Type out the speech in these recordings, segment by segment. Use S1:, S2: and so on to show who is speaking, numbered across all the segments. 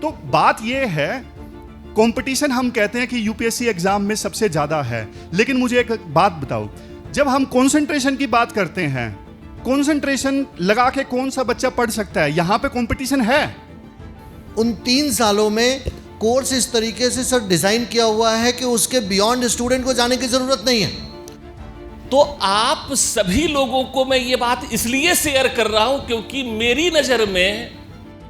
S1: तो बात ये है, कंपटीशन हम कहते हैं कि यूपीएससी एग्जाम में सबसे ज्यादा है, लेकिन मुझे एक बात बताओ, जब हम कंसंट्रेशन की बात करते हैं, कंसंट्रेशन लगा के कौन सा बच्चा पढ़ सकता है? यहां पे कंपटीशन है।
S2: उन 3 सालों में कोर्स इस तरीके से सर डिजाइन किया हुआ है कि उसके बियॉन्ड स्टूडेंट को जाने की जरूरत नहीं है।
S3: तो आप सभी लोगों को मैं ये बात इसलिए शेयर कर रहा हूं क्योंकि मेरी नजर में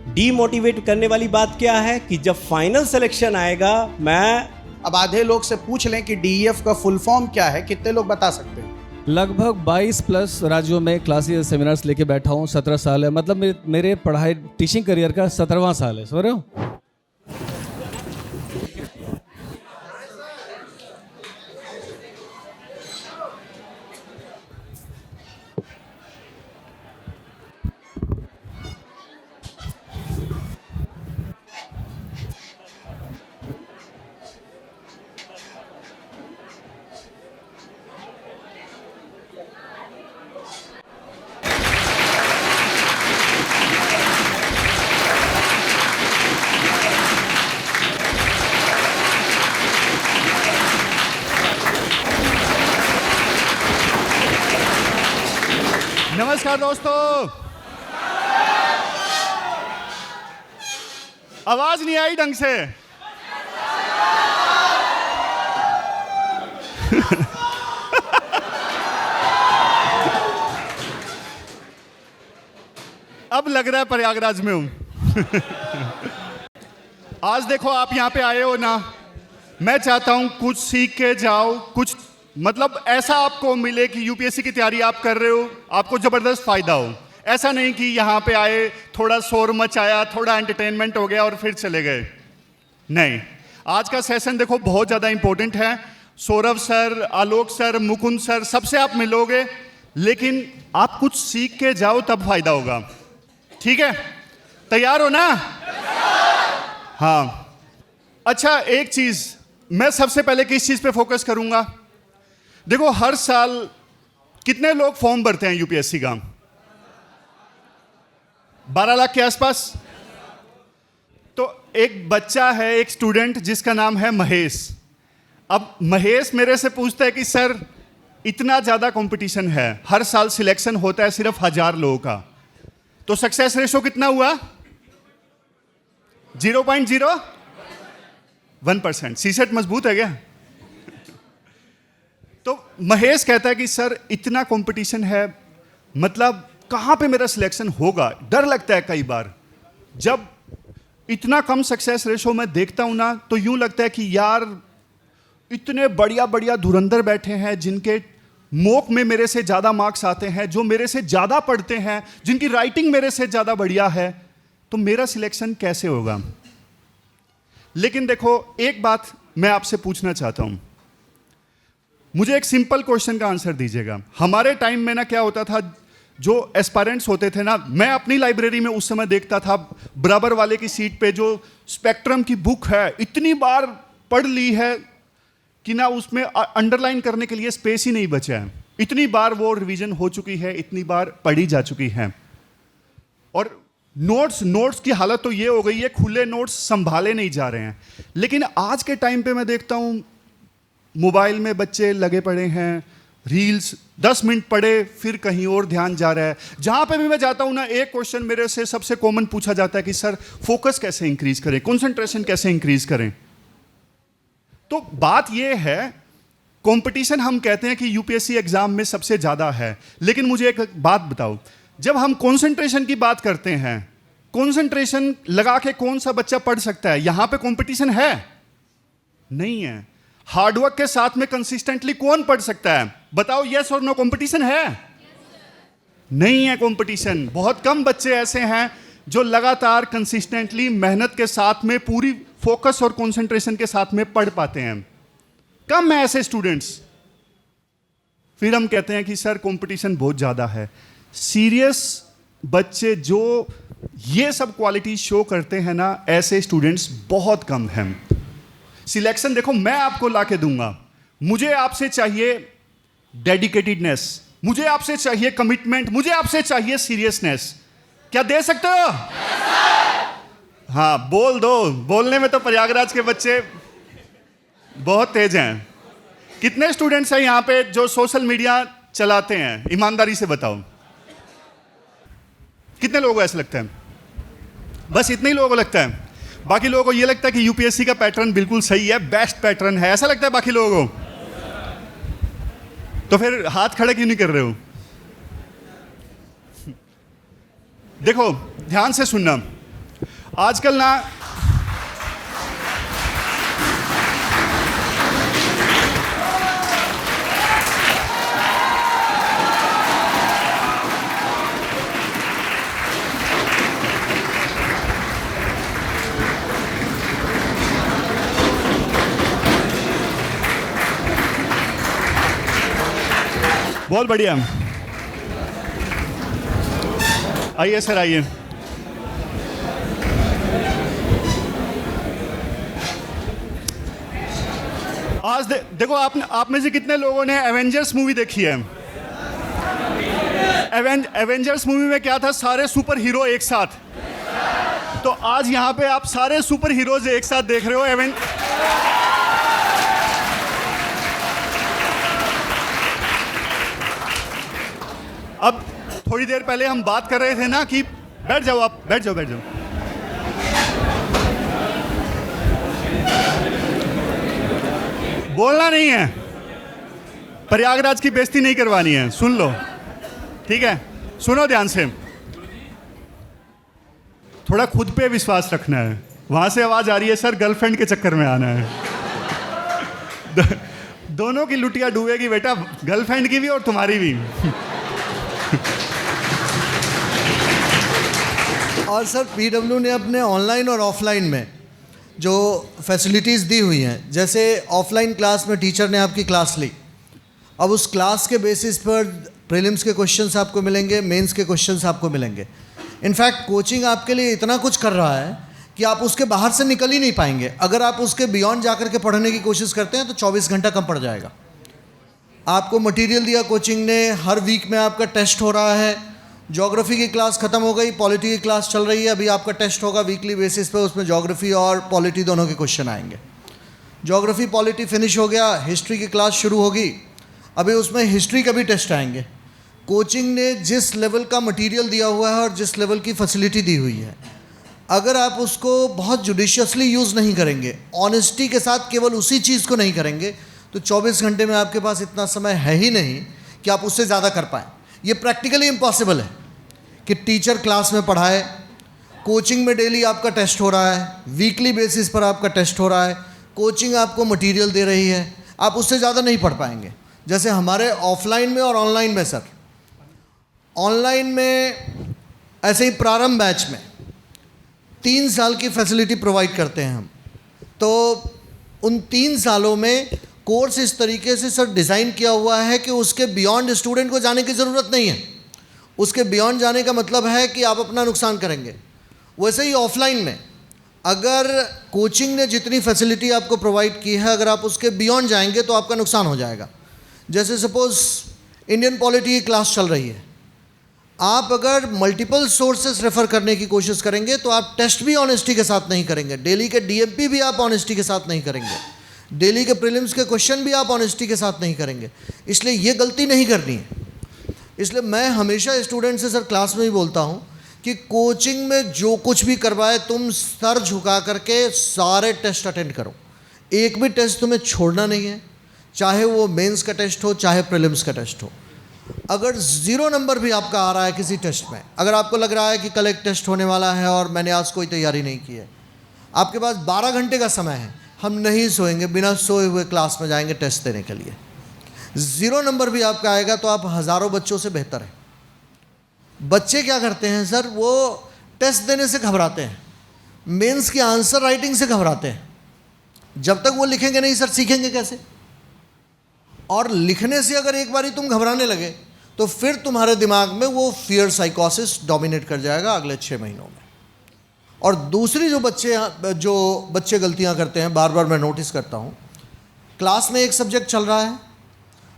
S4: डीमोटिवेट करने वाली बात क्या है कि जब फाइनल सिलेक्शन आएगा, मैं
S5: अब आधे लोग से पूछ लें कि डीईएफ का फुल फॉर्म क्या है, कितने लोग बता सकते हैं?
S6: लगभग 22 प्लस राज्यों में क्लासेस सेमिनार्स लेके बैठा हूँ। 17 साल है, मतलब मेरे पढ़ाई टीचिंग करियर का 17वां साल है। समझ रहे हो?
S1: नमस्कार दोस्तों, आवाज नहीं आई ढंग से। अब लग रहा है प्रयागराज में हूं। आज देखो आप यहां पे आए हो ना, मैं चाहता हूं कुछ सीख के जाओ, कुछ मतलब ऐसा आपको मिले कि यूपीएससी की तैयारी आप कर रहे हो, आपको जबरदस्त फायदा हो। ऐसा नहीं कि यहाँ पे आए, थोड़ा शोर मचाया, थोड़ा एंटरटेनमेंट हो गया और फिर चले गए। नहीं, आज का सेशन देखो बहुत ज़्यादा इंपॉर्टेंट है। सौरभ सर, आलोक सर, मुकुंद सर, सबसे आप मिलोगे, लेकिन आप कुछ सीख के जाओ तब फायदा होगा। ठीक है, तैयार हो ना? हाँ। अच्छा, एक चीज़ मैं सबसे पहले किस चीज़ पे फोकस करूँगा? देखो, हर साल कितने लोग फॉर्म भरते हैं यूपीएससी का? 12 लाख के आसपास। तो एक बच्चा है, एक स्टूडेंट जिसका नाम है महेश। अब महेश मेरे से पूछता है कि सर इतना ज़्यादा कंपटीशन है, हर साल सिलेक्शन होता है सिर्फ 1000 लोगों का, तो सक्सेस रेशो कितना हुआ? 0.01%। सीसेट मजबूत है क्या? तो महेश कहता है कि सर इतना कंपटीशन है, मतलब कहाँ पे मेरा सिलेक्शन होगा? डर लगता है कई बार। जब इतना कम सक्सेस रेशो मैं देखता हूँ ना, तो यूं लगता है कि यार इतने बढ़िया बढ़िया धुरंधर बैठे हैं जिनके मॉक में मेरे से ज़्यादा मार्क्स आते हैं, जो मेरे से ज़्यादा पढ़ते हैं, जिनकी राइटिंग मेरे से ज़्यादा बढ़िया है, तो मेरा सिलेक्शन कैसे होगा? लेकिन देखो, एक बात मैं आपसे पूछना चाहता हूँ, मुझे एक सिंपल क्वेश्चन का आंसर दीजिएगा। हमारे टाइम में ना क्या होता था, जो एस्पायरेंट्स होते थे ना, मैं अपनी लाइब्रेरी में उस समय देखता था, बराबर वाले की सीट पे जो स्पेक्ट्रम की बुक है, इतनी बार पढ़ ली है कि ना उसमें अंडरलाइन करने के लिए स्पेस ही नहीं बचा है। इतनी बार वो रिवीजन हो चुकी है, इतनी बार पढ़ी जा चुकी है। और नोट्स की हालत तो ये हो गई है, खुले नोट्स संभाले नहीं जा रहे हैं। लेकिन आज के टाइम पे मैं देखता हूँ मोबाइल में बच्चे लगे पड़े हैं, रील्स 10 मिनट पढ़े फिर कहीं और ध्यान जा रहा है। जहाँ पे भी मैं जाता हूँ ना, एक क्वेश्चन मेरे से सबसे कॉमन पूछा जाता है कि सर फोकस कैसे इंक्रीज करें, कंसंट्रेशन कैसे इंक्रीज करें? तो बात ये है, कंपटीशन हम कहते हैं कि यूपीएससी एग्जाम में सबसे ज़्यादा है, लेकिन मुझे एक बात बताओ, जब हम कंसंट्रेशन की बात करते हैं, कंसंट्रेशन लगा के कौन सा बच्चा पढ़ सकता है? यहाँ पे कंपटीशन है? नहीं है। हार्डवर्क के साथ में कंसिस्टेंटली कौन पढ़ सकता है? बताओ, यस और नो, कंपटीशन है? नहीं है कंपटीशन। बहुत कम बच्चे ऐसे हैं जो लगातार कंसिस्टेंटली मेहनत के साथ में पूरी फोकस और कंसंट्रेशन के साथ में पढ़ पाते हैं। कम है ऐसे स्टूडेंट्स। फिर हम कहते हैं कि सर कंपटीशन बहुत ज़्यादा है। सीरियस बच्चे जो ये सब क्वालिटी शो करते हैं ना, ऐसे स्टूडेंट्स बहुत कम हैं। सिलेक्शन देखो मैं आपको ला के दूंगा, मुझे आपसे चाहिए डेडिकेटेडनेस, मुझे आपसे चाहिए कमिटमेंट, मुझे आपसे चाहिए सीरियसनेस। क्या दे सकते हो? हाँ बोल दो, बोलने में तो प्रयागराज के बच्चे बहुत तेज हैं। कितने स्टूडेंट्स हैं यहाँ पे जो सोशल मीडिया चलाते हैं? ईमानदारी से बताओ, कितने लोगों को ऐसा लगता है? बस इतने ही लोगों को लगता है। बाकी लोगों को ये लगता है कि यूपीएससी का पैटर्न बिल्कुल सही है, बेस्ट पैटर्न है, ऐसा लगता है बाकी लोगों को। तो फिर हाथ खड़े क्यों नहीं कर रहे हो? देखो ध्यान से सुनना, आजकल ना बहुत बढ़िया, आइए सर आइए। आज देखो आप में से कितने लोगों ने एवेंजर्स मूवी देखी है? एवेंजर्स मूवी में क्या था? सारे सुपर हीरो एक साथ। तो आज यहाँ पे आप सारे सुपर हीरोज एक साथ देख रहे हो। अब थोड़ी देर पहले हम बात कर रहे थे ना कि बैठ जाओ, आप बैठ जाओ, बैठ जाओ। बोलना नहीं है, प्रयागराज की बेइज्जती नहीं करवानी है, सुन लो, ठीक है? सुनो ध्यान से, थोड़ा खुद पे विश्वास रखना है। वहां से आवाज आ रही है सर गर्लफ्रेंड के चक्कर में आना है। दोनों की लुटिया डूबेगी बेटा, गर्लफ्रेंड की भी और तुम्हारी भी।
S2: और सर पीडब्ल्यू ने अपने ऑनलाइन और ऑफलाइन में जो फैसिलिटीज़ दी हुई हैं, जैसे ऑफलाइन क्लास में टीचर ने आपकी क्लास ली, अब उस क्लास के बेसिस पर प्रीलिम्स के क्वेश्चंस आपको मिलेंगे, मेंस के क्वेश्चंस आपको मिलेंगे। इनफैक्ट कोचिंग आपके लिए इतना कुछ कर रहा है कि आप उसके बाहर से निकल ही नहीं पाएंगे। अगर आप उसके बियॉन्ड जाकर के पढ़ने की कोशिश करते हैं तो 24 घंटा कम पड़ जाएगा। आपको मटेरियल दिया कोचिंग ने, हर वीक में आपका टेस्ट हो रहा है। ज्योग्राफी की क्लास ख़त्म हो गई, पॉलिटी की क्लास चल रही है, अभी आपका टेस्ट होगा वीकली बेसिस पे, उसमें ज्योग्राफी और पॉलिटी दोनों के क्वेश्चन आएंगे। ज्योग्राफी पॉलिटी फिनिश हो गया, हिस्ट्री की क्लास शुरू होगी, अभी उसमें हिस्ट्री का भी टेस्ट आएंगे। कोचिंग ने जिस लेवल का मटेरियल दिया हुआ है और जिस लेवल की फैसिलिटी दी हुई है, अगर आप उसको बहुत जुडिशियसली यूज़ नहीं करेंगे, ऑनेस्टी के साथ केवल उसी चीज़ को नहीं करेंगे, तो 24 घंटे में आपके पास इतना समय है ही नहीं कि आप उससे ज़्यादा कर पाएँ। ये प्रैक्टिकली इम्पॉसिबल है कि टीचर क्लास में पढ़ाए, कोचिंग में डेली आपका टेस्ट हो रहा है, वीकली बेसिस पर आपका टेस्ट हो रहा है, कोचिंग आपको मटेरियल दे रही है, आप उससे ज़्यादा नहीं पढ़ पाएंगे। जैसे हमारे ऑफलाइन में और ऑनलाइन में सर, ऑनलाइन में ऐसे ही प्रारंभ बैच में 3 साल की फैसिलिटी प्रोवाइड करते हैं हम। तो उन 3 सालों में कोर्स इस तरीके से सर डिज़ाइन किया हुआ है कि उसके बियॉन्ड स्टूडेंट को जाने की ज़रूरत नहीं है। उसके बियॉन्ड जाने का मतलब है कि आप अपना नुकसान करेंगे। वैसे ही ऑफलाइन में अगर कोचिंग ने जितनी फैसिलिटी आपको प्रोवाइड की है, अगर आप उसके बियॉन्ड जाएंगे तो आपका नुकसान हो जाएगा। जैसे सपोज़ इंडियन पॉलिटी की क्लास चल रही है, आप अगर मल्टीपल सोर्सेस रेफ़र करने की कोशिश करेंगे तो आप टेस्ट भी ऑनेस्टी के साथ नहीं करेंगे, डेली के डीएमपी भी आप ऑनेस्टी के साथ नहीं करेंगे, डेली के प्रीलिम्स के क्वेश्चन भी आप ऑनेस्टी के साथ नहीं करेंगे। इसलिए ये गलती नहीं करनी है। इसलिए मैं हमेशा स्टूडेंट से सर क्लास में ही बोलता हूँ कि कोचिंग में जो कुछ भी करवाए तुम सर झुका करके सारे टेस्ट अटेंड करो, एक भी टेस्ट तुम्हें छोड़ना नहीं है, चाहे वो मेंस का टेस्ट हो चाहे प्रीलिम्स का टेस्ट हो। अगर 0 नंबर भी आपका आ रहा है किसी टेस्ट में, अगर आपको लग रहा है कि कल एक टेस्ट होने वाला है और मैंने आज कोई तैयारी नहीं की है, आपके पास 12 घंटे का समय है, हम नहीं सोएंगे, बिना सोए हुए क्लास में जाएंगे टेस्ट देने के लिए। 0 नंबर भी आपका आएगा तो आप हज़ारों बच्चों से बेहतर हैं। बच्चे क्या करते हैं सर, वो टेस्ट देने से घबराते हैं, मेंस की आंसर राइटिंग से घबराते हैं। जब तक वो लिखेंगे नहीं सर सीखेंगे कैसे? और लिखने से अगर एक बारी तुम घबराने लगे तो फिर तुम्हारे दिमाग में वो फियर साइकोसिस डोमिनेट कर जाएगा अगले 6 महीनों में। और दूसरी जो बच्चे गलतियां करते हैं, बार बार मैं नोटिस करता हूँ, क्लास में एक सब्जेक्ट चल रहा है,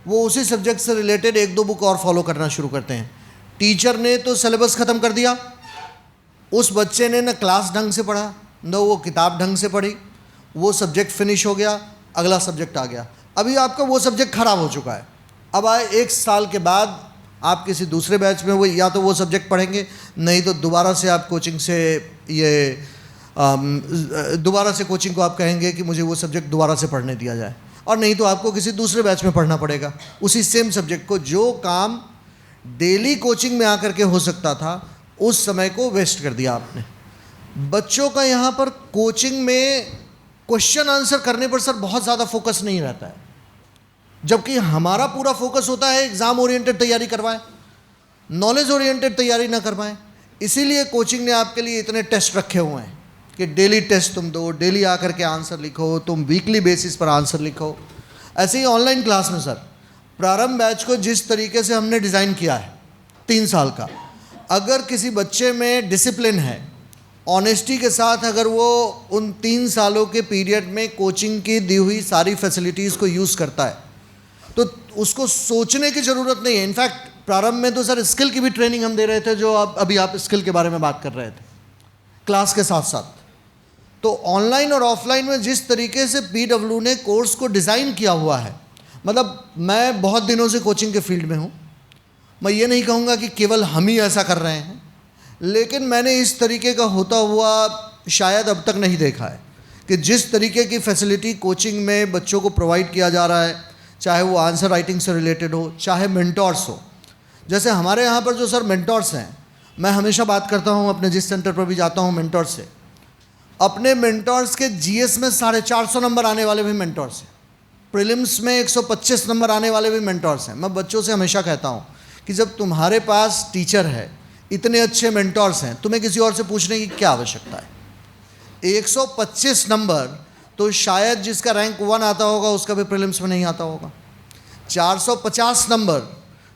S2: वो उसी सब्जेक्ट से रिलेटेड 1-2 बुक और फॉलो करना शुरू करते हैं। टीचर ने तो सिलेबस ख़त्म कर दिया, उस बच्चे ने न क्लास ढंग से पढ़ा, न वो किताब ढंग से पढ़ी, वो सब्जेक्ट फिनिश हो गया, अगला सब्जेक्ट आ गया, अभी आपका वो सब्जेक्ट खराब हो चुका है। अब आए 1 साल के बाद आप किसी दूसरे बैच में वो या तो वो सब्जेक्ट पढ़ेंगे, नहीं तो दोबारा से आप कोचिंग से दोबारा से कोचिंग को आप कहेंगे कि मुझे वो सब्जेक्ट दोबारा से पढ़ने दिया जाए, और नहीं तो आपको किसी दूसरे बैच में पढ़ना पड़ेगा उसी सेम सब्जेक्ट को। जो काम डेली कोचिंग में आकर के हो सकता था, उस समय को वेस्ट कर दिया आपने। बच्चों का यहाँ पर कोचिंग में क्वेश्चन आंसर करने पर सर बहुत ज़्यादा फोकस नहीं रहता है, जबकि हमारा पूरा फोकस होता है एग्ज़ाम ओरिएंटेड तैयारी करवाएं, नॉलेज ओरिएंटेड तैयारी ना करवाएं। इसीलिए कोचिंग ने आपके लिए इतने टेस्ट रखे हुए हैं कि डेली टेस्ट तुम दो, डेली आकर के आंसर लिखो, तुम वीकली बेसिस पर आंसर लिखो। ऐसे ही ऑनलाइन क्लास में सर प्रारंभ बैच को जिस तरीके से हमने डिज़ाइन किया है 3 साल का, अगर किसी बच्चे में डिसिप्लिन है, ऑनेस्टी के साथ अगर वो उन 3 सालों के पीरियड में कोचिंग की दी हुई सारी फैसिलिटीज़ को यूज़ करता है, तो उसको सोचने की ज़रूरत नहीं है। इनफैक्ट प्रारंभ में तो सर स्किल की भी ट्रेनिंग हम दे रहे थे, जो अभी आप स्किल के बारे में बात कर रहे थे क्लास के साथ साथ। तो ऑनलाइन और ऑफलाइन में जिस तरीके से PW ने कोर्स को डिज़ाइन किया हुआ है, मतलब मैं बहुत दिनों से कोचिंग के फील्ड में हूँ, मैं ये नहीं कहूँगा कि केवल हम ही ऐसा कर रहे हैं, लेकिन मैंने इस तरीके का होता हुआ शायद अब तक नहीं देखा है कि जिस तरीके की फैसिलिटी कोचिंग में बच्चों को प्रोवाइड किया जा रहा है, चाहे वो आंसर राइटिंग से रिलेटेड हो, चाहे मेंटोर्स हो। जैसे हमारे यहाँ पर जो सर मेंटोर्स हैं, मैं हमेशा बात करता हूँ अपने जिस सेंटर पर भी जाता हूँ मेंटोर्स से, अपने मेंटोर्स के GS में 450 नंबर आने वाले भी मेंटोर्स हैं, प्रीलिम्स में 125 नंबर आने वाले भी मेंटोर्स हैं। मैं बच्चों से हमेशा कहता हूँ कि जब तुम्हारे पास टीचर है, इतने अच्छे मेंटोर्स हैं, तुम्हें किसी और से पूछने की क्या आवश्यकता है। 125 नंबर तो शायद जिसका रैंक 1 आता होगा उसका भी प्रीलिम्स में नहीं आता होगा। 450 नंबर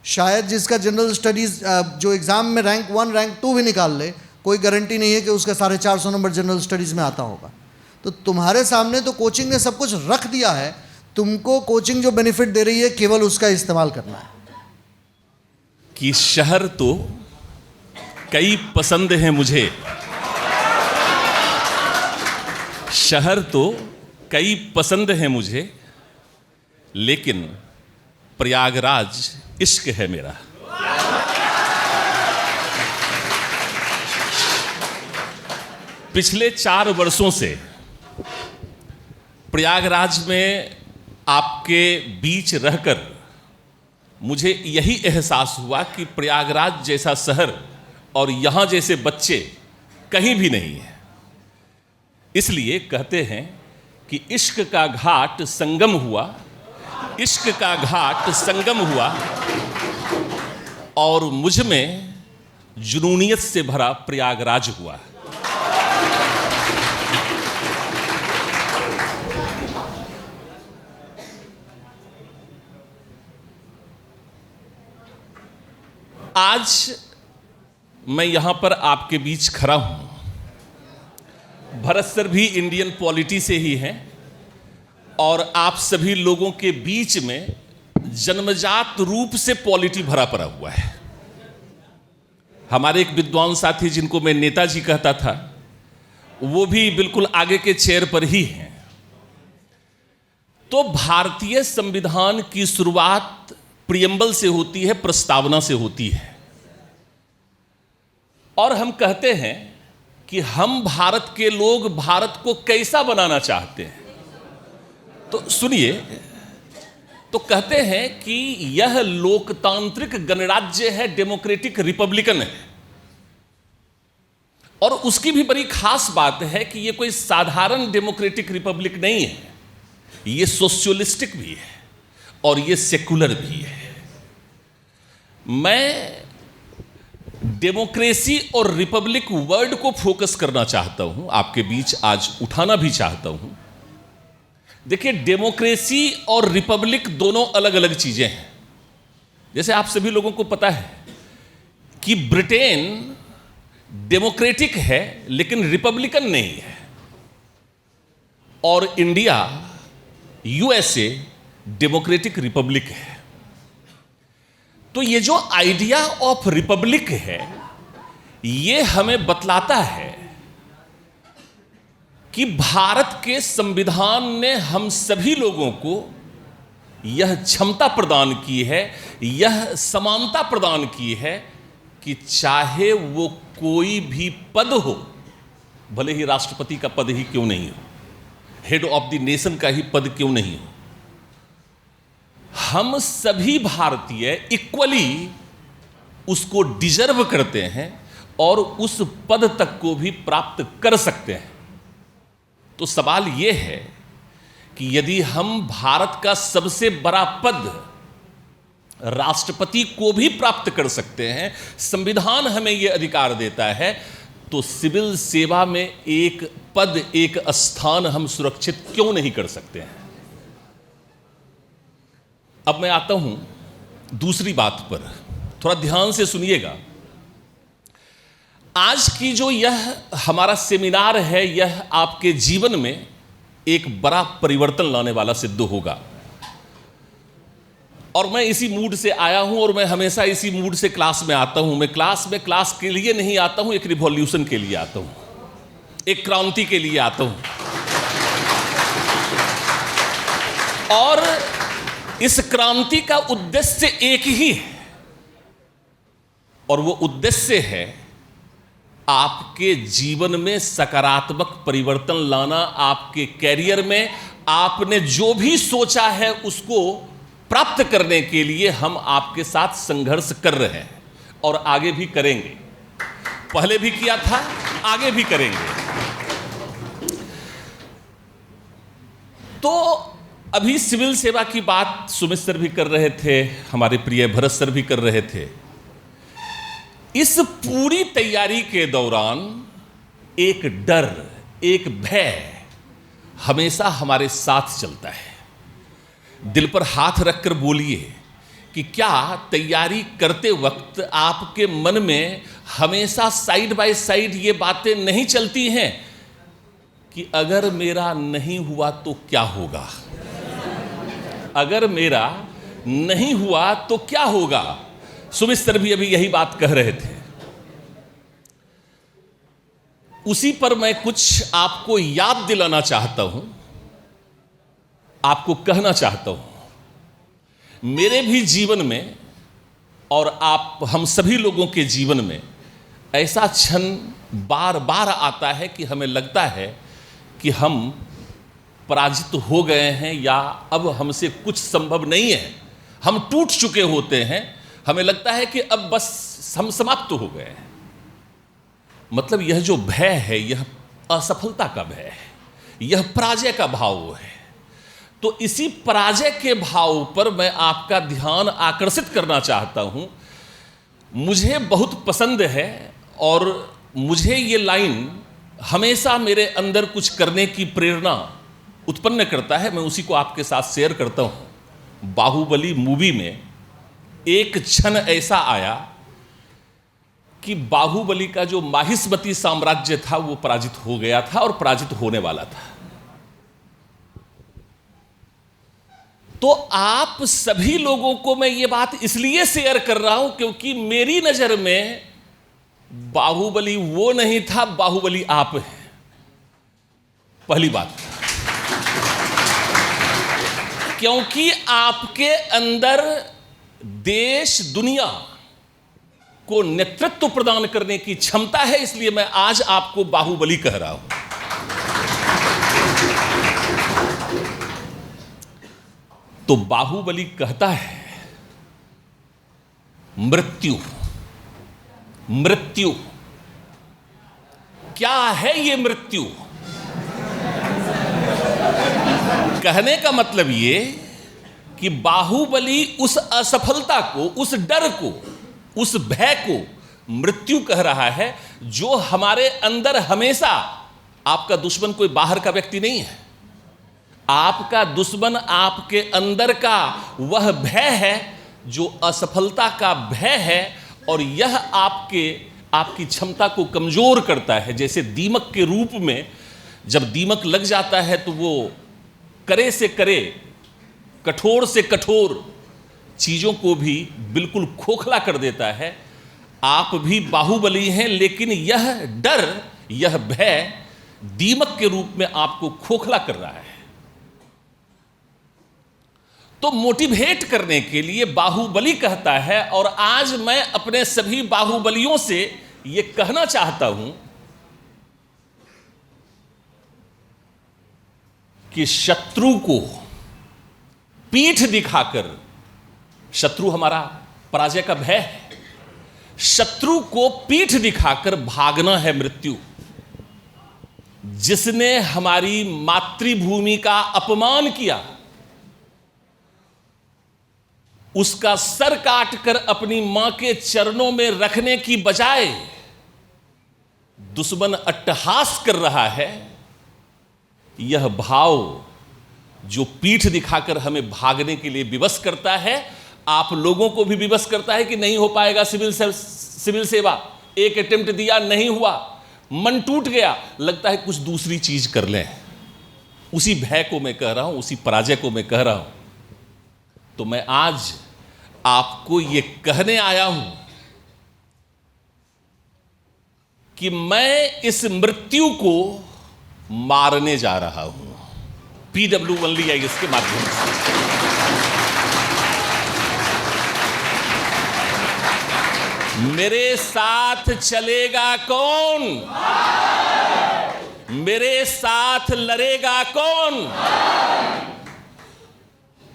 S2: शायद जिसका जनरल स्टडीज़ जो एग्ज़ाम में रैंक 1 रैंक 2 भी निकाल ले, कोई गारंटी नहीं है कि उसका 450 नंबर जनरल स्टडीज़ में आता होगा। तो तुम्हारे सामने तो कोचिंग ने सब कुछ रख दिया है, तुमको कोचिंग जो बेनिफिट दे रही है केवल उसका इस्तेमाल करना है।
S3: कि शहर तो कई पसंद हैं मुझे, शहर तो कई पसंद हैं मुझे, लेकिन प्रयागराज इश्क है मेरा। पिछले 4 वर्षों से प्रयागराज में आपके बीच रहकर मुझे यही एहसास हुआ कि प्रयागराज जैसा शहर और यहाँ जैसे बच्चे कहीं भी नहीं है। इसलिए कहते हैं कि इश्क का घाट संगम हुआ, इश्क का घाट संगम हुआ, और मुझ में जुनूनियत से भरा प्रयागराज हुआ। आज मैं यहां पर आपके बीच खड़ा हूं। भरत सर भी इंडियन पॉलिटी से ही हैं, और आप सभी लोगों के बीच में जन्मजात रूप से पॉलिटी भरा पड़ा हुआ है। हमारे एक विद्वान साथी जिनको मैं नेताजी कहता था, वो भी बिल्कुल आगे के चेयर पर ही हैं। तो भारतीय संविधान की शुरुआत प्रियम्बल से होती है, प्रस्तावना से होती है, और हम कहते हैं कि हम भारत के लोग भारत को कैसा बनाना चाहते हैं। तो सुनिए, तो कहते हैं कि यह लोकतांत्रिक गणराज्य है, डेमोक्रेटिक रिपब्लिकन है, और उसकी भी बड़ी खास बात है कि यह कोई साधारण डेमोक्रेटिक रिपब्लिक नहीं है, यह सोशलिस्टिक भी है और यह सेकुलर भी है। मैं डेमोक्रेसी और रिपब्लिक वर्ड को फोकस करना चाहता हूं, आपके बीच आज उठाना भी चाहता हूं। देखिए, डेमोक्रेसी और रिपब्लिक दोनों अलग अलग चीजें हैं। जैसे आप सभी लोगों को पता है कि ब्रिटेन डेमोक्रेटिक है लेकिन रिपब्लिकन नहीं है, और इंडिया USA डेमोक्रेटिक रिपब्लिक है। तो ये जो आइडिया ऑफ रिपब्लिक है, ये हमें बतलाता है कि भारत के संविधान ने हम सभी लोगों को यह क्षमता प्रदान की है, यह समानता प्रदान की है कि चाहे वो कोई भी पद हो, भले ही राष्ट्रपति का पद ही क्यों नहीं हो, हेड ऑफ द नेशन का ही पद क्यों नहीं हो, हम सभी भारतीय इक्वली उसको डिजर्व करते हैं और उस पद तक को भी प्राप्त कर सकते हैं। तो सवाल यह है कि यदि हम भारत का सबसे बड़ा पद राष्ट्रपति को भी प्राप्त कर सकते हैं, संविधान हमें यह अधिकार देता है, तो सिविल सेवा में एक पद, एक स्थान हम सुरक्षित क्यों नहीं कर सकते हैं? अब मैं आता हूं दूसरी बात पर, थोड़ा ध्यान से सुनिएगा। आज की जो यह हमारा सेमिनार है, यह आपके जीवन में एक बड़ा परिवर्तन लाने वाला सिद्ध होगा। और मैं इसी मूड से आया हूं और मैं हमेशा इसी मूड से क्लास में आता हूं। मैं क्लास के लिए नहीं आता हूं, एक रिवॉल्यूशन के लिए आता हूं, एक क्रांति के लिए आता हूं। और इस क्रांति का उद्देश्य एक ही है, और वो उद्देश्य है आपके जीवन में सकारात्मक परिवर्तन लाना। आपके कैरियर में आपने जो भी सोचा है उसको प्राप्त करने के लिए हम आपके साथ संघर्ष कर रहे हैं और आगे भी करेंगे। पहले भी किया था, आगे भी करेंगे। तो अभी सिविल सेवा की बात सुमित सर भी कर रहे थे, हमारे प्रिय भरत सर भी कर रहे थे। इस पूरी तैयारी के दौरान एक डर, एक भय हमेशा हमारे साथ चलता है। दिल पर हाथ रखकर बोलिए कि क्या तैयारी करते वक्त आपके मन में हमेशा साइड बाय साइड ये बातें नहीं चलती हैं कि अगर मेरा नहीं हुआ तो क्या होगा, अगर मेरा नहीं हुआ तो क्या होगा? सुमित सर भी अभी यही बात कह रहे थे। उसी पर मैं कुछ आपको याद दिलाना चाहता हूं, आपको कहना चाहता हूं। मेरे भी जीवन में और हम सभी लोगों के जीवन में ऐसा क्षण बार बार आता है कि हमें लगता है कि हम पराजित हो गए हैं या अब हमसे कुछ संभव नहीं है, हम टूट चुके होते हैं। हमें लगता है कि अब बस हम समाप्त हो गए हैं। मतलब यह जो भय है, यह असफलता का भय है, यह पराजय का भाव है। तो इसी पराजय के भाव पर मैं आपका ध्यान आकर्षित करना चाहता हूं। मुझे बहुत पसंद है और मुझे ये लाइन हमेशा मेरे अंदर कुछ करने की प्रेरणा उत्पन्न करता है। मैं उसी को आपके साथ शेयर करता हूं। बाहुबली मूवी में एक क्षण ऐसा आया कि बाहुबली का जो माहिष्मती साम्राज्य था वो पराजित हो गया था और पराजित होने वाला था। तो आप सभी लोगों को मैं ये बात इसलिए शेयर कर रहा हूं क्योंकि मेरी नजर में बाहुबली वो नहीं था, बाहुबली आप हैं। पहली बात, क्योंकि आपके अंदर देश दुनिया को नेतृत्व प्रदान करने की क्षमता है, इसलिए मैं आज आपको बाहुबली कह रहा हूं। तो बाहुबली कहता है मृत्यु, मृत्यु क्या है? ये मृत्यु कहने का मतलब ये कि बाहुबली उस असफलता को, उस डर को, उस भय को मृत्यु कह रहा है जो हमारे अंदर हमेशा। आपका दुश्मन कोई बाहर का व्यक्ति नहीं है, आपका दुश्मन आपके अंदर का वह भय है जो असफलता का भय है, और यह आपकी क्षमता को कमजोर करता है। जैसे दीमक के रूप में जब दीमक लग जाता है तो वो करे से करे, कठोर से कठोर चीजों को भी बिल्कुल खोखला कर देता है। आप भी बाहुबली हैं, लेकिन यह डर, यह भय दीमक के रूप में आपको खोखला कर रहा है, तो मोटिवेट करने के लिए बाहुबली कहता है। और आज मैं अपने सभी बाहुबलियों से यह कहना चाहता हूं कि शत्रु को पीठ दिखाकर, शत्रु हमारा पराजय का भय है, शत्रु को पीठ दिखाकर भागना है मृत्यु। जिसने हमारी मातृभूमि का अपमान किया, उसका सर काटकर अपनी मां के चरणों में रखने की बजाय दुश्मन अट्टहास कर रहा है। यह भाव जो पीठ दिखाकर हमें भागने के लिए विवश करता है, आप लोगों को भी विवश करता है कि नहीं हो पाएगा सिविल सेवा, एक अटेम्प्ट दिया नहीं हुआ, मन टूट गया, लगता है कुछ दूसरी चीज कर लें। उसी भय को मैं कह रहा हूं, उसी पराजय को मैं कह रहा हूं। तो मैं आज आपको यह कहने आया हूं कि मैं इस मृत्यु को मारने जा रहा हूं, PW1 के माध्यम से। मेरे साथ चलेगा कौन? मेरे साथ लड़ेगा कौन?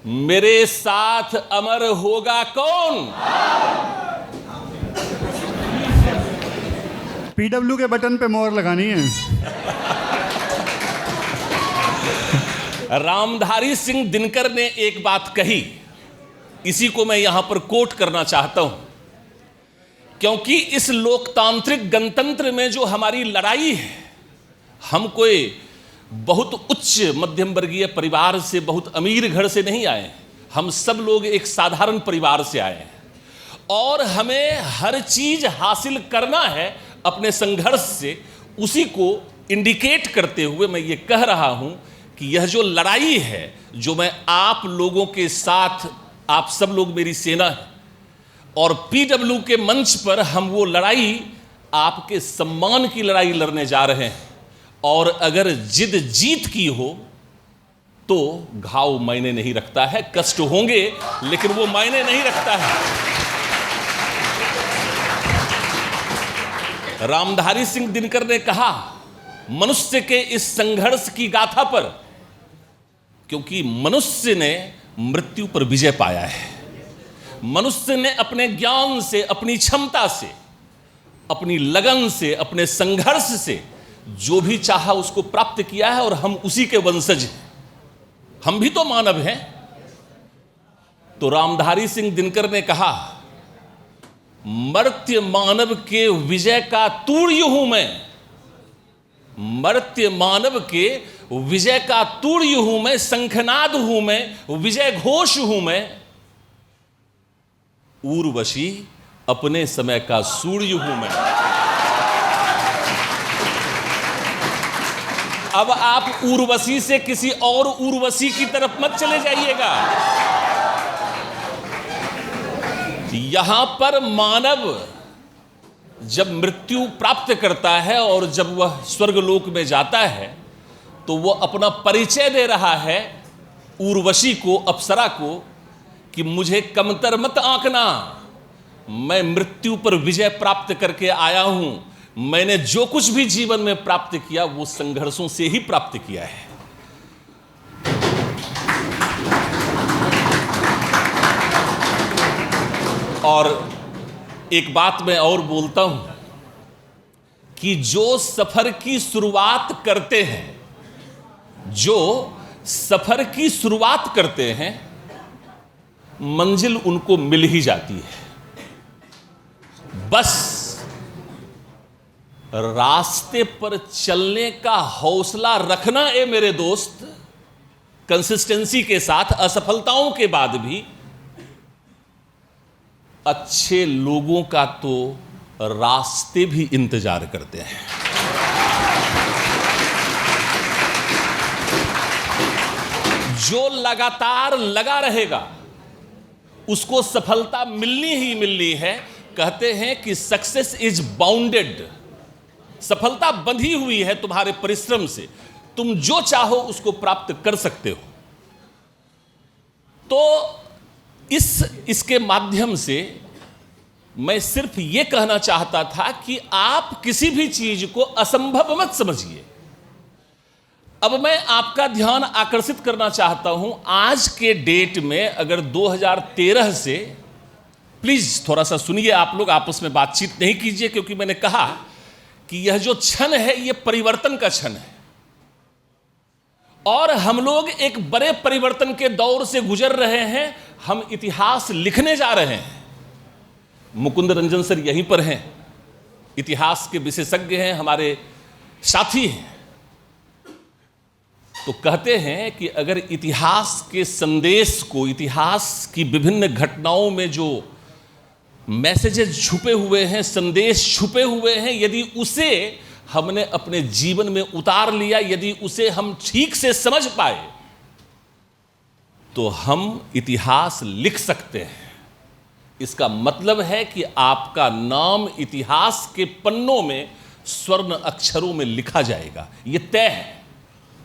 S3: मेरे साथ अमर होगा कौन?
S1: PW के बटन पे मोहर लगानी है।
S3: रामधारी सिंह दिनकर ने एक बात कही, इसी को मैं यहां पर कोट करना चाहता हूं, क्योंकि इस लोकतांत्रिक गणतंत्र में जो हमारी लड़ाई है, हम कोई बहुत उच्च मध्यम वर्गीय परिवार से, बहुत अमीर घर से नहीं आए, हम सब लोग एक साधारण परिवार से आए हैं और हमें हर चीज हासिल करना है अपने संघर्ष से। उसी को इंडिकेट करते हुए मैं ये कह रहा हूं कि यह जो लड़ाई है, जो मैं आप लोगों के साथ, आप सब लोग मेरी सेना है, और PW के मंच पर हम वो लड़ाई, आपके सम्मान की लड़ाई लड़ने जा रहे हैं। और अगर जिद जीत की हो तो घाव मायने नहीं रखता है, कष्ट होंगे लेकिन वो मायने नहीं रखता है। रामधारी सिंह दिनकर ने कहा मनुष्य के इस संघर्ष की गाथा पर, क्योंकि मनुष्य ने मृत्यु पर विजय पाया है। मनुष्य ने अपने ज्ञान से, अपनी क्षमता से, अपनी लगन से, अपने संघर्ष से जो भी चाहा उसको प्राप्त किया है और हम उसी के वंशज हैं। हम भी तो मानव हैं। तो रामधारी सिंह दिनकर ने कहा, मर्त्य मानव के विजय का तूर्य हूं मैं, मर्त्य मानव के विजय का तूर्य हूं मैं, शंखनाद हूं मैं, विजय घोष हूं मैं, उर्वशी अपने समय का सूर्य हूं मैं। अब आप उर्वशी से किसी और उर्वशी की तरफ मत चले जाइएगा। यहां पर मानव जब मृत्यु प्राप्त करता है और जब वह स्वर्गलोक में जाता है तो वह अपना परिचय दे रहा है उर्वशी को, अप्सरा को, कि मुझे कमतर मत आंकना, मैं मृत्यु पर विजय प्राप्त करके आया हूं। मैंने जो कुछ भी जीवन में प्राप्त किया वो संघर्षों से ही प्राप्त किया है। और एक बात मैं और बोलता हूं कि जो सफर की शुरुआत करते हैं, जो सफर की शुरुआत करते हैं, मंजिल उनको मिल ही जाती है। बस रास्ते पर चलने का हौसला रखना है मेरे दोस्त, कंसिस्टेंसी के साथ, असफलताओं के बाद भी। अच्छे लोगों का तो रास्ते भी इंतजार करते हैं। जो लगातार लगा रहेगा उसको सफलता मिलनी ही मिलनी है। कहते हैं कि सक्सेस इज बाउंडेड सफलता बंधी हुई है तुम्हारे परिश्रम से। तुम जो चाहो उसको प्राप्त कर सकते हो। तो इसके माध्यम से मैं सिर्फ यह कहना चाहता था कि आप किसी भी चीज को असंभव मत समझिए। अब मैं आपका ध्यान आकर्षित करना चाहता हूं, आज के डेट में अगर 2013 से, प्लीज थोड़ा सा सुनिए, आप लोग आपस में बातचीत नहीं कीजिए, क्योंकि मैंने कहा कि यह जो क्षण है यह परिवर्तन का क्षण है और हम लोग एक बड़े परिवर्तन के दौर से गुजर रहे हैं। हम इतिहास लिखने जा रहे हैं। मुकुंद रंजन सर यहीं पर हैं, इतिहास के विशेषज्ञ हैं, हमारे साथी हैं। तो कहते हैं कि अगर इतिहास के संदेश को, इतिहास की विभिन्न घटनाओं में जो मैसेजेस छुपे हुए हैं, संदेश छुपे हुए हैं, यदि उसे हमने अपने जीवन में उतार लिया, यदि उसे हम ठीक से समझ पाए, तो हम इतिहास लिख सकते हैं। इसका मतलब है कि आपका नाम इतिहास के पन्नों में स्वर्ण अक्षरों में लिखा जाएगा। यह तय है।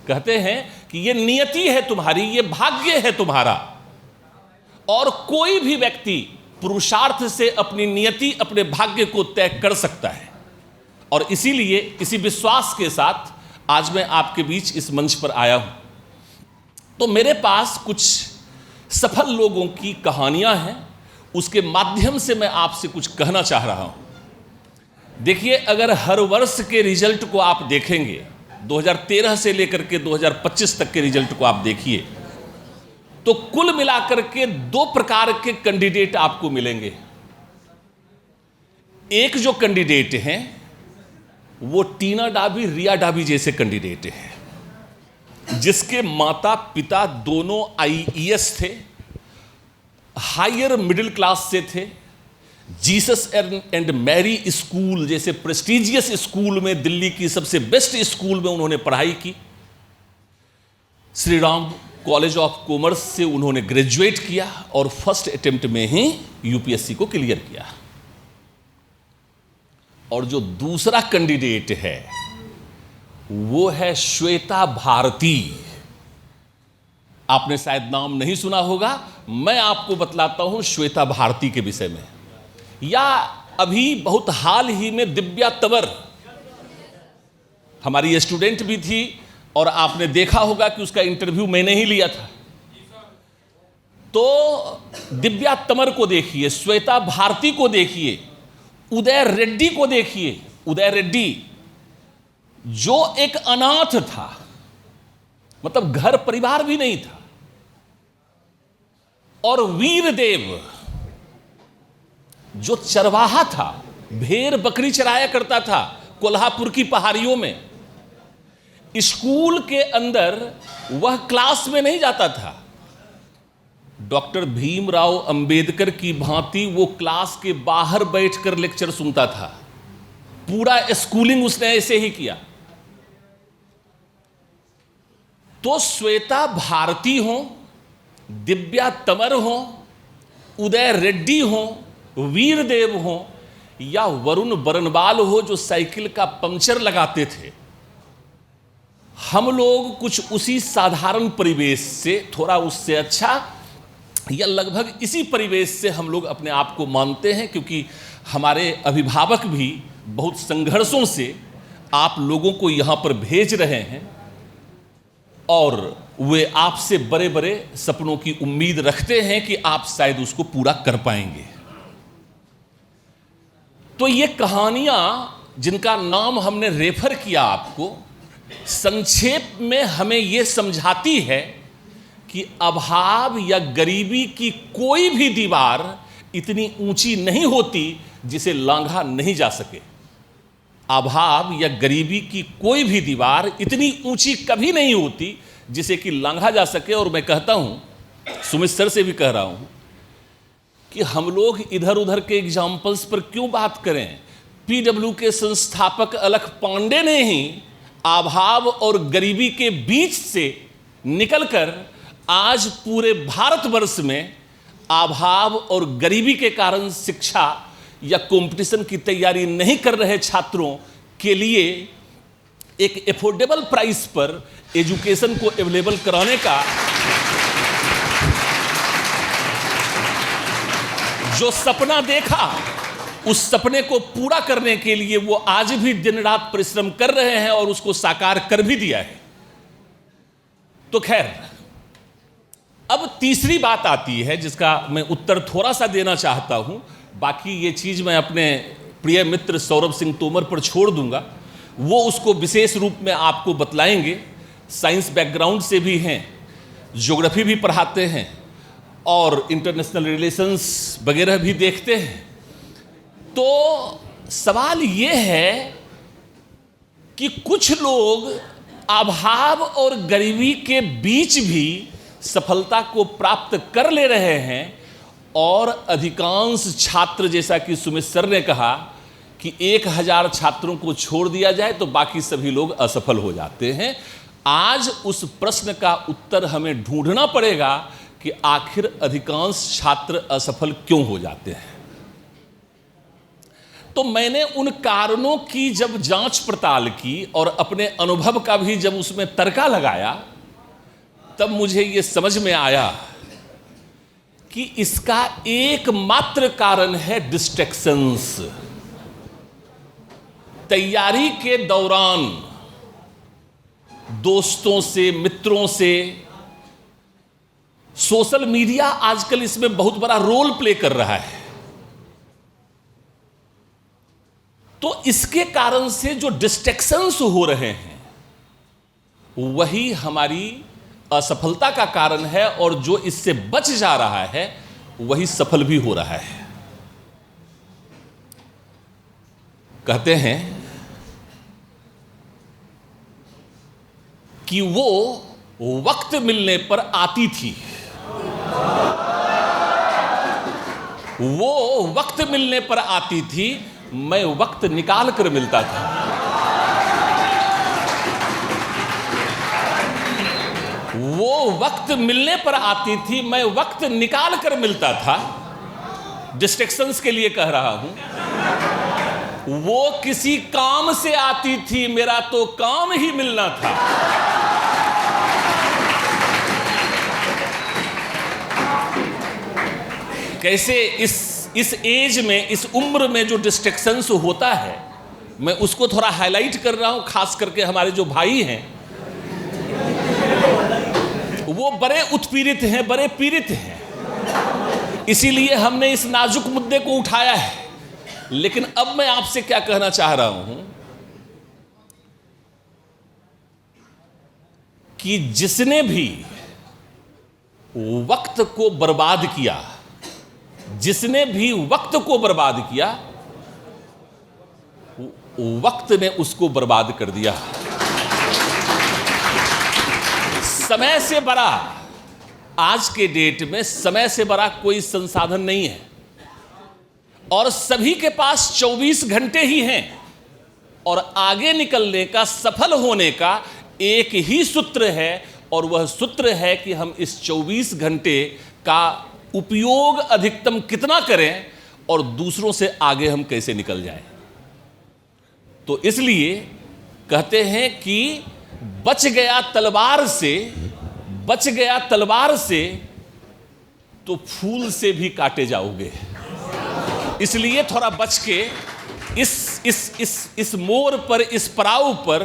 S3: कहते हैं कि यह नियति है तुम्हारी, यह भाग्य है तुम्हारा। और कोई भी व्यक्ति पुरुषार्थ से अपनी नियति, अपने भाग्य को तय कर सकता है। और इसीलिए इसी विश्वास के साथ आज मैं आपके बीच इस मंच पर आया हूं। तो मेरे पास कुछ सफल लोगों की कहानियां हैं, उसके माध्यम से मैं आपसे कुछ कहना चाह रहा हूं। देखिए, अगर हर वर्ष के रिजल्ट को आप देखेंगे, 2013 से लेकर के 2025 तक के रिजल्ट को आप देखिए, तो कुल मिलाकर के दो प्रकार के कैंडिडेट आपको मिलेंगे। एक जो कैंडिडेट हैं वो टीना डाबी, रिया डाबी जैसे कैंडिडेट हैं, जिसके माता पिता दोनों आईईएस थे, हायर मिडिल क्लास से थे, जीसस एंड मैरी स्कूल जैसे प्रेस्टिजियस स्कूल में, दिल्ली की सबसे बेस्ट स्कूल में उन्होंने पढ़ाई की। Shri Ram college of commerce से उन्होंने ग्रेजुएट किया और फर्स्ट अटेम्प्ट में ही यूपीएससी को क्लियर किया। और जो दूसरा कैंडिडेट है वो है श्वेता भारती। आपने शायद नाम नहीं सुना होगा, मैं आपको बतलाता हूं श्वेता भारती के विषय में। या अभी बहुत हाल ही में दिव्या तंवर हमारी स्टूडेंट भी थी और आपने देखा होगा कि उसका इंटरव्यू मैंने ही लिया था। तो दिव्या तंवर को देखिए, श्वेता भारती को देखिए, उदय रेड्डी को देखिए। उदय रेड्डी जो एक अनाथ था, मतलब घर परिवार भी नहीं था, और वीरदेव जो चरवाहा था, भेड़ बकरी चराया करता था कोल्हापुर की पहाड़ियों में। स्कूल के अंदर वह क्लास में नहीं जाता था, डॉक्टर भीमराव अंबेडकर की भांति वो क्लास के बाहर बैठकर लेक्चर सुनता था। पूरा स्कूलिंग उसने ऐसे ही किया। तो श्वेता भारती हो, दिव्या तंवर हो, उदय रेड्डी हो, वीरदेव हो, या वरुण बरनवाल हो जो साइकिल का पंचर लगाते थे, हम लोग कुछ उसी साधारण परिवेश से, थोड़ा उससे अच्छा या लगभग इसी परिवेश से हम लोग अपने आप को मानते हैं, क्योंकि हमारे अभिभावक भी बहुत संघर्षों से आप लोगों को यहाँ पर भेज रहे हैं और वे आपसे बड़े बड़े सपनों की उम्मीद रखते हैं कि आप शायद उसको पूरा कर पाएंगे। तो ये कहानियां जिनका नाम हमने रेफर किया आपको, संक्षेप में हमें यह समझाती है कि अभाव या गरीबी की कोई भी दीवार इतनी ऊंची नहीं होती जिसे लांघा नहीं जा सके। अभाव या गरीबी की कोई भी दीवार इतनी ऊंची कभी नहीं होती जिसे कि लांघा जा सके। और मैं कहता हूं, सुमित सर से भी कह रहा हूं, कि हम लोग इधर उधर के एग्जाम्पल्स पर क्यों बात करें। पीडब्ल्यू के संस्थापक अलख पांडे ने ही अभाव और गरीबी के बीच से निकलकर आज पूरे भारतवर्ष में अभाव और गरीबी के कारण शिक्षा या कंपटीशन की तैयारी नहीं कर रहे छात्रों के लिए एक एफोर्डेबल प्राइस पर एजुकेशन को अवेलेबल कराने का जो सपना देखा, उस सपने को पूरा करने के लिए वो आज भी दिन रात परिश्रम कर रहे हैं और उसको साकार कर भी दिया है। तो खैर, अब तीसरी बात आती है जिसका मैं उत्तर थोड़ा सा देना चाहता हूं, बाकी ये चीज मैं अपने प्रिय मित्र सौरभ सिंह तोमर पर छोड़ दूंगा, वो उसको विशेष रूप में आपको बतलाएंगे। साइंस बैकग्राउंड से भी हैं, ज्योग्राफी भी पढ़ाते हैं और इंटरनेशनल रिलेशंस वगैरह भी देखते हैं। तो सवाल ये है कि कुछ लोग अभाव और गरीबी के बीच भी सफलता को प्राप्त कर ले रहे हैं और अधिकांश छात्र, जैसा कि सुमित सर ने कहा कि 1000 छात्रों को छोड़ दिया जाए तो बाकी सभी लोग असफल हो जाते हैं। आज उस प्रश्न का उत्तर हमें ढूंढना पड़ेगा कि आखिर अधिकांश छात्र असफल क्यों हो जाते हैं। तो मैंने उन कारणों की जब जांच पड़ताल की और अपने अनुभव का भी जब उसमें तर्का लगाया, तब मुझे यह समझ में आया कि इसका एकमात्र कारण है डिस्ट्रैक्शंस। तैयारी के दौरान दोस्तों से, मित्रों से, सोशल मीडिया आजकल इसमें बहुत बड़ा रोल प्ले कर रहा है। तो इसके कारण से जो डिस्ट्रैक्शंस हो रहे हैं वही हमारी असफलता का कारण है, और जो इससे बच जा रहा है वही सफल भी हो रहा है। कहते हैं कि वो वक्त मिलने पर आती थी, वो वक्त मिलने पर आती थी, मैं वक्त निकाल कर मिलता था। वो वक्त मिलने पर आती थी, मैं वक्त निकाल कर मिलता था। डिस्ट्रैक्शंस के लिए कह रहा हूं। वो किसी काम से आती थी, मेरा तो काम ही मिलना था। कैसे इस एज में, इस उम्र में जो डिस्ट्रैक्शंस होता है, मैं उसको थोड़ा हाईलाइट कर रहा हूं। खास करके हमारे जो भाई हैं वो बड़े उत्पीड़ित हैं, बड़े पीड़ित हैं, इसीलिए हमने इस नाजुक मुद्दे को उठाया है। लेकिन अब मैं आपसे क्या कहना चाह रहा हूं कि जिसने भी वक्त को बर्बाद किया, जिसने भी वक्त को बर्बाद किया, वक्त ने उसको बर्बाद कर दिया। समय से बड़ा, आज के डेट में समय से बड़ा कोई संसाधन नहीं है, और सभी के पास 24 घंटे ही हैं, और आगे निकलने का, सफल होने का एक ही सूत्र है, और वह सूत्र है कि हम इस 24 घंटे का उपयोग अधिकतम कितना करें और दूसरों से आगे हम कैसे निकल जाएं। तो इसलिए कहते हैं कि बच गया तलवार से, बच गया तलवार से तो फूल से भी काटे जाओगे। इसलिए थोड़ा बच के इस मोड़ पर, इस पड़ाव पर,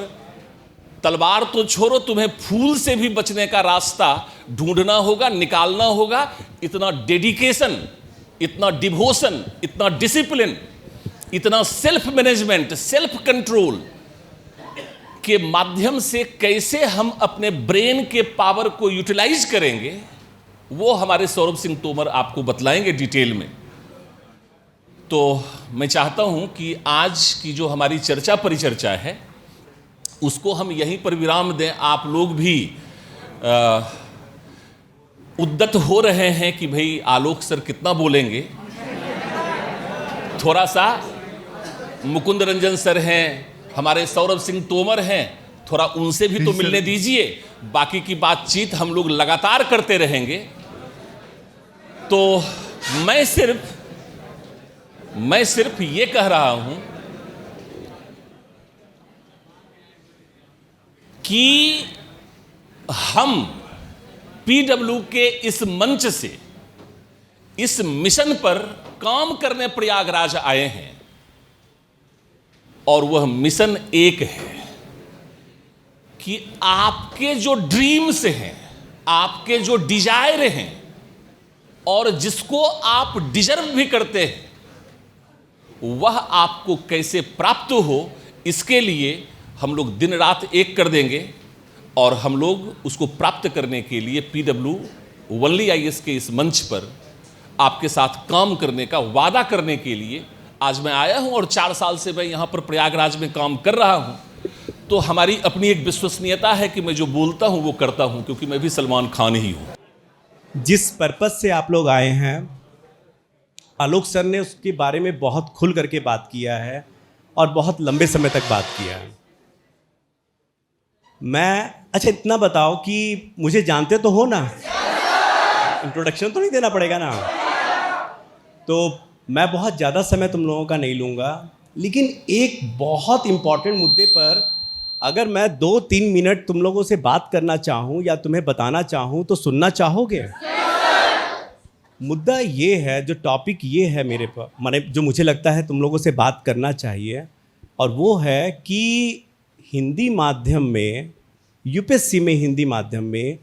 S3: तलवार तो छोड़ो, तुम्हें फूल से भी बचने का रास्ता ढूंढना होगा, निकालना होगा। इतना डेडिकेशन, इतना डिवोशन, इतना डिसिप्लिन, इतना सेल्फ मैनेजमेंट, सेल्फ कंट्रोल के माध्यम से कैसे हम अपने ब्रेन के पावर को यूटिलाइज करेंगे, वो हमारे सौरभ सिंह तोमर आपको बतलाएंगे डिटेल में। तो मैं चाहता हूं कि आज की जो हमारी चर्चा परिचर्चा है उसको हम यहीं पर विराम दें। आप लोग भी उद्यत हो रहे हैं कि भाई आलोक सर कितना बोलेंगे। थोड़ा सा मुकुंद रंजन सर हैं, हमारे सौरभ सिंह तोमर हैं, थोड़ा उनसे भी तो मिलने दीजिए। बाकी की बातचीत हम लोग लगातार करते रहेंगे। तो मैं सिर्फ ये कह रहा हूं कि हम पीडब्ल्यू के इस मंच से इस मिशन पर काम करने प्रयागराज आए हैं, और वह मिशन एक है कि आपके जो ड्रीम्स हैं, आपके जो डिजायर हैं, और जिसको आप डिजर्व भी करते हैं, वह आपको कैसे प्राप्त हो, इसके लिए हम लोग दिन रात एक कर देंगे। और हम लोग उसको प्राप्त करने के लिए पीडब्ल्यू वनली आईएएस के इस मंच पर आपके साथ काम करने का वादा करने के लिए आज मैं आया हूं, और 4 साल से मैं यहां पर प्रयागराज में काम कर रहा हूं। तो हमारी अपनी एक विश्वसनीयता है कि मैं जो बोलता हूं वो करता हूं, क्योंकि मैं भी सलमान खान ही हूं।
S4: जिस पर्पस से आप लोग आए हैं, आलोक सर ने उसके बारे में बहुत खुल करके बात किया है और बहुत लंबे समय तक बात किया है। अच्छा इतना बताओ कि मुझे जानते तो हो ना, इंट्रोडक्शन तो नहीं देना पड़ेगा ना। तो मैं बहुत ज़्यादा समय तुम लोगों का नहीं लूँगा, लेकिन एक बहुत इम्पॉर्टेंट मुद्दे पर अगर मैं 2-3 मिनट तुम लोगों से बात करना चाहूँ या तुम्हें बताना चाहूँ तो सुनना चाहोगे? मुद्दा ये है, जो टॉपिक ये है मेरे पर, माने जो मुझे लगता है तुम लोगों से बात करना चाहिए, और वो है कि हिंदी माध्यम में, यूपीएससी में हिंदी माध्यम में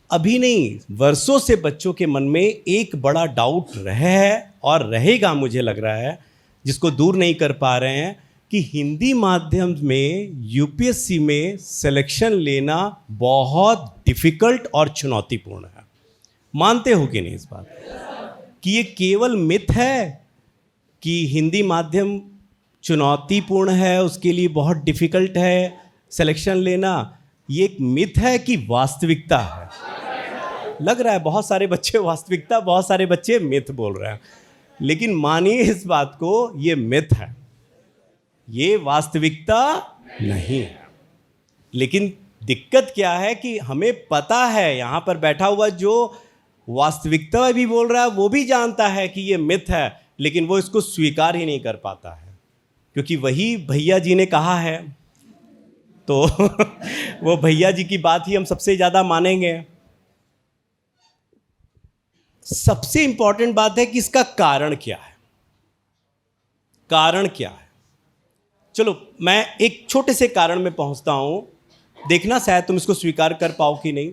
S4: अभी नहीं, वर्षों से बच्चों के मन में एक बड़ा डाउट रहा है और रहेगा, मुझे लग रहा है, जिसको दूर नहीं कर पा रहे हैं, कि हिंदी माध्यम में यूपीएससी में सिलेक्शन लेना बहुत डिफ़िकल्ट और चुनौतीपूर्ण है। मानते हो कि नहीं इस बात कि ये केवल मिथ है कि हिंदी माध्यम चुनौतीपूर्ण है, उसके लिए बहुत डिफ़िकल्ट है सिलेक्शन लेना? ये एक मिथ है कि वास्तविकता है? लग रहा है बहुत सारे बच्चे वास्तविकता, बहुत सारे बच्चे मिथ बोल रहे हैं, लेकिन मानिए इस बात को, ये मिथ है, ये वास्तविकता नहीं है। लेकिन दिक्कत क्या है कि हमें पता है, यहाँ पर बैठा हुआ जो वास्तविकता भी बोल रहा है वो भी जानता है कि ये मिथ है, लेकिन वो इसको स्वीकार ही नहीं कर पाता है, क्योंकि वही भैया जी ने कहा है, तो वो भैया जी की बात ही हम सबसे ज़्यादा मानेंगे। सबसे इंपॉर्टेंट बात है कि इसका कारण क्या है, कारण क्या है। चलो मैं एक छोटे से कारण में पहुंचता हूं, देखना शायद तुम इसको स्वीकार कर पाओ कि नहीं।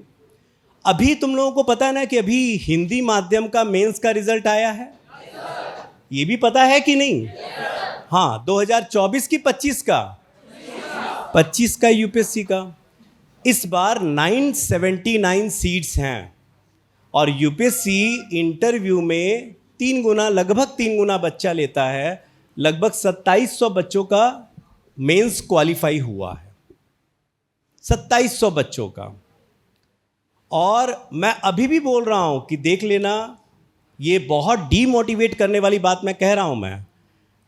S4: अभी तुम लोगों को पता है ना कि अभी हिंदी माध्यम का मेंस का रिजल्ट आया है, ये भी पता है कि नहीं? हाँ, 2024 की 25 का यूपीएससी का। इस बार 979 सीट्स हैं, और यूपीएससी इंटरव्यू में 3 गुना, लगभग 3 गुना बच्चा लेता है। लगभग 2700 बच्चों का मेंस क्वालिफाई हुआ है, 2700 बच्चों का। और मैं अभी भी बोल रहा हूं कि देख लेना, ये बहुत डीमोटिवेट करने वाली बात मैं कह रहा हूं। मैं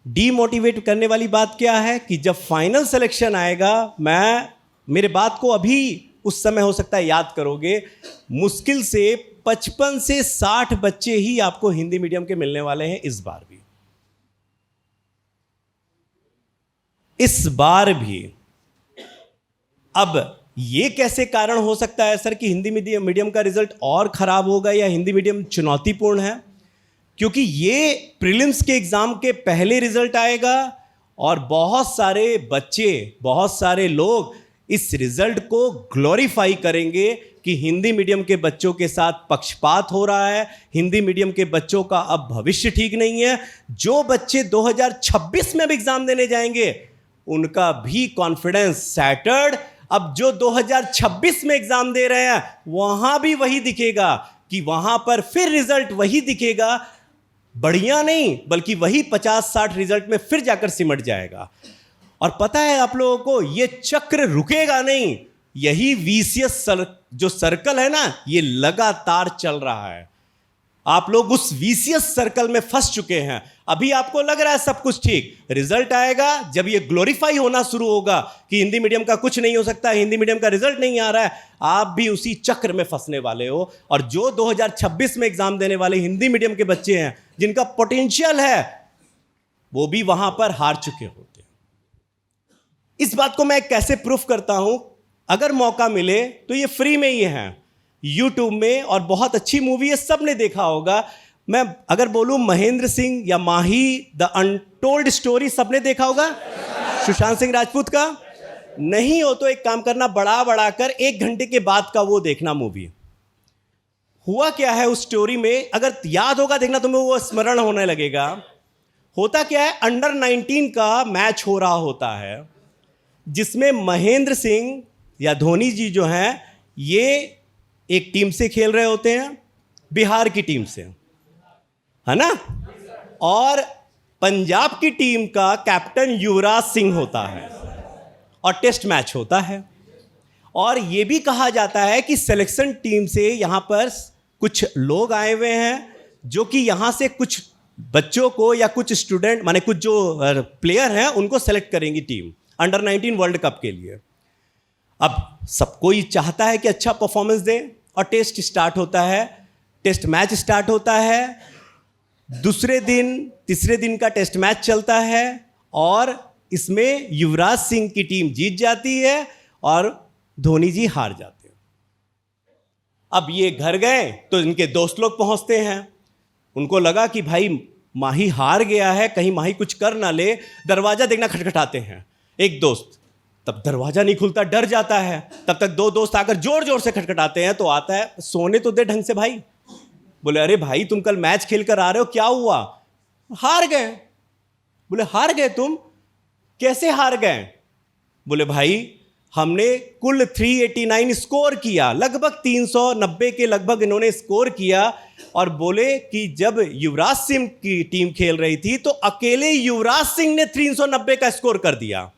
S4: डीमोटिवेट करने वाली बात क्या है कि जब फाइनल सिलेक्शन आएगा, मेरे बात को अभी उस समय हो सकता है याद करोगे, मुश्किल से 55 से 60 बच्चे ही आपको हिंदी मीडियम के मिलने वाले हैं इस बार भी। इस बार भी। अब ये कैसे कारण हो सकता है सर कि हिंदी मीडियम का रिजल्ट और खराब होगा या हिंदी मीडियम चुनौतीपूर्ण है? क्योंकि ये प्रीलिम्स के एग्जाम के पहले रिजल्ट आएगा, और बहुत सारे बच्चे, बहुत सारे लोग इस रिजल्ट को ग्लोरीफाई करेंगे कि हिंदी मीडियम के बच्चों के साथ पक्षपात हो रहा है, हिंदी मीडियम के बच्चों का अब भविष्य ठीक नहीं है। जो बच्चे 2026 में अब एग्जाम देने जाएंगे उनका भी कॉन्फिडेंस सैटर्ड। अब जो 2026 में एग्जाम दे रहे हैं वहां भी वही दिखेगा कि वहां पर फिर रिजल्ट वही दिखेगा, बढ़िया नहीं बल्कि वही 50-60 रिजल्ट में फिर जाकर सिमट जाएगा। और पता है आप लोगों को, ये चक्र रुकेगा नहीं। यही वीसीएस जो सर्कल है ना, ये लगातार चल रहा है। आप लोग उस वीसीएस सर्कल में फंस चुके हैं। अभी आपको लग रहा है सब कुछ ठीक, रिजल्ट आएगा जब ये ग्लोरीफाई होना शुरू होगा कि हिंदी मीडियम का कुछ नहीं हो सकता, हिंदी मीडियम का रिजल्ट नहीं आ रहा है, आप भी उसी चक्र में फंसने वाले हो। और जो 2026 में एग्जाम देने वाले हिंदी मीडियम के बच्चे हैं, जिनका पोटेंशियल है, वो भी वहां पर हार चुके होते हैं। इस बात को मैं कैसे प्रूफ करता हूं? अगर मौका मिले तो ये फ्री में ही है यूट्यूब में, और बहुत अच्छी मूवी है, सबने देखा होगा। मैं अगर बोलूं महेंद्र सिंह या माही द अनटोल्ड स्टोरी, सबने देखा होगा सुशांत सिंह राजपूत का। नहीं हो तो एक काम करना, बढ़ा कर 1 घंटे के बाद का वो देखना मूवी। हुआ क्या है उस स्टोरी में, अगर याद होगा देखना तुम्हें वो स्मरण होने लगेगा। होता क्या है, अंडर 19 का मैच हो रहा होता है, जिसमें महेंद्र सिंह या धोनी जी जो हैं ये एक टीम से खेल रहे होते हैं, बिहार की टीम से, है ना, और पंजाब की टीम का कैप्टन युवराज सिंह होता है और टेस्ट मैच होता है। और ये भी कहा जाता है कि सिलेक्शन टीम से यहाँ पर कुछ लोग आए हुए हैं जो कि यहाँ से कुछ बच्चों को या कुछ स्टूडेंट, माने कुछ जो प्लेयर हैं उनको सेलेक्ट करेंगी टीम अंडर 19 वर्ल्ड कप के लिए। अब सब कोई चाहता है कि अच्छा परफॉर्मेंस दे, और टेस्ट स्टार्ट होता है, टेस्ट मैच स्टार्ट होता है। दूसरे दिन तीसरे दिन का टेस्ट मैच चलता है और इसमें युवराज सिंह की टीम जीत जाती है और धोनी जी हार जाते हैं। अब ये घर गए तो इनके दोस्त लोग पहुंचते हैं, उनको लगा कि भाई माही हार गया है, कहीं माही कुछ कर ना ले। दरवाजा देखना खटखटाते हैं, एक दोस्त, तब दरवाजा नहीं खुलता, डर जाता है। तब तक 2 दोस्त आकर जोर जोर से खटखटाते हैं, तो आता है, सोने तो दे ढंग से भाई। बोले अरे भाई तुम कल मैच खेल कर आ रहे हो, क्या हुआ? हार गए। बोले हार गए तुम? कैसे हार गए? बोले भाई हमने कुल 389 स्कोर किया, लगभग 390 के लगभग इन्होंने स्कोर किया। और बोले कि जब युवराज सिंह की टीम खेल रही थी तो अकेले युवराज सिंह ने 390 का स्कोर कर दिया,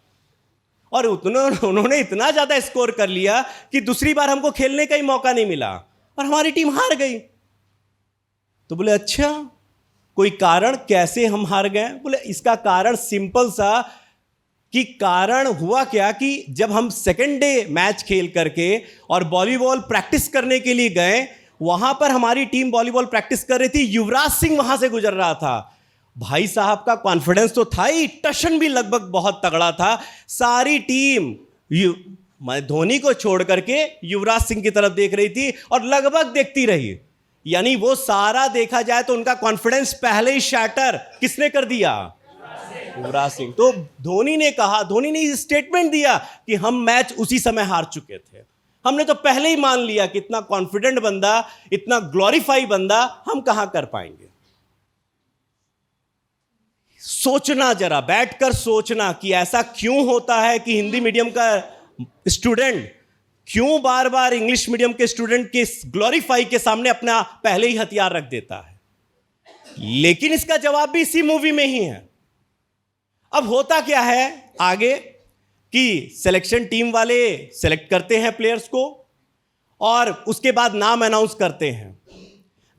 S4: और उन्होंने इतना ज्यादा स्कोर कर लिया कि दूसरी बार हमको खेलने का ही मौका नहीं मिला और हमारी टीम हार गई। तो बोले अच्छा, कोई कारण कैसे हम हार गए? बोले इसका कारण सिंपल सा, कि कारण हुआ क्या कि जब हम सेकेंड डे मैच खेल करके और वॉलीबॉल प्रैक्टिस करने के लिए गए, वहां पर हमारी टीम वॉलीबॉल प्रैक्टिस कर रही थी, युवराज सिंह वहां से गुजर रहा था। भाई साहब का कॉन्फिडेंस तो था ही, टशन भी लगभग बहुत तगड़ा था। सारी टीम धोनी को छोड़ करके युवराज सिंह की तरफ देख रही थी और लगभग देखती रही। यानी वो सारा देखा जाए तो उनका कॉन्फिडेंस पहले ही शैटर किसने कर दिया? युवराज सिंह। तो धोनी ने स्टेटमेंट दिया कि हम मैच उसी समय हार चुके थे, हमने तो पहले ही मान लिया कि इतना कॉन्फिडेंट बंदा, इतना ग्लोरीफाई बंदा हम कहां कर पाएंगे। सोचना, जरा बैठकर सोचना कि ऐसा क्यों होता है कि हिंदी मीडियम का स्टूडेंट क्यों बार बार इंग्लिश मीडियम के स्टूडेंट के ग्लोरीफाई के सामने अपना पहले ही हथियार रख देता है। लेकिन इसका जवाब भी इसी मूवी में ही है। अब होता क्या है आगे कि सिलेक्शन टीम वाले सेलेक्ट करते हैं प्लेयर्स को और उसके बाद नाम अनाउंस करते हैं।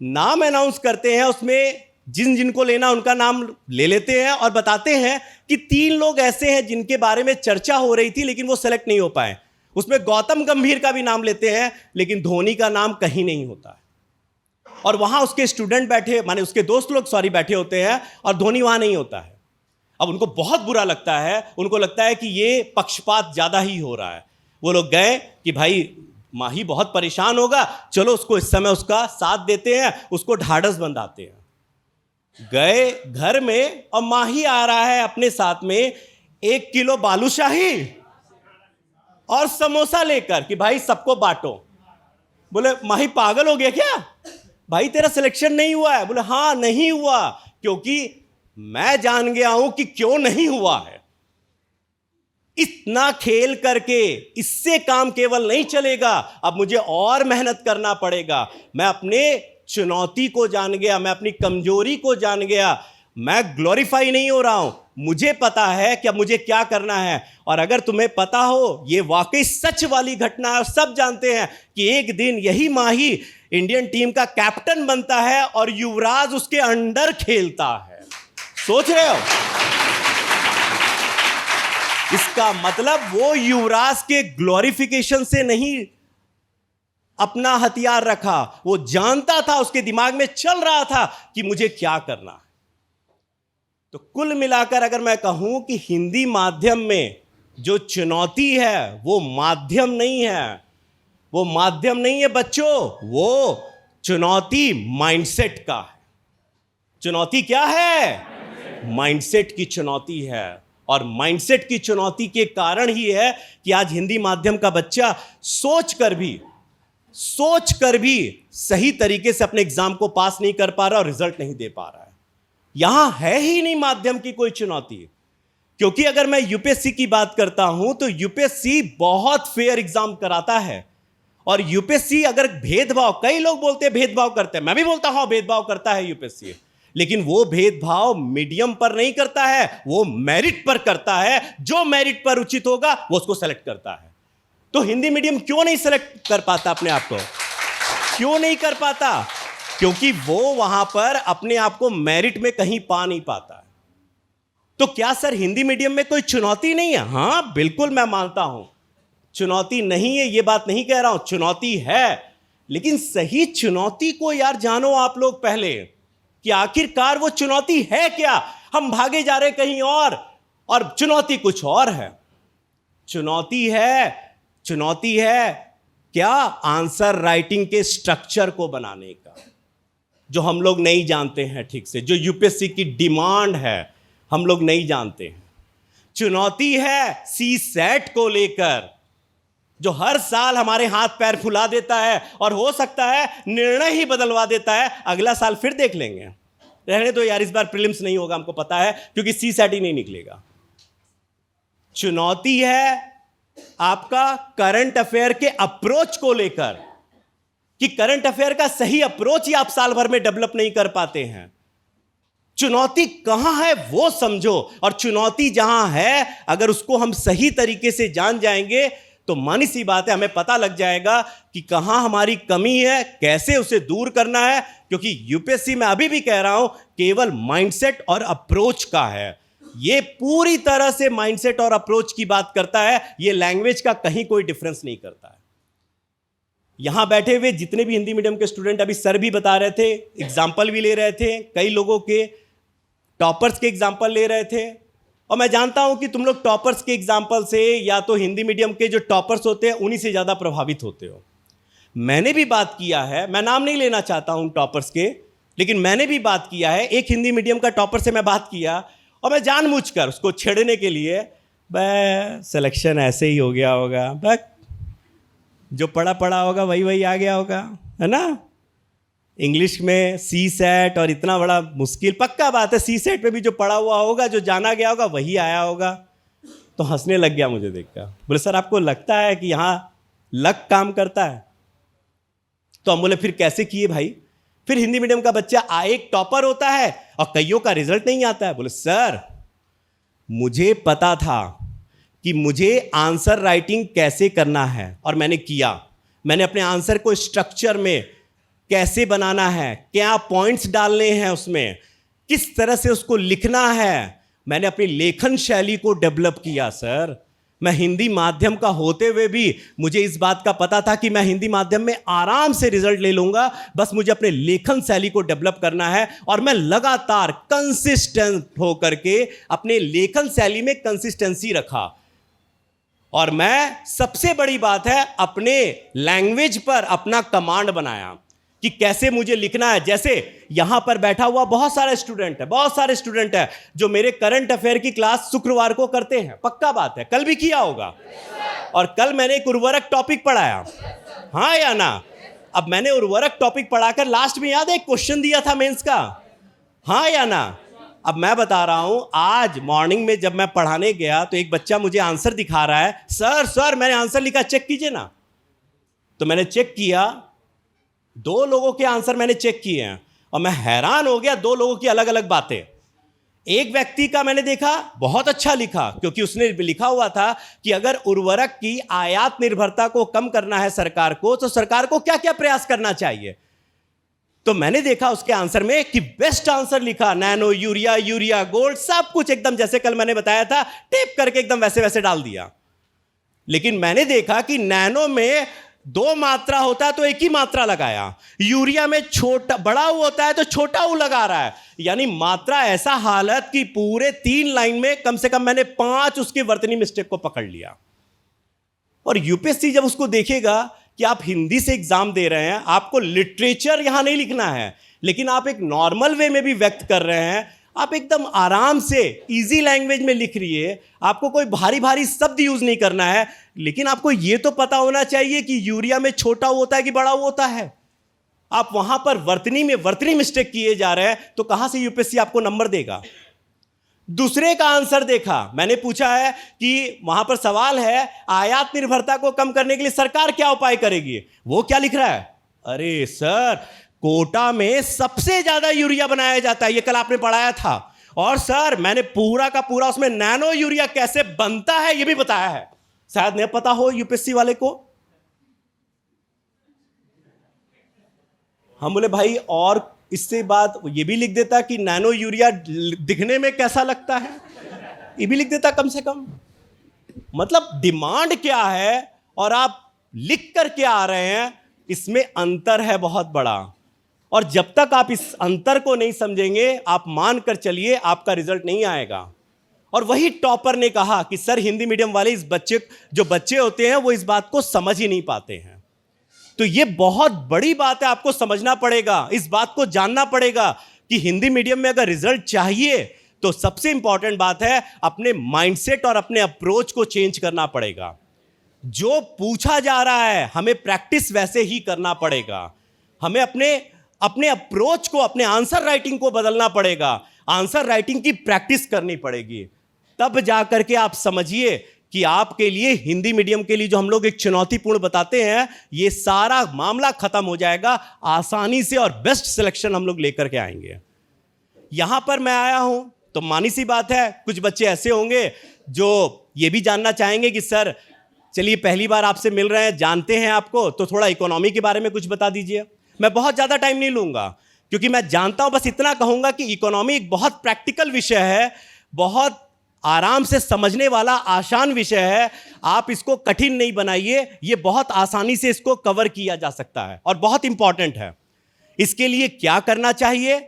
S4: नाम अनाउंस करते हैं, उसमें जिनको लेना उनका नाम ले लेते हैं और बताते हैं कि 3 लोग ऐसे हैं जिनके बारे में चर्चा हो रही थी लेकिन वो सेलेक्ट नहीं हो पाए। उसमें गौतम गंभीर का भी नाम लेते हैं लेकिन धोनी का नाम कहीं नहीं होता है। और वहां उसके स्टूडेंट बैठे, माने उसके दोस्त लोग बैठे होते हैं और धोनी वहां नहीं होता है। अब उनको बहुत बुरा लगता है, उनको लगता है कि ये पक्षपात ज्यादा ही हो रहा है। वो लोग गए कि भाई माही बहुत परेशान होगा, चलो उसको इस समय उसका साथ देते हैं, उसको ढाढ़स बंधाते हैं। गए घर में और माही आ रहा है अपने साथ में 1 किलो बालूशाही और समोसा लेकर कि भाई सबको बांटो। बोले माही पागल हो गया क्या? भाई तेरा सिलेक्शन नहीं हुआ है? बोले हाँ नहीं हुआ, क्योंकि मैं जान गया हूं कि क्यों नहीं हुआ है। इतना खेल करके इससे काम केवल नहीं चलेगा, अब मुझे और मेहनत करना पड़ेगा। मैं अपने चुनौती को जान गया, मैं अपनी कमजोरी को जान गया, मैं ग्लोरीफाई नहीं हो रहा हूं, मुझे पता है कि अब मुझे क्या करना है। और अगर तुम्हें पता हो, ये वाकई सच वाली घटना है, सब जानते हैं कि एक दिन यही माही इंडियन टीम का कैप्टन बनता है और युवराज उसके अंडर खेलता है। सोच रहे हो? इसका मतलब वो युवराज के ग्लोरिफिकेशन से नहीं अपना हथियार रखा, वो जानता था, उसके दिमाग में चल रहा था कि मुझे क्या करना है। तो कुल मिलाकर अगर मैं कहूं कि हिंदी माध्यम में जो चुनौती है वो माध्यम नहीं है, वो माध्यम नहीं है बच्चों, वो चुनौती माइंडसेट का है। चुनौती क्या है? माइंडसेट की चुनौती है। और माइंडसेट की चुनौती के कारण ही है कि आज हिंदी माध्यम का बच्चा सोच कर भी सही तरीके से अपने एग्जाम को पास नहीं कर पा रहा और रिजल्ट नहीं दे पा रहा है। यहां है ही नहीं माध्यम की कोई चुनौती। क्योंकि अगर मैं यूपीएससी की बात करता हूं तो यूपीएससी बहुत फेयर एग्जाम कराता है। और यूपीएससी अगर भेदभाव, कई लोग बोलते हैं भेदभाव करते हैं, मैं भी बोलता हूं भेदभाव करता है यूपीएससी, लेकिन वो भेदभाव मीडियम पर नहीं करता है, वो मेरिट पर करता है। जो मेरिट पर उचित होगा वो उसको सेलेक्ट करता है। तो हिंदी मीडियम क्यों नहीं सेलेक्ट कर पाता अपने आप को? क्यों नहीं कर पाता? क्योंकि वो वहां पर अपने आप को मेरिट में कहीं पा नहीं पाता है। तो क्या सर हिंदी मीडियम में कोई चुनौती नहीं है? हां बिल्कुल, मैं मानता हूं चुनौती नहीं है, ये बात नहीं कह रहा हूं, चुनौती है। लेकिन सही चुनौती को यार जानो आप लोग पहले कि आखिरकार वो चुनौती है क्या। हम भागे जा रहे कहीं और चुनौती कुछ और है। चुनौती है क्या? आंसर राइटिंग के स्ट्रक्चर को बनाने का, जो हम लोग नहीं जानते हैं ठीक से, जो यूपीएससी की डिमांड है हम लोग नहीं जानते हैं। चुनौती है सी सेट को लेकर, जो हर साल हमारे हाथ पैर फुला देता है और हो सकता है निर्णय ही बदलवा देता है। अगला साल फिर देख लेंगे, रहने दो यार, इस बार प्रीलिम्स नहीं होगा, हमको पता है, क्योंकि सी सेट ही नहीं निकलेगा। चुनौती है आपका करंट अफेयर के अप्रोच को लेकर, कि करंट अफेयर का सही अप्रोच ही आप साल भर में डेवलप नहीं कर पाते हैं। चुनौती कहां है वो समझो, और चुनौती जहां है अगर उसको हम सही तरीके से जान जाएंगे तो मानी सी बात है, हमें पता लग जाएगा कि कहां हमारी कमी है, कैसे उसे दूर करना है। क्योंकि यूपीएससी में अभी भी कह रहा हूं केवल माइंडसेट और अप्रोच का है। ये पूरी तरह से माइंडसेट और अप्रोच की बात करता है, ये लैंग्वेज का कहीं कोई डिफरेंस नहीं करता है। यहां बैठे हुए जितने भी हिंदी मीडियम के स्टूडेंट, अभी सर भी बता रहे थे, एग्जाम्पल भी ले रहे थे, कई लोगों के टॉपर्स के एग्जाम्पल ले रहे थे। और मैं जानता हूं कि तुम लोग टॉपर्स के एग्जाम्पल से या तो हिंदी मीडियम के जो टॉपर्स होते हैं उन्हीं से ज़्यादा प्रभावित होते हो। मैंने भी बात किया है, मैं नाम नहीं लेना चाहता हूं टॉपर्स के, लेकिन मैंने भी बात किया है। एक हिंदी मीडियम का टॉपर से मैं बात किया और मैं जानबूझकर उसको छेड़ने के लिए, सिलेक्शन ऐसे ही हो गया होगा, बस जो पढ़ा होगा वही आ गया होगा, है ना। इंग्लिश में सी सेट और इतना बड़ा मुश्किल, पक्का बात है सी सेट पे भी जो पढ़ा हुआ होगा, जो जाना गया होगा वही आया होगा। तो हंसने लग गया मुझे देखकर, बोले सर आपको लगता है कि यहाँ लक काम करता है? तो हम बोले फिर कैसे किए भाई? फिर हिंदी मीडियम का बच्चा एक टॉपर होता है और कईयों का रिजल्ट नहीं आता है। बोले सर मुझे पता था कि मुझे आंसर राइटिंग कैसे करना है और मैंने किया। मैंने अपने आंसर को स्ट्रक्चर में कैसे बनाना है, क्या पॉइंट्स डालने हैं उसमें, किस तरह से उसको लिखना है, मैंने अपनी लेखन शैली को डेवलप किया। सर मैं हिंदी माध्यम का होते हुए भी मुझे इस बात का पता था कि मैं हिंदी माध्यम में आराम से रिजल्ट ले लूंगा, बस मुझे अपने लेखन शैली को डेवलप करना है। और मैं लगातार कंसिस्टेंट होकर के अपने लेखन शैली में कंसिस्टेंसी रखा। और मैं, सबसे बड़ी बात है, अपने लैंग्वेज पर अपना कमांड बनाया कि कैसे मुझे लिखना है। जैसे यहां पर बैठा हुआ बहुत सारे स्टूडेंट है जो मेरे करंट अफेयर की क्लास शुक्रवार को करते हैं, पक्का बात है, कल भी किया होगा। और कल मैंने एक उर्वरक टॉपिक पढ़ाया, हाँ या ना। अब मैंने उर्वरक टॉपिक पढ़ाकर लास्ट में याद है एक क्वेश्चन दिया था मेंस का, हाँ या ना। अब मैं बता रहा हूं, आज मॉर्निंग में जब मैं पढ़ाने गया तो एक बच्चा मुझे आंसर दिखा रहा है, सर मैंने आंसर लिखा, चेक कीजिए ना। तो मैंने चेक किया, 2 लोगों के आंसर मैंने चेक किए हैं और मैं हैरान हो गया, 2 लोगों की अलग अलग बातें। एक व्यक्ति का मैंने देखा बहुत अच्छा लिखा, क्योंकि उसने लिखा हुआ था कि अगर उर्वरक की आयात निर्भरता को कम करना है सरकार को, तो सरकार को क्या क्या प्रयास करना चाहिए। तो मैंने देखा उसके आंसर में कि बेस्ट आंसर लिखा, नैनो यूरिया, यूरिया गोल्ड, सब कुछ एकदम जैसे कल मैंने बताया था, टेप करके एकदम वैसे वैसे डाल दिया। लेकिन मैंने देखा कि नैनो में दो मात्रा होता है तो एक ही मात्रा लगाया, यूरिया में छोटा बड़ा ऊ होता है तो छोटा ऊ लगा रहा है। यानी मात्रा ऐसा हालत कि पूरे 3 लाइन में कम से कम मैंने 5 उसकी वर्तनी मिस्टेक को पकड़ लिया। और यूपीएससी जब उसको देखेगा कि आप हिंदी से एग्जाम दे रहे हैं, आपको लिटरेचर यहां नहीं लिखना है, लेकिन आप एक नॉर्मल वे में भी व्यक्त कर रहे हैं, आप एकदम आराम से इजी लैंग्वेज में लिख रही है, आपको कोई भारी भारी शब्द यूज नहीं करना है, लेकिन आपको यह तो पता होना चाहिए कि यूरिया में छोटा होता है कि बड़ा होता है। आप वहां पर वर्तनी में वर्तनी मिस्टेक किए जा रहे हैं, तो कहां से यूपीएससी आपको नंबर देगा? दूसरे का आंसर देखा, मैंने पूछा है कि वहां पर सवाल है आयात निर्भरता को कम करने के लिए सरकार क्या उपाय करेगी, वो क्या लिख रहा है? अरे सर, कोटा में सबसे ज्यादा यूरिया बनाया जाता है, ये कल आपने पढ़ाया था। और सर मैंने पूरा का पूरा उसमें नैनो यूरिया कैसे बनता है ये भी बताया है, शायद नहीं पता हो यूपीएससी वाले को। हम बोले भाई और इससे बात ये भी लिख देता कि नैनो यूरिया दिखने में कैसा लगता है, ये भी लिख देता कम से कम। मतलब डिमांड क्या है और आप लिख कर क्या आ रहे हैं, इसमें अंतर है बहुत बड़ा। और जब तक आप इस अंतर को नहीं समझेंगे, आप मान कर चलिए आपका रिजल्ट नहीं आएगा। और वही टॉपर ने कहा कि सर हिंदी मीडियम वाले इस बच्चे होते हैं वो इस बात को समझ ही नहीं पाते हैं। तो ये बहुत बड़ी बात है, आपको समझना पड़ेगा, इस बात को जानना पड़ेगा कि हिंदी मीडियम में अगर रिजल्ट चाहिए तो सबसे इंपॉर्टेंट बात है अपने माइंडसेट और अपने अप्रोच को चेंज करना पड़ेगा। जो पूछा जा रहा है हमें प्रैक्टिस वैसे ही करना पड़ेगा, हमें अपने अप्रोच को, अपने आंसर राइटिंग को बदलना पड़ेगा, आंसर राइटिंग की प्रैक्टिस करनी पड़ेगी। तब जाकर के आप समझिए कि आपके लिए हिंदी मीडियम के लिए जो हम लोग एक चुनौतीपूर्ण बताते हैं, ये सारा मामला खत्म हो जाएगा आसानी से, और बेस्ट सिलेक्शन हम लोग लेकर के आएंगे। यहां पर मैं आया हूं तो मानी सी बात है, कुछ बच्चे ऐसे होंगे जो ये भी जानना चाहेंगे कि सर चलिए पहली बार आपसे मिल रहे हैं, जानते हैं आपको, तो थोड़ा इकोनॉमी के बारे में कुछ बता दीजिए। मैं बहुत ज़्यादा टाइम नहीं लूँगा क्योंकि मैं जानता हूँ, बस इतना कहूँगा कि इकोनॉमी एक बहुत प्रैक्टिकल विषय है, बहुत आराम से समझने वाला आसान विषय है। आप इसको कठिन नहीं बनाइए, ये बहुत आसानी से इसको कवर किया जा सकता है और बहुत इंपॉर्टेंट है। इसके लिए क्या करना चाहिए?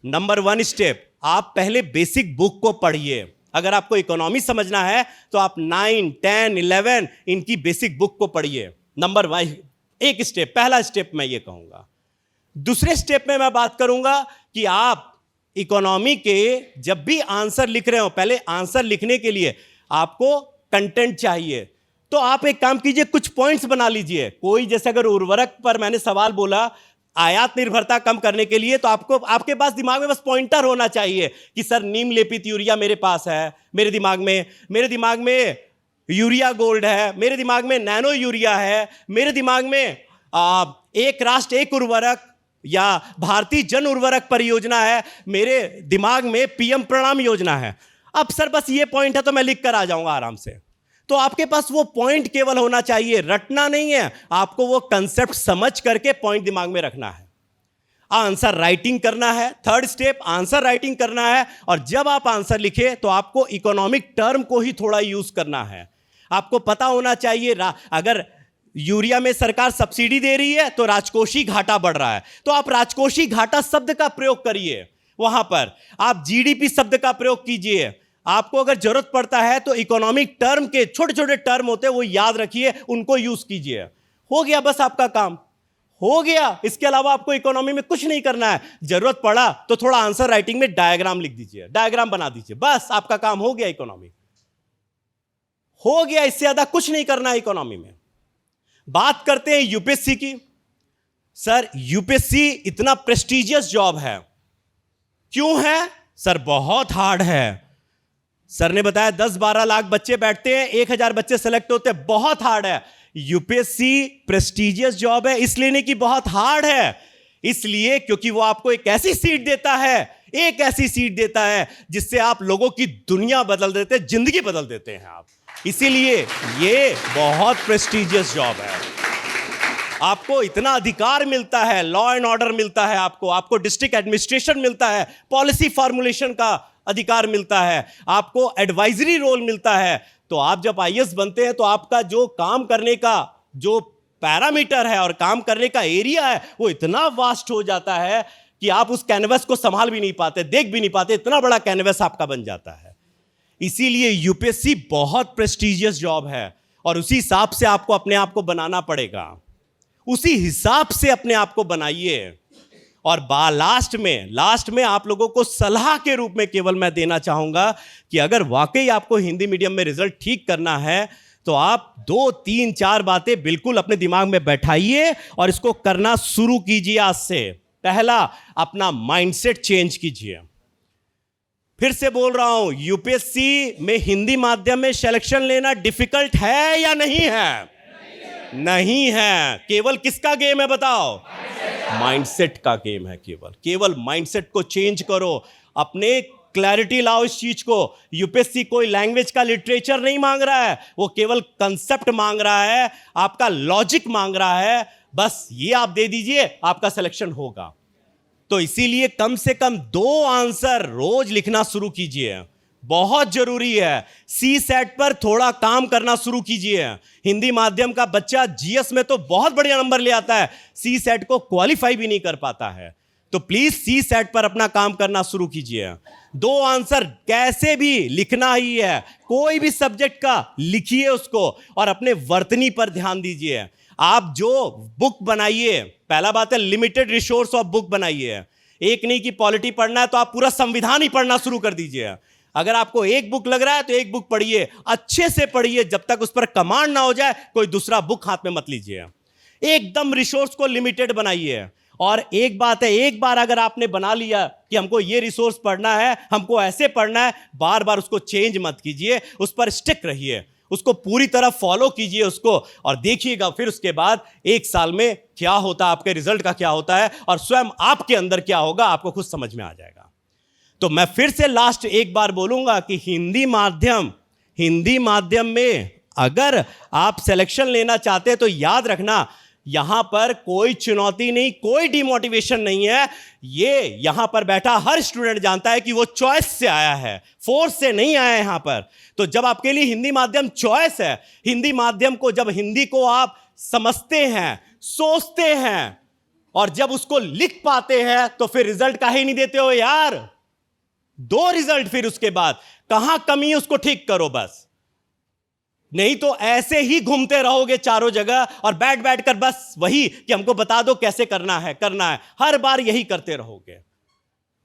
S4: नंबर 1 स्टेप, आप पहले बेसिक बुक को पढ़िए। अगर आपको इकोनॉमी समझना है तो आप 9, 10, 11 इनकी बेसिक बुक को पढ़िए। नंबर 1 एक स्टेप, पहला स्टेप मैं ये कहूँगा। दूसरे स्टेप में मैं बात करूँगा कि आप इकोनॉमी के जब भी आंसर लिख रहे हो, पहले आंसर लिखने के लिए आपको कंटेंट चाहिए। तो आप एक काम कीजिए, कुछ पॉइंट्स बना लीजिए। कोई जैसे अगर उर्वरक पर मैंने सवाल बोला आयात निर्भरता कम करने के लिए, तो आपके पास दिमाग में बस पॉइंटर होना चाहिए कि सर नीम लेपित यूरिया मेरे पास है, मेरे दिमाग में यूरिया गोल्ड है, मेरे दिमाग में नैनो यूरिया है, मेरे दिमाग में एक राष्ट्र एक उर्वरक या भारतीय जन उर्वरक परियोजना है, मेरे दिमाग में पीएम प्रणाम योजना है। अब सर बस ये पॉइंट है तो मैं लिख कर आ जाऊंगा आराम से। तो आपके पास वो पॉइंट केवल होना चाहिए, रटना नहीं है, आपको वो कंसेप्ट समझ करके पॉइंट दिमाग में रखना है। आंसर राइटिंग करना है, थर्ड स्टेप आंसर राइटिंग करना है। और जब आप आंसर लिखे तो आपको इकोनॉमिक टर्म को ही थोड़ा यूज करना है। आपको पता होना चाहिए अगर यूरिया में सरकार सब्सिडी दे रही है तो राजकोषीय घाटा बढ़ रहा है, तो आप राजकोषीय घाटा शब्द का प्रयोग करिए। वहां पर आप जीडीपी शब्द का प्रयोग कीजिए। आपको अगर जरूरत पड़ता है तो इकोनॉमिक टर्म के छोटे छोटे टर्म होते हैं वो याद रखिए, उनको यूज कीजिए। हो गया, बस आपका काम हो गया। इसके अलावा आपको इकोनॉमी में कुछ नहीं करना है। जरूरत पड़ा तो थोड़ा आंसर राइटिंग में डायग्राम लिख दीजिए, डायग्राम बना दीजिए, बस आपका काम हो गया। इकोनॉमी हो गया, इससे ज्यादा कुछ नहीं करना है इकोनॉमी में। बात करते हैं यूपीएससी की। सर यूपीएससी इतना प्रेस्टिजियस जॉब है, क्यों है सर? बहुत हार्ड है। सर ने बताया 10-12 लाख बच्चे बैठते हैं, 1000 बच्चे सेलेक्ट होते हैं, बहुत हार्ड है। यूपीएससी प्रेस्टिजियस जॉब है, इसलिए नहीं कि बहुत हार्ड है, इसलिए क्योंकि वो आपको एक ऐसी सीट देता है, जिससे आप लोगों की दुनिया बदल देते हैं, जिंदगी बदल देते हैं आप। इसीलिए ये बहुत प्रेस्टिजियस जॉब है। आपको इतना अधिकार मिलता है, लॉ एंड ऑर्डर मिलता है, आपको डिस्ट्रिक्ट एडमिनिस्ट्रेशन मिलता है, पॉलिसी फॉर्मुलेशन का अधिकार मिलता है, आपको एडवाइजरी रोल मिलता है। तो आप जब आईएएस बनते हैं तो आपका जो काम करने का जो पैरामीटर है और काम करने का एरिया है वो इतना वास्ट हो जाता है कि आप उस कैनवस को संभाल भी नहीं पाते, देख भी नहीं पाते, इतना बड़ा कैनवस आपका बन जाता है। इसीलिए यूपीएससी बहुत प्रेस्टिजियस जॉब है और उसी हिसाब से आपको अपने आप को बनाना पड़ेगा, उसी हिसाब से अपने आप को बनाइए। और लास्ट में आप लोगों को सलाह के रूप में केवल मैं देना चाहूंगा कि अगर वाकई आपको हिंदी मीडियम में रिजल्ट ठीक करना है तो आप 2, 3, 4 बातें बिल्कुल अपने दिमाग में बैठाइए और इसको करना शुरू कीजिए आज से। पहला, अपना माइंडसेट चेंज कीजिए। फिर से बोल रहा हूं, यूपीएससी में हिंदी माध्यम में सिलेक्शन लेना डिफिकल्ट है या नहीं है? नहीं है। केवल किसका गेम है बताओ? माइंडसेट का गेम है। केवल माइंडसेट को चेंज करो, अपने क्लैरिटी लाओ इस चीज को। यूपीएससी कोई लैंग्वेज का लिटरेचर नहीं मांग रहा है, वो केवल कंसेप्ट मांग रहा है, आपका लॉजिक मांग रहा है। बस ये आप दे दीजिए, आपका सिलेक्शन होगा। तो इसीलिए कम से कम 2 आंसर रोज लिखना शुरू कीजिए, बहुत जरूरी है। सी सेट पर थोड़ा काम करना शुरू कीजिए। हिंदी माध्यम का बच्चा जीएस में तो बहुत बढ़िया नंबर ले आता है, सी सेट को क्वालिफाई भी नहीं कर पाता है। तो प्लीज सी सेट पर अपना काम करना शुरू कीजिए। 2 आंसर कैसे भी लिखना ही है, कोई भी सब्जेक्ट का लिखिए उसको और अपने वर्तनी पर ध्यान दीजिए। आप जो बुक बनाइए, पहला बात है लिमिटेड रिसोर्स ऑफ बुक बनाइए। एक नहीं कि पॉलिटी पढ़ना है तो आप पूरा संविधान ही पढ़ना शुरू कर दीजिए। अगर आपको एक बुक लग रहा है तो एक बुक पढ़िए, अच्छे से पढ़िए, जब तक उस पर कमांड ना हो जाए कोई दूसरा बुक हाथ में मत लीजिए। एकदम रिसोर्स को लिमिटेड बनाइए। और एक बात है, एक बार अगर आपने बना लिया कि हमको ये रिसोर्स पढ़ना है, हमको ऐसे पढ़ना है, बार बार उसको चेंज मत कीजिए, उस पर स्टिक रहिए, उसको पूरी तरह फॉलो कीजिए उसको, और देखिएगा फिर उसके बाद 1 साल में क्या होता है, आपके रिजल्ट का क्या होता है और स्वयं आपके अंदर क्या होगा आपको खुद समझ में आ जाएगा। तो मैं फिर से लास्ट एक बार बोलूंगा कि हिंदी माध्यम में अगर आप सिलेक्शन लेना चाहते हैं तो याद रखना, यहां पर कोई चुनौती नहीं, कोई डिमोटिवेशन नहीं है। ये यहां पर बैठा हर स्टूडेंट जानता है कि वो चॉइस से आया है, फोर्स से नहीं आया यहां पर। तो जब आपके लिए हिंदी माध्यम चॉइस है, हिंदी माध्यम को जब हिंदी को आप समझते हैं, सोचते हैं और जब उसको लिख पाते हैं तो फिर रिजल्ट काहे नहीं देते हो यार? 2 रिजल्ट, फिर उसके बाद कहां कमी है उसको ठीक करो बस। नहीं तो ऐसे ही घूमते रहोगे चारों जगह और बैठ कर बस वही कि हमको बता दो कैसे करना है, हर बार यही करते रहोगे।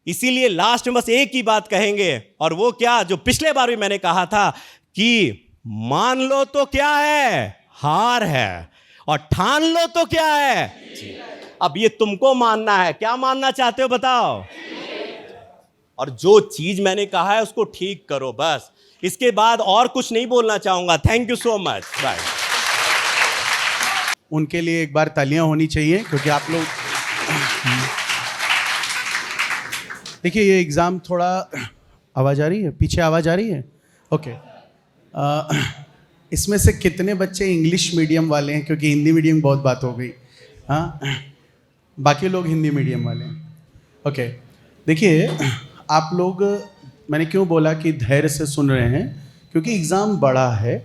S4: इसीलिए लास्ट में बस एक ही बात कहेंगे, और वो क्या, जो पिछले बार भी मैंने कहा था कि मान लो तो क्या है, हार है, और ठान लो तो क्या है। अब ये तुमको मानना है, क्या मानना चाहते हो बताओ? और जो चीज मैंने कहा है उसको ठीक करो बस। इसके बाद और कुछ नहीं बोलना चाहूंगा। Thank you so much, bye.
S5: उनके लिए एक बार तालियां होनी चाहिए, क्योंकि आप लोग देखिए ये एग्ज़ाम थोड़ा आवाज़ आ रही है, पीछे आवाज़ आ रही है? ओके। इसमें से कितने बच्चे इंग्लिश मीडियम वाले हैं? क्योंकि हिंदी मीडियम बहुत बात हो गई। हाँ, बाकी लोग हिंदी मीडियम वाले हैं। ओके, देखिए आप लोग, मैंने क्यों बोला कि धैर्य से सुन रहे हैं, क्योंकि एग्ज़ाम बड़ा है,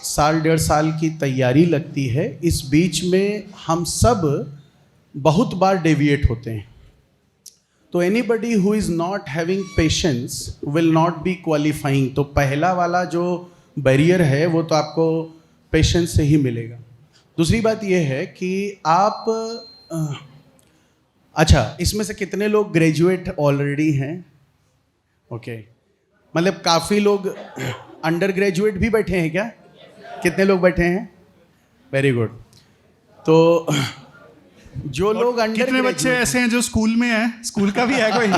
S5: 1.5 साल की तैयारी लगती है। इस बीच में हम सब बहुत बार डेविएट होते हैं। तो anybody who is not having patience will not be qualifying. तो पहला वाला जो बैरियर है वो तो आपको पेशेंस से ही मिलेगा। दूसरी बात ये है कि आप अच्छा, इसमें से कितने लोग ग्रेजुएट ऑलरेडी हैं? ओके, मतलब काफ़ी लोग अंडर ग्रेजुएट भी बैठे हैं क्या? कितने लोग बैठे हैं? Very good. तो जो लोग अंडर,
S1: कितने बच्चे ऐसे हैं जो स्कूल में हैं? स्कूल का भी है कोई?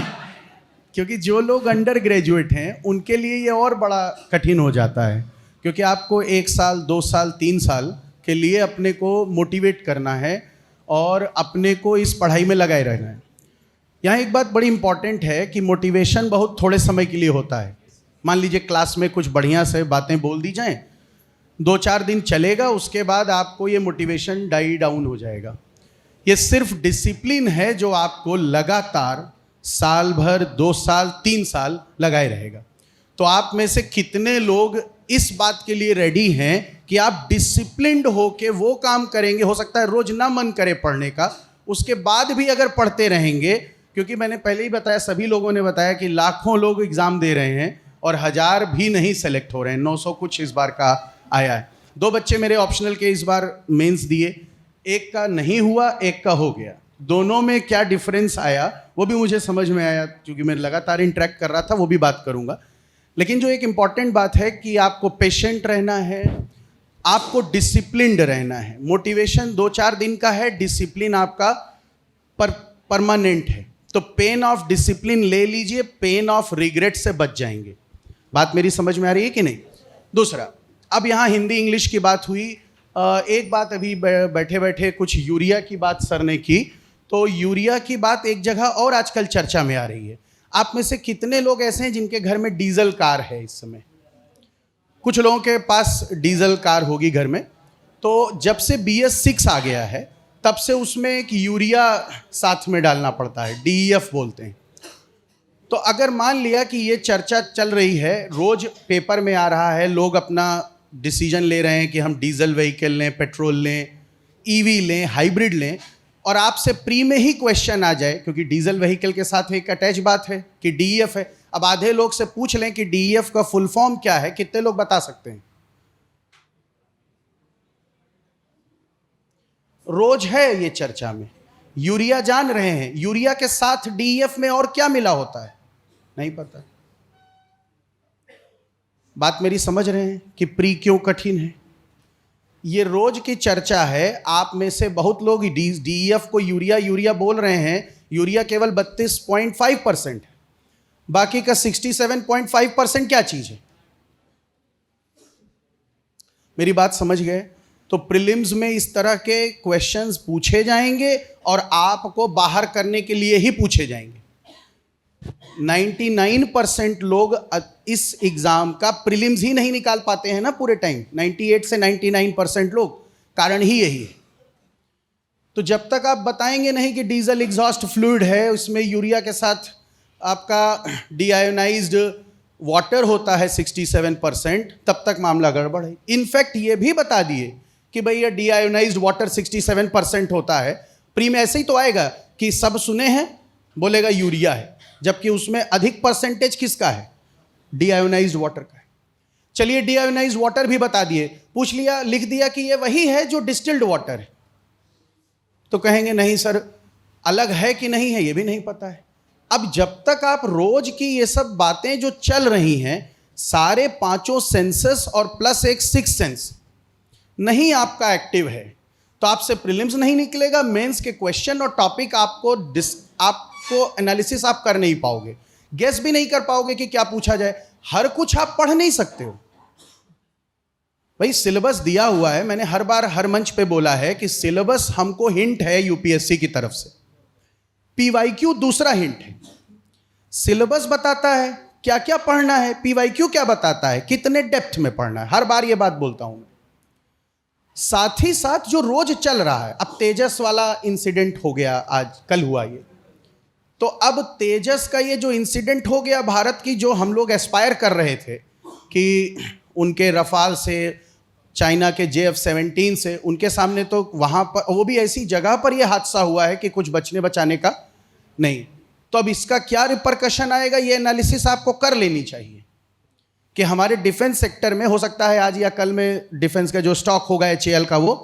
S5: क्योंकि जो लोग अंडर ग्रेजुएट हैं उनके लिए ये और बड़ा कठिन हो जाता है, क्योंकि आपको 1 साल, 2 साल, 3 साल के लिए अपने को मोटिवेट करना है और अपने को इस पढ़ाई में लगाए रहना है। यहाँ एक बात बड़ी इंपॉर्टेंट है कि मोटिवेशन बहुत थोड़े समय के लिए होता है। मान लीजिए क्लास में कुछ बढ़िया से बातें बोल दी जाएं, 2-4 दिन चलेगा, उसके बाद आपको ये मोटिवेशन डाई डाउन हो जाएगा। ये सिर्फ डिसिप्लिन है जो आपको लगातार साल भर, 2 साल, 3 साल लगाए रहेगा। तो आप में से कितने लोग इस बात के लिए रेडी हैं कि आप डिसिप्लिन्ड होके वो काम करेंगे, हो सकता है रोज ना मन करे पढ़ने का, उसके बाद भी अगर पढ़ते रहेंगे, क्योंकि मैंने पहले ही बताया, सभी लोगों ने बताया कि लाखों लोग एग्ज़ाम दे रहे हैं और 1000 भी नहीं सेलेक्ट हो रहे हैं, 900 कुछ इस बार का आया है। 2 बच्चे मेरे ऑप्शनल के इस बार मेंस दिए, एक का नहीं हुआ, एक का हो गया। दोनों में क्या डिफरेंस आया वो भी मुझे समझ में आया, क्योंकि मैं लगातार इंटरेक्ट कर रहा था, वो भी बात करूंगा। लेकिन जो एक इम्पॉर्टेंट बात है कि आपको पेशेंट रहना है, आपको डिसिप्लिन्ड रहना है। मोटिवेशन 2-4 दिन का है, डिसिप्लिन आपका परमानेंट है। तो पेन ऑफ डिसिप्लिन ले लीजिए, पेन ऑफ रिग्रेट से बच जाएंगे। बात मेरी समझ में आ रही है कि नहीं? दूसरा, अब यहाँ हिंदी इंग्लिश की बात हुई, एक बात अभी बैठे बैठे कुछ यूरिया की बात सर ने की, तो यूरिया की बात एक जगह और आजकल चर्चा में आ रही है। आप में से कितने लोग ऐसे हैं जिनके घर में डीजल कार है इस समय? कुछ लोगों के पास डीजल कार होगी घर में। तो जब से BS6 आ गया है तब से उसमें एक यूरिया साथ में डालना पड़ता है, DEF बोलते हैं। तो अगर मान लिया कि ये चर्चा चल रही है, रोज पेपर में आ रहा है, लोग अपना डिसीजन ले रहे हैं कि हम डीजल व्हीकल लें, पेट्रोल लें, EV लें, हाइब्रिड लें, और आपसे प्री में ही क्वेश्चन आ जाए, क्योंकि डीजल व्हीकल के साथ एक अटैच बात है कि DEF है। अब आधे लोग से पूछ लें कि DEF का फुल फॉर्म क्या है, कितने लोग बता सकते हैं? रोज है ये चर्चा में। यूरिया जान रहे हैं, यूरिया के साथ DEF में और क्या मिला होता है? नहीं पता। बात मेरी समझ रहे हैं कि प्री क्यों कठिन है? ये रोज की चर्चा है। आप में से बहुत लोग DEF को यूरिया यूरिया बोल रहे हैं। यूरिया केवल 32.5% है, बाकी का 67.5% क्या चीज है? मेरी बात समझ गए? तो प्रीलिम्स में इस तरह के क्वेश्चंस पूछे जाएंगे और आपको बाहर करने के लिए ही पूछे जाएंगे। 99% लोग इस एग्जाम का प्रीलिम्स ही नहीं निकाल पाते हैं ना पूरे टाइम, 98 से 99% लोग। कारण ही यही है। तो जब तक आप बताएंगे नहीं कि डीजल एग्जॉस्ट फ्लूइड है, उसमें यूरिया के साथ आपका डीआयोनाइज्ड वाटर होता है 67%, तब तक मामला गड़बड़ है। इनफैक्ट ये भी बता दिए कि भाई ये डीआयोनाइज्ड वाटर 67% होता है। प्री में ऐसे ही तो आएगा कि सब सुने हैं, बोलेगा यूरिया है, जबकि उसमें अधिक परसेंटेज किसका है? डीआयोनाइज्ड वाटर का है। चलिए डीआयोनाइज्ड वाटर भी बता दिए, पूछ लिया, लिख दिया कि ये वही है जो डिस्टिल्ड वाटर है, तो कहेंगे नहीं सर अलग है कि नहीं है ये भी नहीं पता है। अब जब तक आप रोज की ये सब बातें जो चल रही हैं, सारे 5 सेंसेस और प्लस एक 6 सेंस नहीं आपका एक्टिव है, तो आपसे प्रीलिम्स नहीं निकलेगा। मेंस के क्वेश्चन और टॉपिक आपको एनालिसिस आप कर नहीं पाओगे, गेस भी नहीं कर पाओगे कि क्या पूछा जाए। हर कुछ आप पढ़ नहीं सकते हो भाई। सिलेबस दिया हुआ है, मैंने हर बार हर मंच पे बोला है कि सिलेबस हमको हिंट है यूपीएससी की तरफ से, PYQ दूसरा हिंट है। सिलेबस बताता है क्या क्या पढ़ना है, PYQ क्या बताता है कितने डेप्थ में पढ़ना है। हर बार ये बात बोलता हूं मैं। साथ ही साथ जो रोज चल रहा है, अब तेजस वाला इंसिडेंट हो गया, आज कल हुआ ये, तो अब तेजस का ये जो इंसिडेंट हो गया, भारत की जो हम लोग एस्पायर कर रहे थे कि उनके रफाल से, चाइना के JF-17 से, उनके सामने तो वहाँ पर, वो भी ऐसी जगह पर ये हादसा हुआ है कि कुछ बचने बचाने का नहीं। तो अब इसका क्या रिपरकशन आएगा, ये एनालिसिस आपको कर लेनी चाहिए कि हमारे डिफेंस सेक्टर में हो सकता है आज या कल में डिफेंस का जो स्टॉक होगा HAL का वो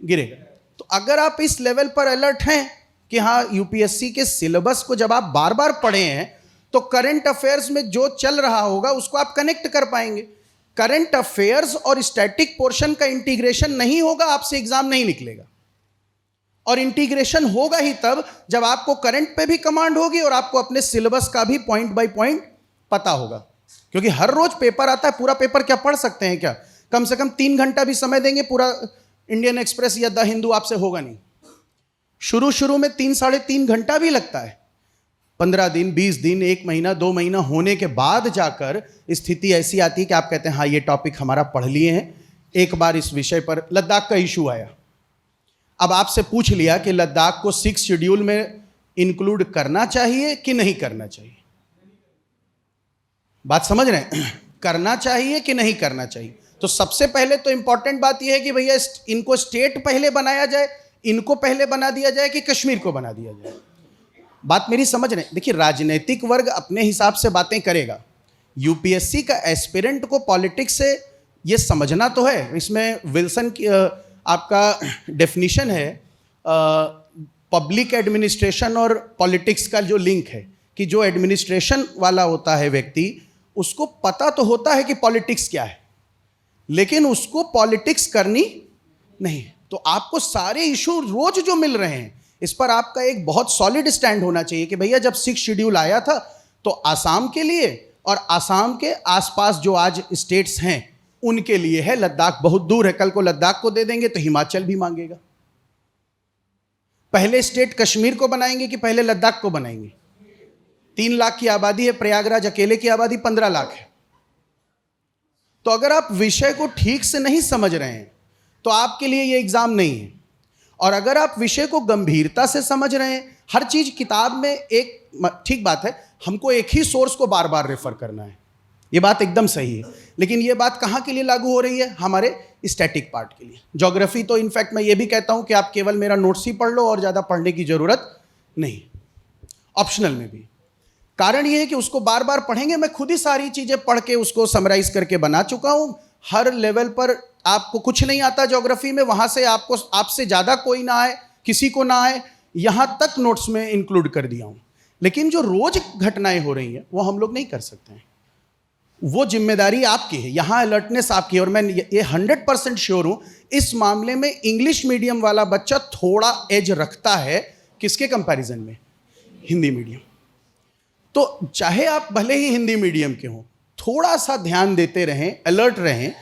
S5: गिरेगा। तो अगर आप इस लेवल पर अलर्ट हैं कि हाँ यूपीएससी के सिलेबस को जब आप बार बार पढ़े हैं तो करंट अफेयर्स में जो चल रहा होगा उसको आप कनेक्ट कर पाएंगे। करंट अफेयर्स और स्टैटिक पोर्शन का इंटीग्रेशन नहीं होगा, आपसे एग्जाम नहीं निकलेगा। और इंटीग्रेशन होगा ही तब जब आपको करंट पे भी कमांड होगी और आपको अपने सिलेबस का भी पॉइंट बाय पॉइंट पता होगा। क्योंकि हर रोज पेपर आता है, पूरा पेपर क्या पढ़ सकते हैं क्या? कम से कम 3 घंटा भी समय देंगे, पूरा इंडियन एक्सप्रेस या द हिंदू आपसे होगा नहीं। शुरू में 3-3.5 घंटा भी लगता है। 15 दिन, 20 दिन, 1 महीना, 2 महीना होने के बाद जाकर स्थिति ऐसी आती है कि आप कहते हैं हाँ ये टॉपिक हमारा पढ़ लिए हैं। एक बार इस विषय पर लद्दाख का इशू आया, अब आपसे पूछ लिया कि लद्दाख को 6 शेड्यूल में इंक्लूड करना चाहिए कि नहीं करना चाहिए। बात समझ रहे हैं? करना चाहिए कि नहीं करना चाहिए। तो सबसे पहले तो इंपॉर्टेंट बात यह है कि भैया इनको स्टेट पहले बनाया जाए, इनको पहले बना दिया जाए कि कश्मीर को बना दिया जाए। बात मेरी समझ रहे हैं? देखिए, राजनीतिक वर्ग अपने हिसाब से बातें करेगा। यूपीएससी का एस्पिरेंट को पॉलिटिक्स से ये समझना तो है। इसमें विल्सन की आपका डेफिनेशन है पब्लिक एडमिनिस्ट्रेशन और पॉलिटिक्स का जो लिंक है, कि जो एडमिनिस्ट्रेशन वाला होता है व्यक्ति, उसको पता तो होता है कि पॉलिटिक्स क्या है, लेकिन उसको पॉलिटिक्स करनी नहीं। तो आपको सारे इशू रोज जो मिल रहे हैं, इस पर आपका एक बहुत सॉलिड स्टैंड होना चाहिए कि भैया जब 6 शेड्यूल आया था तो आसाम के लिए और आसाम के आसपास जो आज स्टेट्स हैं उनके लिए है। लद्दाख बहुत दूर है, कल को लद्दाख को दे देंगे तो हिमाचल भी मांगेगा। पहले स्टेट कश्मीर को बनाएंगे कि पहले लद्दाख को बनाएंगे? 3 लाख की आबादी है, प्रयागराज अकेले की आबादी 15 लाख है। तो अगर आप विषय को ठीक से नहीं समझ रहे हैं तो आपके लिए ये एग्जाम नहीं है। और अगर आप विषय को गंभीरता से समझ रहे हैं, हर चीज किताब में एक ठीक बात है, हमको एक ही सोर्स को बार बार रेफर करना है, ये बात एकदम सही है। लेकिन ये बात कहाँ के लिए लागू हो रही है? हमारे स्टैटिक पार्ट के लिए। ज्योग्राफी तो इनफैक्ट मैं ये भी कहता हूँ कि आप केवल मेरा नोट्स ही पढ़ लो और ज़्यादा पढ़ने की ज़रूरत नहीं, ऑप्शनल में भी। कारण ये है कि उसको बार बार पढ़ेंगे, मैं खुद ही सारी चीज़ें पढ़ के उसको समराइज करके बना चुका हूँ। हर लेवल पर आपको कुछ नहीं आता ज्योग्राफी में, वहाँ से आपको आपसे ज़्यादा कोई ना आए, किसी को ना आए, यहाँ तक नोट्स में इंक्लूड कर दिया हूँ। लेकिन जो रोज घटनाएं हो रही हैं वो हम लोग नहीं कर सकते हैं, वो जिम्मेदारी आपकी है, यहाँ अलर्टनेस आपकी है। और मैं ये 100% श्योर हूँ इस मामले में इंग्लिश मीडियम वाला बच्चा थोड़ा एज रखता है। किसके कंपैरिजन में? हिंदी मीडियम। तो चाहे आप भले ही हिंदी मीडियम के हों, थोड़ा सा ध्यान देते रहें, अलर्ट रहें।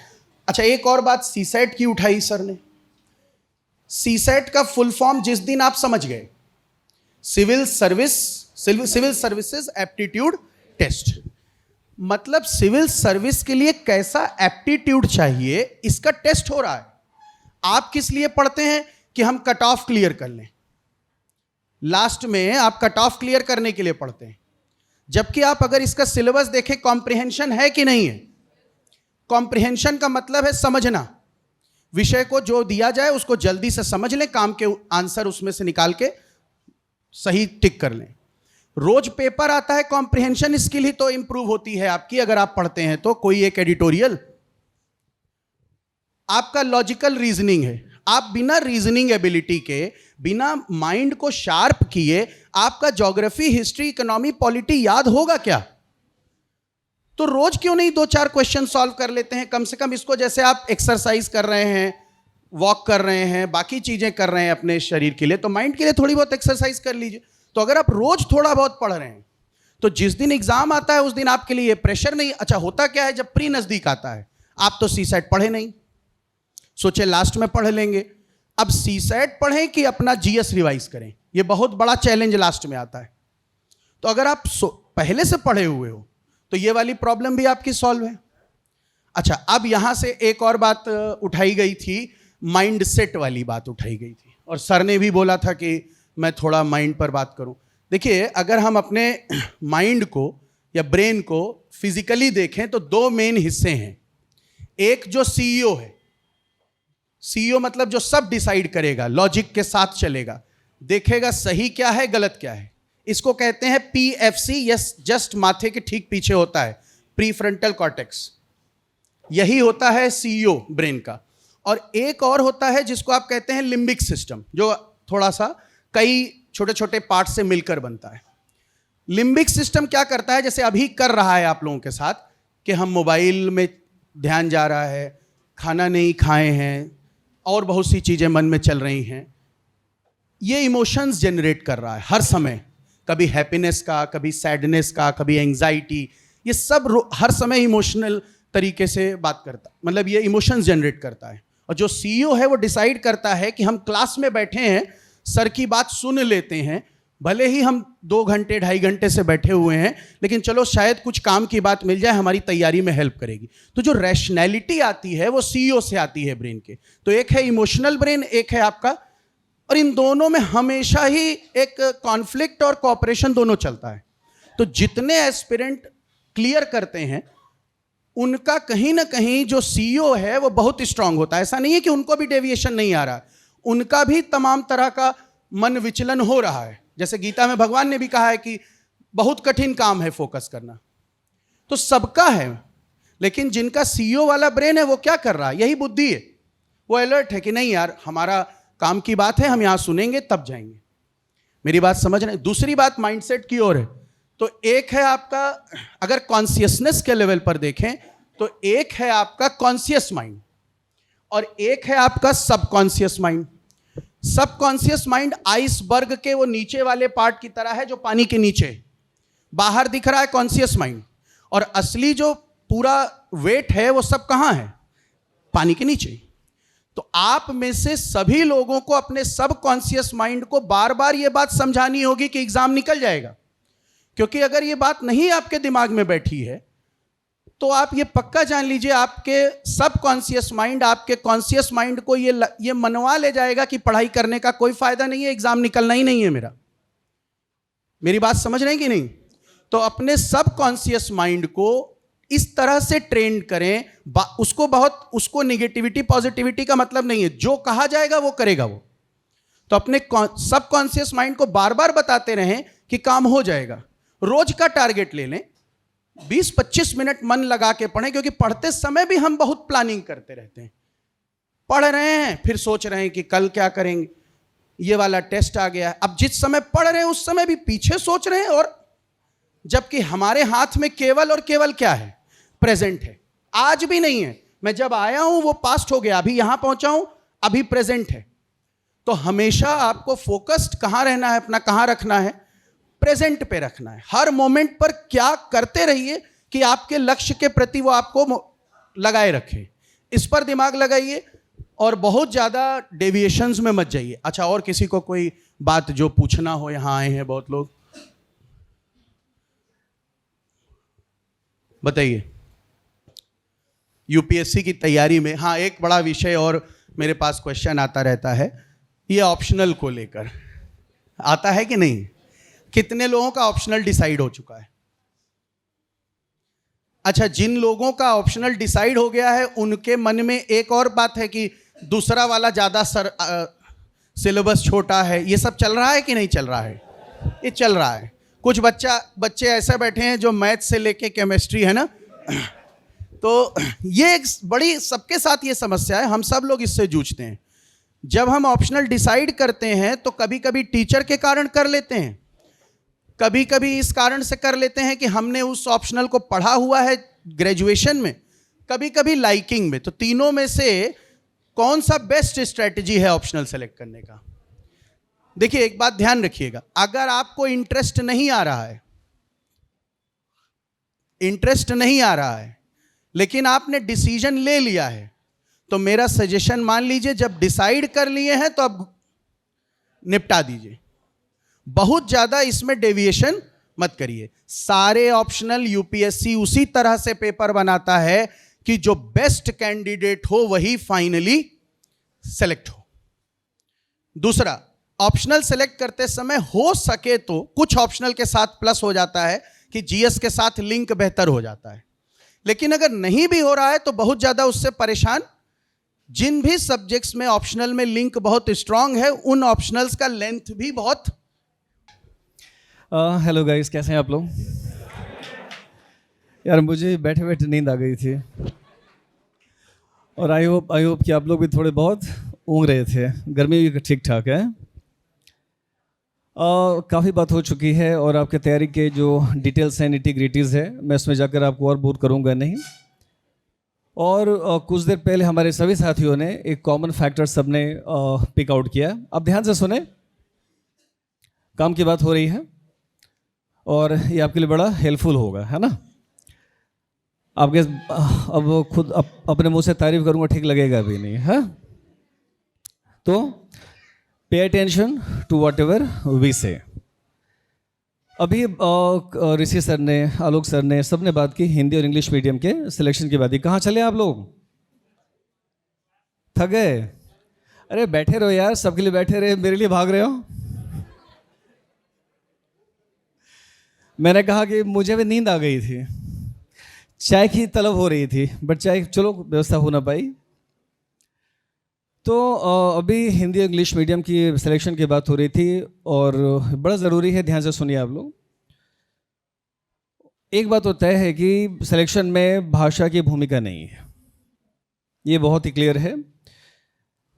S5: अच्छा, एक और बात सीसेट की उठाई सर ने। सीसेट का फुल फॉर्म जिस दिन आप समझ गए, सिविल सर्विसेज एप्टीट्यूड टेस्ट, मतलब सिविल सर्विस के लिए कैसा एप्टीट्यूड चाहिए इसका टेस्ट हो रहा है। आप किस लिए पढ़ते हैं? कि हम कट ऑफ क्लियर कर लें। लास्ट में आप कट ऑफ क्लियर करने के लिए पढ़ते हैं, जबकि आप अगर इसका सिलेबस देखें, कॉम्प्रिहेंशन है कि नहीं है? कॉम्प्रिहेंशन का मतलब है समझना। विषय को जो दिया जाए उसको जल्दी से समझ लें, काम के आंसर उसमें से निकाल के सही टिक कर लें। रोज पेपर आता है, कॉम्प्रिहेंशन स्किल ही तो इंप्रूव होती है आपकी अगर आप पढ़ते हैं तो। कोई एक एडिटोरियल, आपका लॉजिकल रीजनिंग है, आप बिना रीजनिंग एबिलिटी के, बिना माइंड को शार्प किए आपका ज्योग्राफी, हिस्ट्री, इकोनॉमी, पॉलिटी याद होगा क्या? तो रोज क्यों नहीं 2-4 क्वेश्चन सॉल्व कर लेते हैं? कम से कम इसको, जैसे आप एक्सरसाइज कर रहे हैं, वॉक कर रहे हैं, बाकी चीजें कर रहे हैं अपने शरीर के लिए, तो माइंड के लिए थोड़ी बहुत एक्सरसाइज कर लीजिए। तो अगर आप रोज थोड़ा बहुत पढ़ रहे हैं तो जिस दिन एग्जाम आता है उस दिन आपके लिए प्रेशर नहीं। अच्छा, होता क्या है जब प्री नजदीक आता है, आप तो सीसेट पढ़े नहीं, सोचे लास्ट में पढ़ लेंगे। अब सीसेट पढ़ें कि अपना जीएस रिवाइज करें, यह बहुत बड़ा चैलेंज लास्ट में आता है। तो अगर आप पहले से पढ़े हुए हो तो ये वाली प्रॉब्लम भी आपकी सॉल्व है। अच्छा, अब यहां से एक और बात उठाई गई थी, माइंड सेट वाली बात उठाई गई थी, और सर ने भी बोला था कि मैं थोड़ा माइंड पर बात करूं। देखिए, अगर हम अपने माइंड को या ब्रेन को फिजिकली देखें तो 2 मेन हिस्से हैं। एक जो सीईओ है, सीईओ मतलब जो सब डिसाइड करेगा, लॉजिक के साथ चलेगा, देखेगा सही क्या है गलत क्या है, इसको कहते हैं पीएफसी। यस, जस्ट माथे के ठीक पीछे होता है प्रीफ्रंटल कॉर्टेक्स, यही होता है सीईओ ब्रेन का। और एक और होता है जिसको आप कहते हैं लिम्बिक सिस्टम, जो थोड़ा सा कई छोटे छोटे पार्ट से मिलकर बनता है। लिम्बिक सिस्टम क्या करता है, जैसे अभी कर रहा है आप लोगों के साथ, कि हम मोबाइल में ध्यान जा रहा है, खाना नहीं खाए हैं, और बहुत सी चीज़ें मन में चल रही हैं, ये इमोशंस जनरेट कर रहा है हर समय, कभी हैप्पीनेस का, कभी सैडनेस का, कभी एंग्जाइटी, ये सब हर समय इमोशनल तरीके से बात करता, मतलब ये इमोशंस जनरेट करता है। और जो सीईओ है वो डिसाइड करता है कि हम क्लास में बैठे हैं, सर की बात सुन लेते हैं, भले ही हम 2 घंटे 2.5 घंटे से बैठे हुए हैं, लेकिन चलो शायद कुछ काम की बात मिल जाए, हमारी तैयारी में हेल्प करेगी। तो जो रैशनैलिटी आती है वो सीईओ से आती है ब्रेन के। तो एक है इमोशनल ब्रेन, एक है आपका, और इन दोनों में हमेशा ही एक कॉन्फ्लिक्ट और कोऑपरेशन दोनों चलता है। तो जितने एस्पिरेंट क्लियर करते हैं उनका कहीं ना कहीं जो सीईओ है वो बहुत स्ट्रांग होता है। ऐसा नहीं है कि उनको भी डेविएशन नहीं आ रहा, उनका भी तमाम तरह का मन विचलन हो रहा है। जैसे गीता में भगवान ने भी कहा है कि बहुत कठिन काम है फोकस करना, तो सबका है। लेकिन जिनका सीईओ वाला ब्रेन है वो क्या कर रहा है, यही बुद्धि है, वो अलर्ट है कि नहीं यार हमारा काम की बात है, हम यहां सुनेंगे तब जाएंगे। मेरी बात समझ रहे हैं? दूसरी बात माइंडसेट की ओर है। तो एक है आपका, अगर कॉन्शियसनेस के लेवल पर देखें तो एक है आपका कॉन्शियस माइंड और एक है आपका subconscious mind. Subconscious mind iceberg के वो नीचे वाले पार्ट की तरह है जो पानी के नीचे है। बाहर दिख रहा है कॉन्शियस माइंड, और असली जो पूरा वेट है वो सब कहां है, पानी के नीचे। तो आप में से सभी लोगों को अपने सबकॉन्शियस माइंड को बार बार ये बात समझानी होगी कि एग्जाम निकल जाएगा। क्योंकि अगर ये बात नहीं आपके दिमाग में बैठी है तो आप ये पक्का जान लीजिए आपके सबकॉन्शियस माइंड आपके कॉन्शियस माइंड को ये मनवा ले जाएगा कि पढ़ाई करने का कोई फायदा नहीं है, एग्जाम निकलना ही नहीं है मेरा। मेरी बात समझ रहे हैं कि नहीं? तो अपने सबकॉन्शियस माइंड को इस तरह से ट्रेन करें, उसको निगेटिविटी पॉजिटिविटी का मतलब नहीं है, जो कहा जाएगा वो करेगा वो। तो अपने सबकॉन्शियस माइंड को बार बार बताते रहें कि काम हो जाएगा। रोज का टारगेट ले लें, 20-25 मिनट मन लगा के पढ़ें, क्योंकि पढ़ते समय भी हम बहुत प्लानिंग करते रहते हैं। पढ़ रहे हैं फिर सोच रहे हैं कि कल क्या करेंगे, ये वाला टेस्ट आ गया। अब जिस समय पढ़ रहे हैं उस समय भी पीछे सोच रहे हैं, और जबकि हमारे हाथ में केवल और केवल क्या है, प्रेजेंट है। आज भी नहीं है, मैं जब आया हूं वो पास्ट हो गया, अभी यहां पहुंचा हूं, अभी प्रेजेंट है। तो हमेशा आपको फोकस्ड कहां रहना है, अपना कहां रखना है, प्रेजेंट पे रखना है। हर मोमेंट पर क्या करते रहिए कि आपके लक्ष्य के प्रति वो आपको लगाए रखे, इस पर दिमाग लगाइए और बहुत ज्यादा डेविएशंस में मत जाइए। अच्छा, और किसी को कोई बात जो पूछना हो? यहां आए हैं बहुत लोग, बताइए। यूपीएससी की तैयारी में, हाँ, एक बड़ा विषय और मेरे पास क्वेश्चन आता रहता है, ये ऑप्शनल को लेकर आता है कि नहीं? कितने लोगों का ऑप्शनल डिसाइड हो चुका है? अच्छा, जिन लोगों का ऑप्शनल डिसाइड हो गया है उनके मन में एक और बात है कि दूसरा वाला ज्यादा सिलेबस छोटा है। ये सब चल रहा है कि नहीं चल रहा है? ये चल रहा है। कुछ बच्चे ऐसे बैठे हैं जो मैथ से लेके केमिस्ट्री है ना, तो ये एक बड़ी सबके साथ ये समस्या है, हम सब लोग इससे जूझते हैं। जब हम ऑप्शनल डिसाइड करते हैं तो कभी कभी टीचर के कारण कर लेते हैं, कभी कभी इस कारण से कर लेते हैं कि हमने उस ऑप्शनल को पढ़ा हुआ है ग्रेजुएशन में, कभी कभी लाइकिंग में। तो तीनों में से कौन सा बेस्ट स्ट्रेटजी है ऑप्शनल सेलेक्ट करने का? देखिए, एक बात ध्यान रखिएगा, अगर आपको इंटरेस्ट नहीं आ रहा है, लेकिन आपने डिसीजन ले लिया है, तो मेरा सजेशन मान लीजिए, जब डिसाइड कर लिए हैं तो अब निपटा दीजिए। बहुत ज्यादा इसमें डेविएशन मत करिए। सारे ऑप्शनल यूपीएससी उसी तरह से पेपर बनाता है कि जो बेस्ट कैंडिडेट हो वही फाइनली सेलेक्ट हो। दूसरा, ऑप्शनल सेलेक्ट करते समय हो सके तो कुछ ऑप्शनल के साथ प्लस हो जाता है कि जीएस के साथ लिंक बेहतर हो जाता है। लेकिन अगर नहीं भी हो रहा है तो बहुत ज्यादा उससे परेशान, जिन भी सब्जेक्ट्स में ऑप्शनल में लिंक बहुत स्ट्रांग है उन ऑप्शनल्स का लेंथ भी बहुत।
S6: हेलो गाइस, कैसे हैं आप लोग? यार मुझे बैठे बैठे नींद आ गई थी, और आई होप कि आप लोग भी थोड़े बहुत ऊँघ रहे थे। गर्मी भी ठीक ठाक है। काफ़ी बात हो चुकी है और आपके तैयारी के जो डिटेल्स हैं, निटी-ग्रिटीज़ है, मैं उसमें जाकर आपको और बोर करूँगा नहीं। और कुछ देर पहले हमारे सभी साथियों ने एक कॉमन फैक्टर सबने पिक आउट किया। अब ध्यान से सुने, काम की बात हो रही है और ये आपके लिए बड़ा हेल्पफुल होगा, है ना? आपके अब खुद अपने मुंह से तारीफ करूँगा, ठीक लगेगा भी नहीं, है? तो pay attention to whatever we say. अभी ऋषि सर ने, आलोक सर ने, सब ने बात की हिंदी और इंग्लिश मीडियम के सिलेक्शन की बात की। कहाँ चले आप लोग? थक गए? अरे बैठे रहो यार, सबके लिए बैठे रहे, मेरे लिए भाग रहे हो? मैंने कहा कि मुझे भी नींद आ गई थी। चाय की तलब हो रही थी, बट चाय चलो व्यवस्था हो ना पाई। तो अभी हिंदी इंग्लिश मीडियम की सिलेक्शन की बात हो रही थी, और बड़ा ज़रूरी है, ध्यान से सुनिए आप लोग। एक बात तो तय है कि सिलेक्शन में भाषा की भूमिका नहीं है, ये बहुत ही क्लियर है।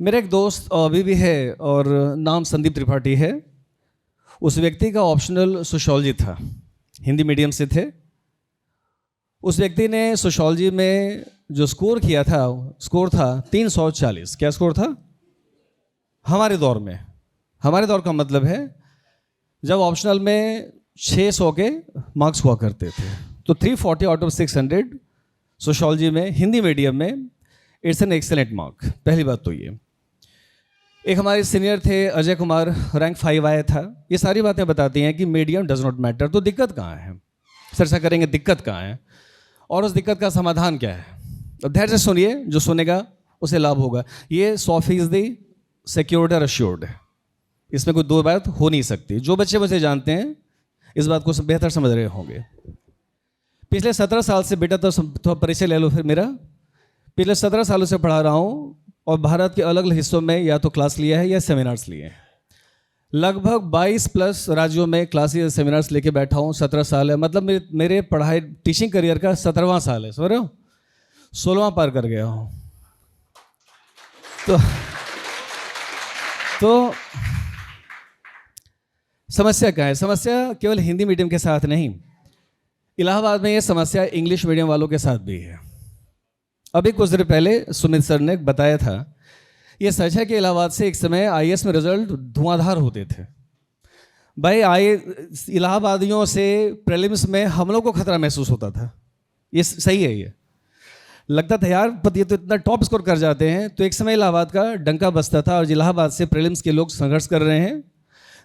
S6: मेरा एक दोस्त अभी भी है और नाम संदीप त्रिपाठी है। उस व्यक्ति का ऑप्शनल सोशियोलॉजी था, हिंदी मीडियम से थे। उस व्यक्ति ने सोशियोलॉजी में जो स्कोर किया था, स्कोर था 340। क्या स्कोर था? हमारे दौर में, हमारे दौर का मतलब है जब ऑप्शनल में 600 के मार्क्स हुआ करते थे, तो 340 आउट ऑफ 600 सोशियोलॉजी में हिंदी मीडियम में इट्स एन एक्सेलेंट मार्क। पहली बात तो ये। एक हमारे सीनियर थे अजय कुमार, रैंक 5 आया था। ये सारी बातें बताती हैं कि मीडियम डज नॉट मैटर। तो दिक्कत कहाँ है, चर्चा करेंगे दिक्कत कहाँ है और उस दिक्कत का समाधान क्या है। अब धैर्य से सुनिए, जो सुनेगा उसे लाभ होगा। ये 100% सिक्योर्ड और अश्योर्ड है, इसमें कोई दो बात हो नहीं सकती। जो बच्चे मुझे जानते हैं इस बात को बेहतर समझ रहे होंगे। पिछले 17 साल से, बेटा तो परिचय ले लो फिर मेरा, पिछले 17 सालों से पढ़ा रहा हूँ और भारत के अलग अलग हिस्सों में या तो क्लास लिया है या सेमिनार्स लिए हैं। लगभग 22+ राज्यों में क्लासेस सेमिनार्स लेके बैठा हूँ। 17 साल है, मतलब मेरे पढ़ाई टीचिंग करियर का 17वां साल है, समझ रहे हो? 16वां पार कर गया हूँ। तो समस्या क्या है? समस्या केवल हिंदी मीडियम के साथ नहीं, इलाहाबाद में ये समस्या इंग्लिश मीडियम वालों के साथ भी है। अभी कुछ देर पहले सुमित सर ने बताया था, ये सच है कि इलाहाबाद से एक समय आईएएस में रिजल्ट धुआंधार होते थे। भाई इलाहाबादियों से प्रीलिम्स में हम लोग को खतरा महसूस होता था। ये सही है, ये लगता था यार ये तो इतना टॉप स्कोर कर जाते हैं। तो एक समय इलाहाबाद का डंका बजता था और इलाहाबाद से प्रीलिम्स के लोग संघर्ष कर रहे हैं।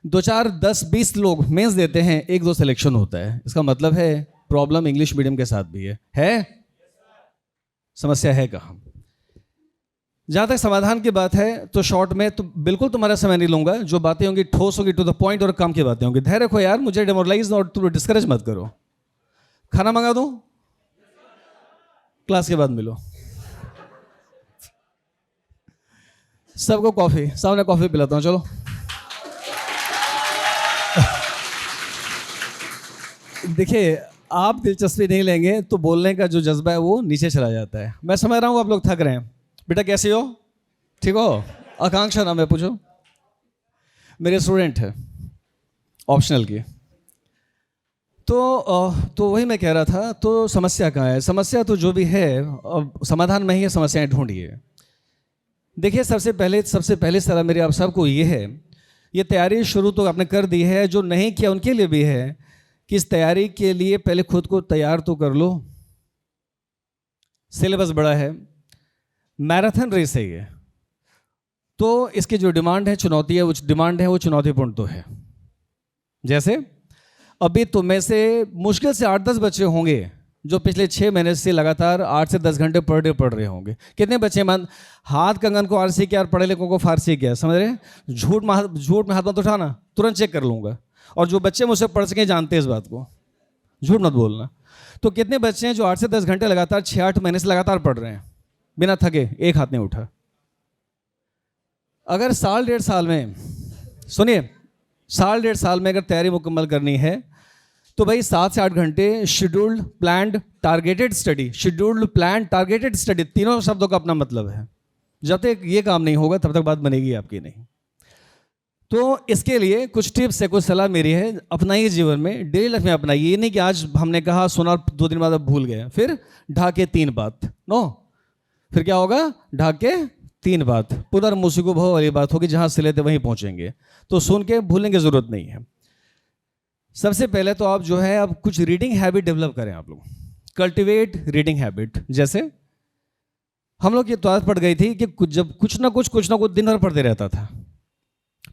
S6: 2 4 10 20 लोग मेंस देते हैं, 1 2 सिलेक्शन होता है। इसका मतलब है प्रॉब्लम इंग्लिश मीडियम के साथ भी है? समस्या है कहाँ? जहाँ तक समाधान की बात है तो शॉर्ट में तो बिल्कुल तुम्हारा समय नहीं लूंगा। जो बातें होंगी ठोस होंगी, टू द पॉइंट और काम की बातें होंगी। धैर्य रखो यार, मुझे डेमोरलाइज और तुम डिस्करेज मत करो। खाना मंगा दूं? क्लास के बाद मिलो। सबको कॉफी, सामने कॉफी पिलाता हूं, चलो। देखिए, आप दिलचस्पी नहीं लेंगे तो बोलने का जो जज्बा है वो नीचे चला जाता है। मैं समझ रहा हूँ आप लोग थक रहे हैं। बेटा कैसे हो? ठीक हो? आकांक्षा नाम है, पूछो। मेरे स्टूडेंट है ऑप्शनल की। तो वही मैं कह रहा था। तो समस्या कहाँ है? समस्या तो जो भी है, अब समाधान में ही है, समस्याएं ढूंढिए। देखिए, सबसे पहले सलाह मेरी आप सबको ये है, ये तैयारी शुरू तो आपने कर दी है, जो नहीं किया उनके लिए भी है कि इस तैयारी के लिए पहले खुद को तैयार तो कर लो। सिलेबस बड़ा है, मैराथन रेस है ये, तो इसकी जो डिमांड है, चुनौती है, वो डिमांड है, वो चुनौतीपूर्ण तो है। जैसे अभी तुम में से मुश्किल से 8-10 बच्चे होंगे जो पिछले 6 महीने से लगातार 8 से 10 घंटे पर डे पढ़ रहे होंगे। कितने बच्चे? हाथ कंगन को आरसी क्या, पढ़े लिखों को फारसी क्या, समझ रहे हैं? झूठ में हाथ मत उठाना, तुरंत चेक कर लूंगा। और जो बच्चे मुझसे पढ़ सके जानते हैं इस बात को, झूठ मत बोलना। तो कितने बच्चे हैं जो 8 से 10 घंटे लगातार 6-8 महीने से लगातार पढ़ रहे हैं बिना थके? एक हाथ नहीं उठा। अगर 1.5 साल में, सुनिए, 1.5 साल में अगर तैयारी मुकम्मल करनी है तो भाई 7 से 8 घंटे scheduled, planned, targeted study. Scheduled, plan, targeted study, तीनों शब्दों का अपना मतलब है। जब तक ये काम नहीं होगा तब तक बात बनेगी आपकी नहीं। तो इसके लिए कुछ टिप्स है, कुछ सलाह मेरी है, अपनाइए जीवन में, डेली लाइफ में अपनाइए। ये नहीं कि आज हमने कहा सुना 2 दिन बाद अब भूल गए, फिर ढाके 3 बात। नो, फिर क्या होगा? ढाके 3 बात, पुनर्मुसिको भव वाली बात होगी, जहां से लेते वहीं पहुंचेंगे। तो सुन के भूलने की जरूरत नहीं है। सबसे पहले तो आप जो है, अब कुछ रीडिंग हैबिट डेवलप करें। आप लोग कल्टिवेट रीडिंग हैबिट। जैसे हम लोग की तो आदत पड़ गई थी कि जब कुछ ना कुछ दिन भर पढ़ते रहता था।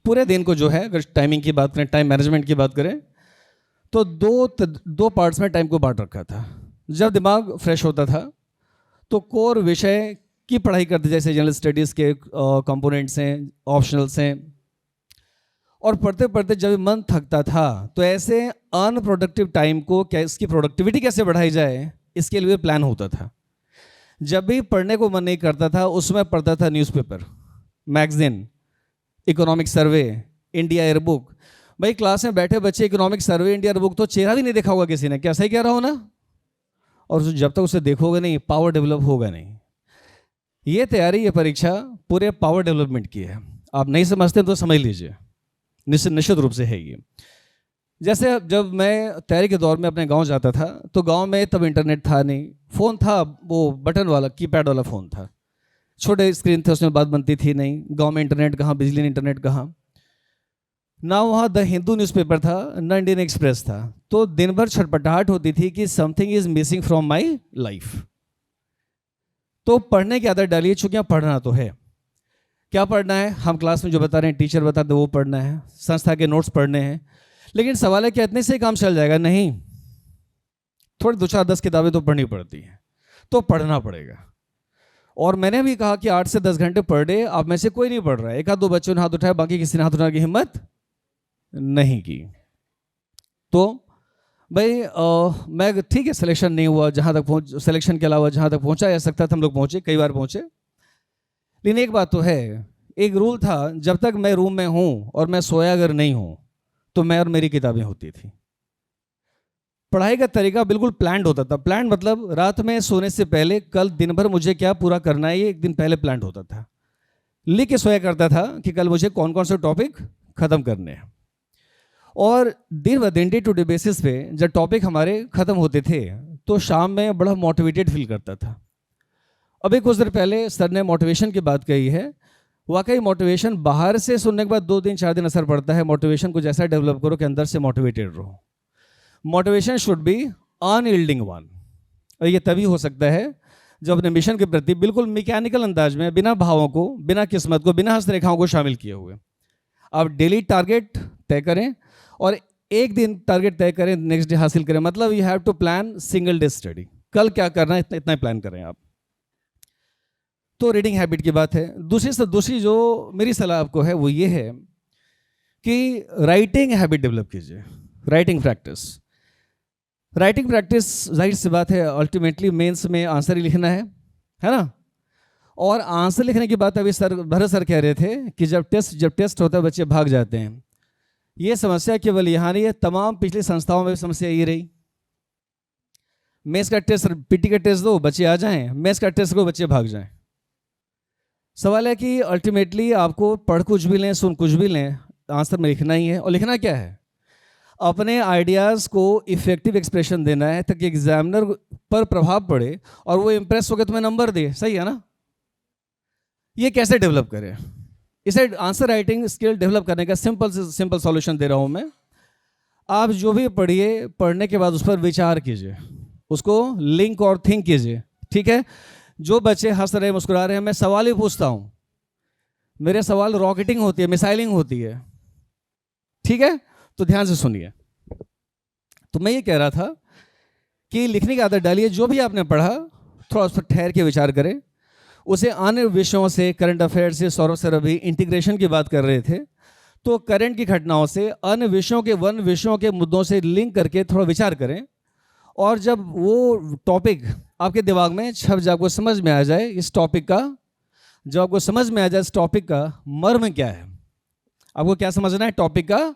S6: पूरे दिन को जो है, अगर टाइमिंग की बात करें, टाइम मैनेजमेंट की बात करें, तो दो पार्ट्स में टाइम को बांट रखा था। जब दिमाग फ्रेश होता था तो कोर विषय की पढ़ाई करते, जैसे जनरल स्टडीज़ के कंपोनेंट्स हैं, ऑप्शनल्स हैं, और पढ़ते पढ़ते जब मन थकता था तो ऐसे अनप्रोडक्टिव टाइम को क्या, इसकी प्रोडक्टिविटी कैसे बढ़ाई जाए, इसके लिए प्लान होता था। जब भी पढ़ने को मन नहीं करता था उसमें पढ़ता था newspaper, magazine, economic survey, India air book. भाई क्लास में बैठे बच्चे economic survey, India air book तो चेहरा भी नहीं देखा होगा किसी ने, क्या सही कह रहा हो ना? और जब तक उसे देखोगे नहीं पावर डेवलप होगा नहीं। ये तैयारी, ये परीक्षा पूरे पावर डेवलपमेंट की है। आप नहीं समझते तो समझ लीजिए, निश्चित रूप से है ये। जैसे जब मैं तैयारी के दौर में अपने गांव जाता था तो गांव में तब इंटरनेट था नहीं, फ़ोन था वो बटन वाला, कीपैड वाला फ़ोन था, छोटे स्क्रीन थे, उसमें बात बनती थी नहीं। गांव में इंटरनेट कहाँ, बिजली नहीं, इंटरनेट कहाँ। ना वहाँ द हिंदू न्यूज़पेपर था, ना इंडियन एक्सप्रेस था। तो दिन भर छटपटाहट होती थी कि something is missing from my life. तो पढ़ने की आदत डालिए, चूँकि यहाँ पढ़ना तो है। क्या पढ़ना है? हम क्लास में जो बता रहे हैं, टीचर बताते वो पढ़ना है, संस्था के नोट्स पढ़ने हैं। लेकिन सवाल है कि इतने से ही काम चल जाएगा? नहीं, थोड़ी 2-4-10 किताबें तो पढ़नी पड़ती हैं, तो पढ़ना पड़ेगा। और मैंने भी कहा कि 8 से 10 घंटे पर डे आप में से कोई नहीं पढ़ रहा है। एक आध दो बच्चों ने हाथ उठाया, बाकी किसी ने हाथ उठाने की हिम्मत नहीं की। तो भाई मैं ठीक है, सिलेक्शन नहीं हुआ, जहाँ तक पहुँच, सिलेक्शन के अलावा जहाँ तक पहुँचा जा सकता था हम लोग पहुँचे, कई बार पहुँचे। लेकिन एक बात तो है, एक रूल था, जब तक मैं रूम में हूँ और मैं सोया अगर नहीं हूँ तो मैं और मेरी किताबें होती थी। पढ़ाई का तरीका बिल्कुल प्लान्ड होता था। प्लान मतलब रात में सोने से पहले कल दिन भर मुझे क्या पूरा करना है, ये एक दिन पहले प्लान होता था। लिख के सोया करता था कि कल मुझे कौन कौन से टॉपिक ख़त्म करने हैं। और दिन ब दिन, डे टू डे बेसिस पे जब टॉपिक हमारे ख़त्म होते थे तो शाम में बड़ा मोटिवेटेड फील करता था। अभी कुछ देर पहले सर ने मोटिवेशन की बात कही है। वाकई मोटिवेशन बाहर से सुनने के बाद 2 दिन 4 दिन असर पड़ता है। मोटिवेशन को जैसा डेवलप करो कि अंदर से मोटिवेटेड रहो। Motivation should be unyielding one. और ये तभी हो सकता है जब अपने मिशन के प्रति बिल्कुल मैकेनिकल अंदाज में, बिना भावों को, बिना किस्मत को, बिना हस्तरेखाओं को शामिल किए हुए आप डेली टारगेट तय करें और एक दिन टारगेट तय करें, नेक्स्ट डे हासिल करें। मतलब you have to plan single day study, कल क्या करना है इतना ही प्लान करें आप। तो रीडिंग हैबिट की बात है। दूसरी जो मेरी सलाह आपको है वो ये है कि राइटिंग हैबिट डेवलप कीजिए, राइटिंग प्रैक्टिस। राइटिंग प्रैक्टिस जाहिर सी बात है, अल्टीमेटली मेंस में आंसर ही लिखना है ना? और आंसर लिखने की बात अभी भरत सर कह रहे थे कि जब टेस्ट होता है बच्चे भाग जाते हैं। ये समस्या केवल यहाँ नहीं है, तमाम पिछली संस्थाओं में समस्या ये रही। मेंस का टेस्ट, पीटी का टेस्ट दो, बच्चे आ जाएं, मेंस का टेस्ट को बच्चे भाग जाएं। सवाल है कि अल्टीमेटली आपको पढ़ कुछ भी लें, सुन कुछ भी लें, आंसर में लिखना ही है। और लिखना क्या है? अपने आइडियाज़ को इफेक्टिव एक्सप्रेशन देना है ताकि एग्जामिनर पर प्रभाव पड़े और वो इम्प्रेस होकर तुम्हें नंबर दे। सही है ना? ये कैसे डेवलप करें? इसे आंसर राइटिंग स्किल डेवलप करने का सिंपल सॉल्यूशन दे रहा हूँ मैं। आप जो भी पढ़िए, पढ़ने के बाद उस पर विचार कीजिए, उसको लिंक और थिंक कीजिए। ठीक है? जो बच्चे हंस रहे, मुस्कुरा रहे हैं, मैं सवाल ही पूछता हूँ। मेरे सवाल रॉकेटिंग होती है, मिसाइलिंग होती है। ठीक है? तो ध्यान से सुनिए। तो मैं ये कह रहा था कि लिखने की आदत डालिए। जो भी आपने पढ़ा थोड़ा उस पर ठहर के विचार करें, उसे अन्य विषयों से, करंट अफेयर से, सौरभ सर अभी इंटीग्रेशन की बात कर रहे थे, तो करंट की घटनाओं से, अन्य विषयों के, वन विषयों के मुद्दों से लिंक करके थोड़ा विचार करें। और जब वो टॉपिक आपके दिमाग में छप जाए, आपको समझ में आ जाए इस टॉपिक का, जब आपको समझ में आ जाए इस टॉपिक का मर्म क्या है, आपको क्या समझना है? टॉपिक का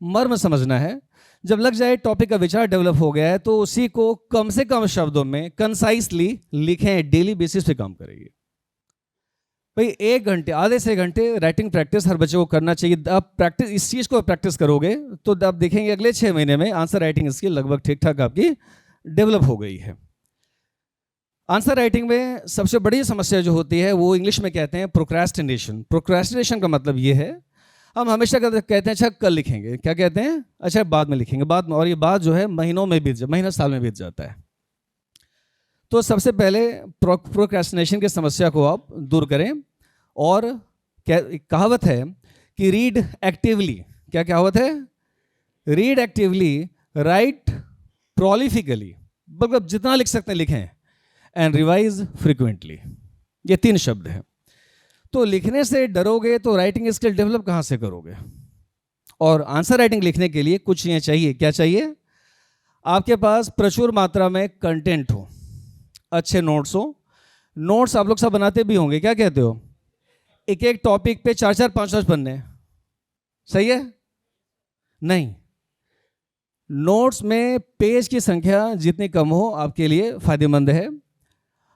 S6: मर्म समझना है। जब लग जाए टॉपिक का विचार डेवलप हो गया है तो उसी को कम से कम शब्दों में कंसाइसली लिखें, डेली बेसिस पे काम करेंगे। भाई 1 घंटे, आधे से 1 घंटे राइटिंग प्रैक्टिस हर बच्चे को करना चाहिए। आप प्रैक्टिस, इस चीज़ को प्रैक्टिस करोगे तो आप देखेंगे अगले 6 महीने में आंसर राइटिंग स्किल लगभग ठीक ठाक आपकी डेवलप हो गई है। आंसर राइटिंग में सबसे बड़ी समस्या जो होती है वो इंग्लिश में कहते हैं प्रोक्रेस्टिनेशन। प्रोक्रेस्टिनेशन का मतलब ये है, हम हमेशा कहते हैं अच्छा कल लिखेंगे, क्या कहते हैं? अच्छा बाद में लिखेंगे, बाद में। और ये बात जो है महीनों में बीत, महीना साल में बीत जाता है। तो सबसे पहले प्रोक्रेस्टिनेशन की समस्या को आप दूर करें। और क्या कहावत है कि रीड एक्टिवली, क्या कहावत है? रीड एक्टिवली, राइट प्रोलिफिकली, मतलब जितना लिख सकते हैं लिखें, एंड रिवाइज फ्रिक्वेंटली। ये 3 शब्द हैं। तो लिखने से डरोगे तो राइटिंग स्किल डेवलप कहाँ से करोगे? और आंसर राइटिंग लिखने के लिए कुछ चीज़ें चाहिए। क्या चाहिए? आपके पास प्रचुर मात्रा में कंटेंट हो, अच्छे नोट्स हो। नोट्स आप लोग सब बनाते भी होंगे, क्या कहते हो? एक एक टॉपिक पे 4-4 5-5 पन्ने, सही है? नहीं, नोट्स में पेज की संख्या जितनी कम हो आपके लिए फायदेमंद है।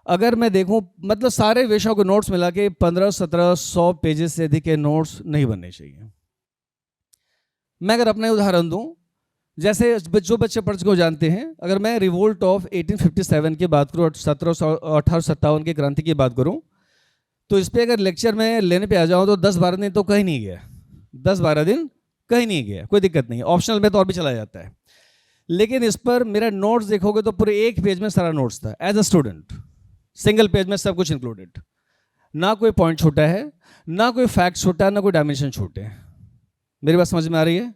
S6: अगर मैं देखूं, मतलब सारे विषयों के नोट्स मिला के 15-17-100 पेजेस से अधिक के नोट्स नहीं बनने चाहिए। मैं अगर अपना उदाहरण दूं, जैसे जो बच्चे पढ़ चुके जानते हैं, अगर मैं रिवोल्ट ऑफ 1857 की बात करूं, 1857 की क्रांति की बात करूं, तो इस पर अगर लेक्चर में लेने पे आ जाऊं तो 10-12 दिन तो कहीं नहीं गया, 10-12 दिन कहीं नहीं गया, कोई दिक्कत नहीं, ऑप्शनल में तो और भी चला जाता है। लेकिन इस पर मेरा नोट्स देखोगे तो पूरे एक पेज में सारा नोट्स था, as a student, single page में सब कुछ इंक्लूडेड, ना कोई पॉइंट छोटा है, ना कोई फैक्ट छोटा, ना कोई डायमेंशन छोटे। मेरी बात समझ में आ रही है?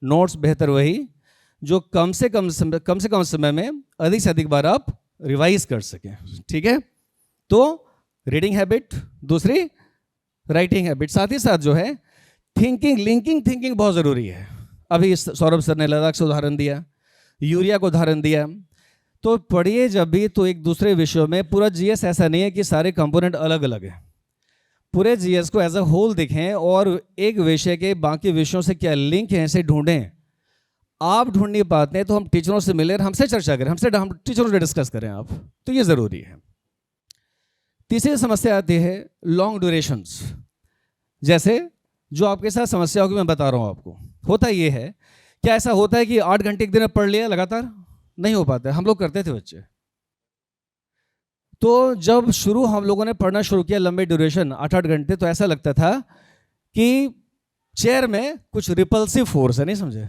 S6: नोट्स बेहतर वही जो कम से कम समय में अधिक से अधिक बार आप रिवाइज कर सकें, ठीक है? तो रीडिंग हैबिट, दूसरी राइटिंग हैबिट, साथ ही साथ जो है थिंकिंग, लिंकिंग थिंकिंग बहुत ज़रूरी है। अभी सौरभ सर ने लद्दाख से उदाहरण दिया, यूरिया को उदाहरण दिया, तो पढ़िए जब भी तो एक दूसरे विषयों में। पूरा जीएस ऐसा नहीं है कि सारे कंपोनेंट अलग अलग हैं, पूरे जीएस को एज अ होल देखें और एक विषय के बाकी विषयों से क्या लिंक है इसे ढूंढें। आप ढूंढ नहीं पाते हैं तो हम टीचरों से मिलें, हमसे चर्चा करें, हम टीचरों से डिस्कस करें आप, तो ये ज़रूरी है। तीसरी समस्या आती है लॉन्ग ड्यूरेशंस, जैसे जो आपके साथ समस्या होगी मैं बता रहा हूँ आपको। होता ये है, क्या ऐसा होता है कि 8 घंटे एक दिन में पढ़ लिया लगातार? नहीं हो पाता है। हम लोग करते थे बच्चे, तो जब शुरू हम लोगों ने पढ़ना शुरू किया लंबे ड्यूरेशन 8-8 घंटे, तो ऐसा लगता था कि चेयर में कुछ रिपल्सिव फोर्स है, नहीं समझे?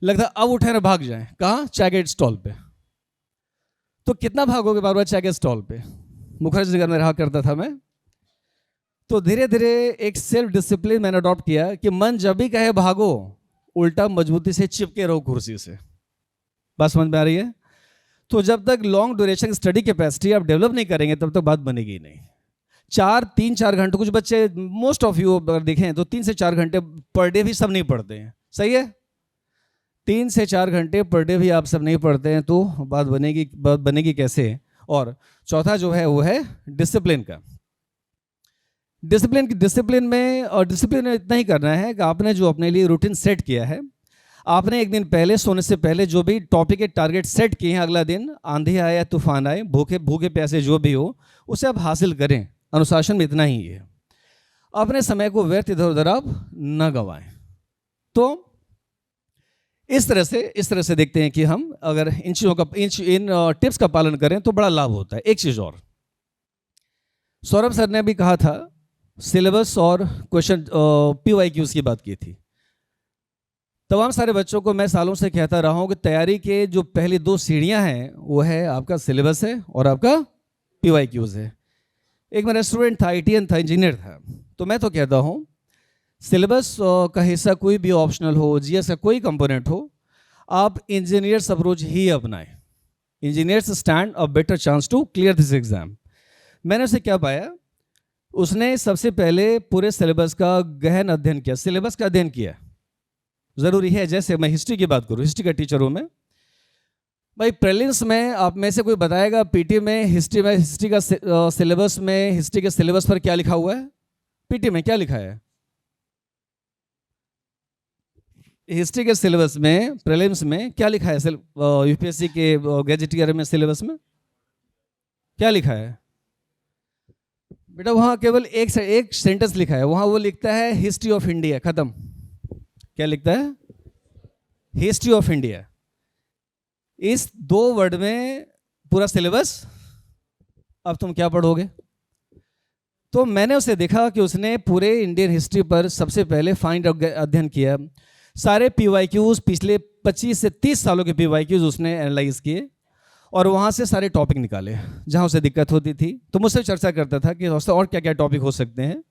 S6: लगता अब उठे ना भाग जाएं, कहाँ? चाय के स्टॉल पे। तो कितना भागोगे बार बार चाय के स्टॉल पे? मुखर्जी नगर में रहा करता था मैं, तो धीरे धीरे एक सेल्फ डिसिप्लिन मैंने अडॉप्ट किया कि मन जब भी कहे भागो, उल्टा मजबूती से चिपके रहो कुर्सी से। बात समझ में आ रही है? तो जब तक लॉन्ग ड्यूरेशन स्टडी कैपेसिटी आप डेवलप नहीं करेंगे तब तक बात बनेगी नहीं। 3-4 घंटे, कुछ बच्चे, मोस्ट ऑफ यू अगर देखें तो 3 से 4 घंटे पर डे भी सब नहीं पढ़ते हैं, सही है? 3 से 4 घंटे पर डे भी आप सब नहीं पढ़ते हैं तो बात बनेगी कैसे? और चौथा जो है वो है डिसिप्लिन का। डिसिप्लिन में इतना ही करना है कि आपने जो अपने लिए रूटीन सेट किया है, आपने एक दिन पहले सोने से पहले जो भी टॉपिक के टारगेट सेट किए हैं, अगला दिन आंधी आए या तूफान आए, भूखे प्यासे जो भी हो, उसे आप हासिल करें। अनुशासन में इतना ही है, अपने समय को व्यर्थ इधर उधर आप न गंवाएं। तो इस तरह से देखते हैं कि हम अगर इन टिप्स का पालन करें तो बड़ा लाभ होता है। एक चीज़ और, सौरभ सर ने भी कहा था, सिलेबस और क्वेश्चन PYQs की बात की थी। तमाम सारे बच्चों को मैं सालों से कहता रहा हूं कि तैयारी के जो पहली 2 सीढ़ियां हैं वो है आपका सिलेबस है और आपका PYQs है। एक मेरा स्टूडेंट था, ITN था, इंजीनियर था, तो मैं तो कहता हूं सिलेबस का हिस्सा कोई भी ऑप्शनल हो, GS का कोई कंपोनेंट हो, आप इंजीनियर्स अप्रोच ही अपनाएं। Engineers stand a better chance to clear this exam. मैंने उसे क्या पाया, उसने सबसे पहले पूरे सिलेबस का गहन अध्ययन किया। सिलेबस का अध्ययन किया ज़रूरी है। जैसे मैं हिस्ट्री की बात करूँ, हिस्ट्री का टीचर हूँ मैं भाई, प्रीलिम्स में आप में से कोई बताएगा PT में हिस्ट्री का सिलेबस में, हिस्ट्री के सिलेबस पर क्या लिखा हुआ है? PT में क्या लिखा है? हिस्ट्री के सिलेबस में, प्रीलिम्स में क्या लिखा है? UPSC के गैजेटियर में सिलेबस में क्या लिखा है बेटा? वहाँ केवल एक सेंटेंस लिखा है, वहाँ वो लिखता है हिस्ट्री ऑफ इंडिया, खत्म। क्या लिखता है? History of India. इस 2 वर्ड में पूरा सिलेबस, अब तुम क्या पढ़ोगे? तो मैंने उसे देखा कि उसने पूरे इंडियन हिस्ट्री पर सबसे पहले फाइंड अध्ययन किया, सारे PYQs, पिछले 25 से 30 सालों के PYQs उसने एनालाइज किए और वहाँ से सारे टॉपिक निकाले जहाँ उसे दिक्कत होती थी। तो मुझसे चर्चा करता था कि और क्या क्या टॉपिक हो सकते हैं।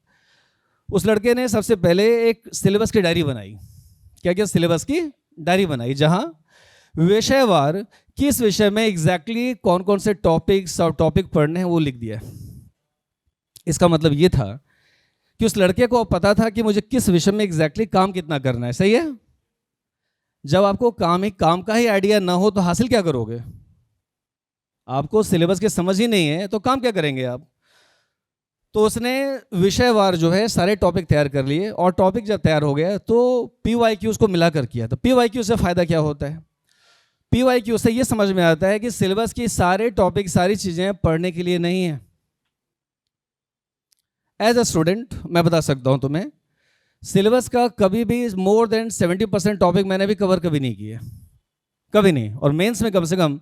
S6: उस लड़के ने सबसे पहले एक सिलेबस की डायरी बनाई। क्या सिलेबस की डायरी बनाई, जहाँ विषयवार किस विषय में एग्जैक्टली कौन कौन से टॉपिक, सब टॉपिक पढ़ने हैं वो लिख दिया। इसका मतलब ये था कि उस लड़के को पता था कि मुझे किस विषय में एग्जैक्टली काम कितना करना है, सही है? जब आपको काम का ही आइडिया ना हो तो हासिल क्या करोगे? आपको सिलेबस की समझ ही नहीं है तो काम क्या करेंगे आप? तो उसने विषयवार जो है सारे टॉपिक तैयार कर लिए, और टॉपिक जब तैयार हो गया तो PYQ उसको मिलाकर किया। तो PYQ से फ़ायदा क्या होता है? PYQ से ये समझ में आता है कि सिलेबस की सारे टॉपिक, सारी चीज़ें पढ़ने के लिए नहीं है। एज अ स्टूडेंट मैं बता सकता हूँ तुम्हें, सिलेबस का कभी भी मोर देन 70% टॉपिक मैंने भी कवर कभी नहीं किए, कभी नहीं। और मेंस में कम से कम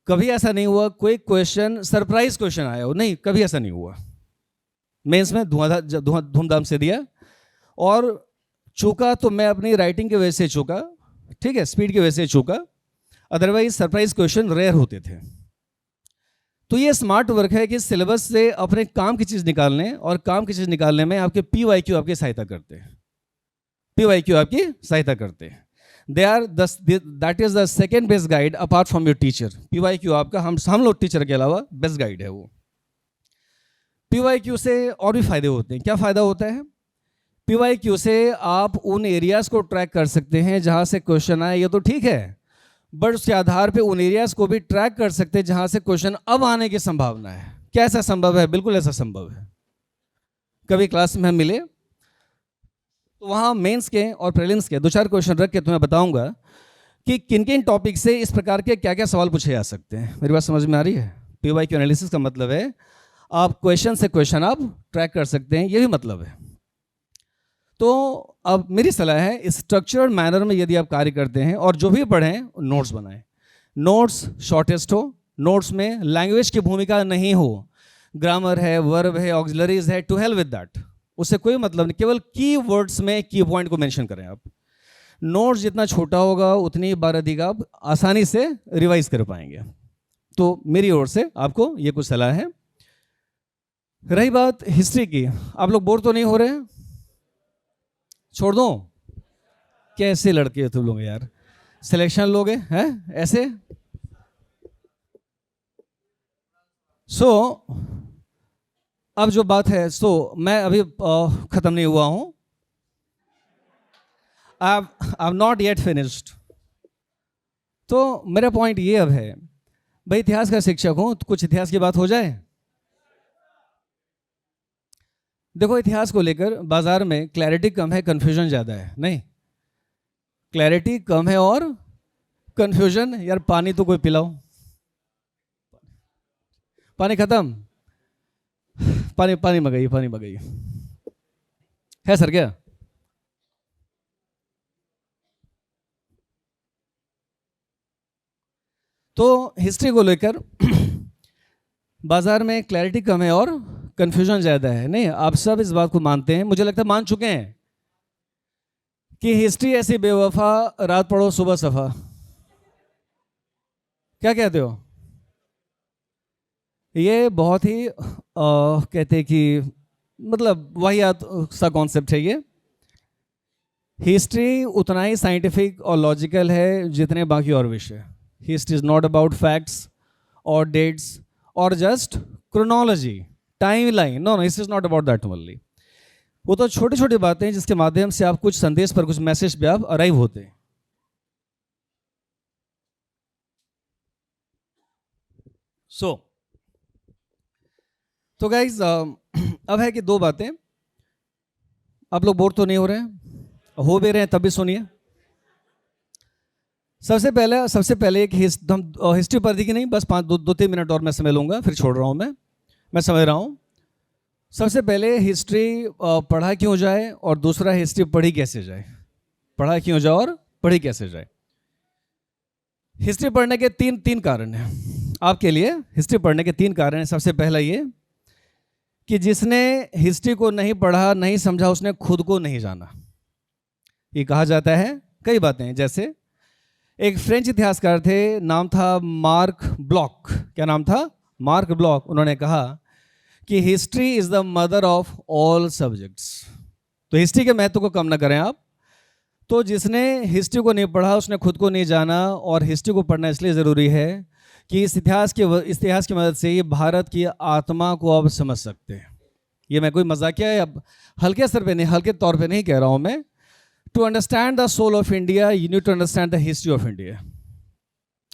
S6: कभी ऐसा नहीं हुआ कोई क्वेश्चन सरप्राइज क्वेश्चन आया हो, नहीं, कभी ऐसा नहीं हुआ। मेंस में धूमधाम से दिया, और चूका तो मैं अपनी राइटिंग की वजह से चूका, ठीक है, स्पीड की वजह से चूका, अदरवाइज सरप्राइज क्वेश्चन रेयर होते थे। तो ये स्मार्ट वर्क है कि सिलेबस से अपने काम की चीज़ निकालने, और काम की चीज़ निकालने में आपके PYQ आपकी सहायता करते हैं। PYQ आपकी सहायता करते हैं। That is the second best guide apart from your teacher. PYQ आपका हम लोग टीचर के अलावा बेस्ट गाइड है वो। PYQ से और भी फायदे होते हैं। क्या फ़ायदा होता है? PYQ से आप उन एरियाज़ को ट्रैक कर सकते हैं जहाँ से क्वेश्चन आए, ये तो ठीक है, बट उसके आधार पे उन एरियाज़ को भी ट्रैक कर सकते हैं जहाँ से क्वेश्चन अब आने की संभावना है। क्या ऐसा संभव है? बिल्कुल ऐसा संभव है। कभी क्लास में हम मिले तो वहाँ मेंस के और प्रीलिम्स के 2-4 क्वेश्चन रख के तुम्हें बताऊंगा कि किन किन टॉपिक से इस प्रकार के क्या क्या सवाल पूछे जा सकते हैं। मेरी बात समझ में आ रही है? PYQ एनालिसिस का मतलब है आप क्वेश्चन से क्वेश्चन आप ट्रैक कर सकते हैं, ये भी मतलब है। तो अब मेरी सलाह है, स्ट्रक्चर्ड मैनर में यदि आप कार्य करते हैं और जो भी पढ़ें नोट्स बनाएं। नोट्स शॉर्टेस्ट हो, नोट्स में लैंग्वेज की भूमिका नहीं हो, ग्रामर है, वर्ब है, ऑक्सिलरीज है, टू हेल विद दैट, उससे कोई मतलब नहीं। केवल की वर्ड्स में की पॉइंट को मेंशन करें आप। नोट्स जितना छोटा होगा उतनी बार अधिक आप आसानी से रिवाइज कर पाएंगे। तो मेरी ओर से आपको ये कुछ सलाह है। रही बात हिस्ट्री की, आप लोग बोर तो नहीं हो रहे हैं? छोड़ दो, कैसे लड़के हो तुम लोग यार, सिलेक्शन लोगे हैं ऐसे? अब जो बात है, मैं अभी खत्म नहीं हुआ हूं, I am not yet finished. तो मेरा पॉइंट ये अब है, भाई इतिहास का शिक्षक हूं तो कुछ इतिहास की बात हो जाए। देखो, इतिहास को लेकर बाजार में क्लैरिटी कम है, कंफ्यूजन ज़्यादा है। नहीं, क्लैरिटी कम है और कंफ्यूजन। यार पानी तो कोई पिलाओ, पानी खत्म, पानी मंगाइए है सर क्या? तो हिस्ट्री को लेकर बाजार में क्लैरिटी कम है और कंफ्यूजन ज़्यादा है। नहीं, आप सब इस बात को मानते हैं, मुझे लगता है मान चुके हैं कि हिस्ट्री ऐसी बेवफा, रात पढ़ो सुबह सफा। क्या कहते हो? ये बहुत ही कहते हैं कि मतलब वाहियात सा कॉन्सेप्ट है ये। हिस्ट्री उतना ही साइंटिफिक और लॉजिकल है जितने बाकी और विषय। History is not about facts और डेट्स और just chronology, time line. No, this is not about that only. वो तो छोटी छोटी बातें हैं जिसके माध्यम से आप कुछ संदेश पर, कुछ मैसेज पे आप अराइव होते हैं। तो गाइज अब है कि 2 बातें। आप लोग बोर तो नहीं हो रहे हैं? हो भी रहे हैं तब भी सुनिए। सबसे पहले एक हिस्ट्री पर दी कि नहीं, बस 2-3 मिनट और मैं समय लूंगा, फिर छोड़ रहा हूं। मैं समझ रहा हूं। सबसे पहले हिस्ट्री पढ़ा क्यों जाए, और दूसरा हिस्ट्री पढ़ी कैसे जाए। पढ़ा क्यों जाए और पढ़ी कैसे जाए। हिस्ट्री पढ़ने के तीन कारण हैं आपके लिए। हिस्ट्री पढ़ने के 3 कारण हैं। सबसे पहला ये कि जिसने हिस्ट्री को नहीं पढ़ा, नहीं समझा, उसने खुद को नहीं जाना। ये कहा जाता है, कई बातें हैं। जैसे एक फ्रेंच इतिहासकार थे, नाम था मार्क ब्लॉक। क्या नाम था? Mark block. उन्होंने कहा कि history is the mother of all subjects. तो हिस्ट्री के महत्व को कम ना करें आप। तो जिसने हिस्ट्री को नहीं पढ़ा उसने खुद को नहीं जाना। और हिस्ट्री को पढ़ना इसलिए ज़रूरी है कि इस इतिहास की मदद से ये भारत की आत्मा को आप समझ सकते हैं। ये मैं कोई मजाकिया या हल्के स्तर पे नहीं, हल्के तौर पे नहीं कह रहा हूँ मैं। To understand the soul of India you need to understand the history of India.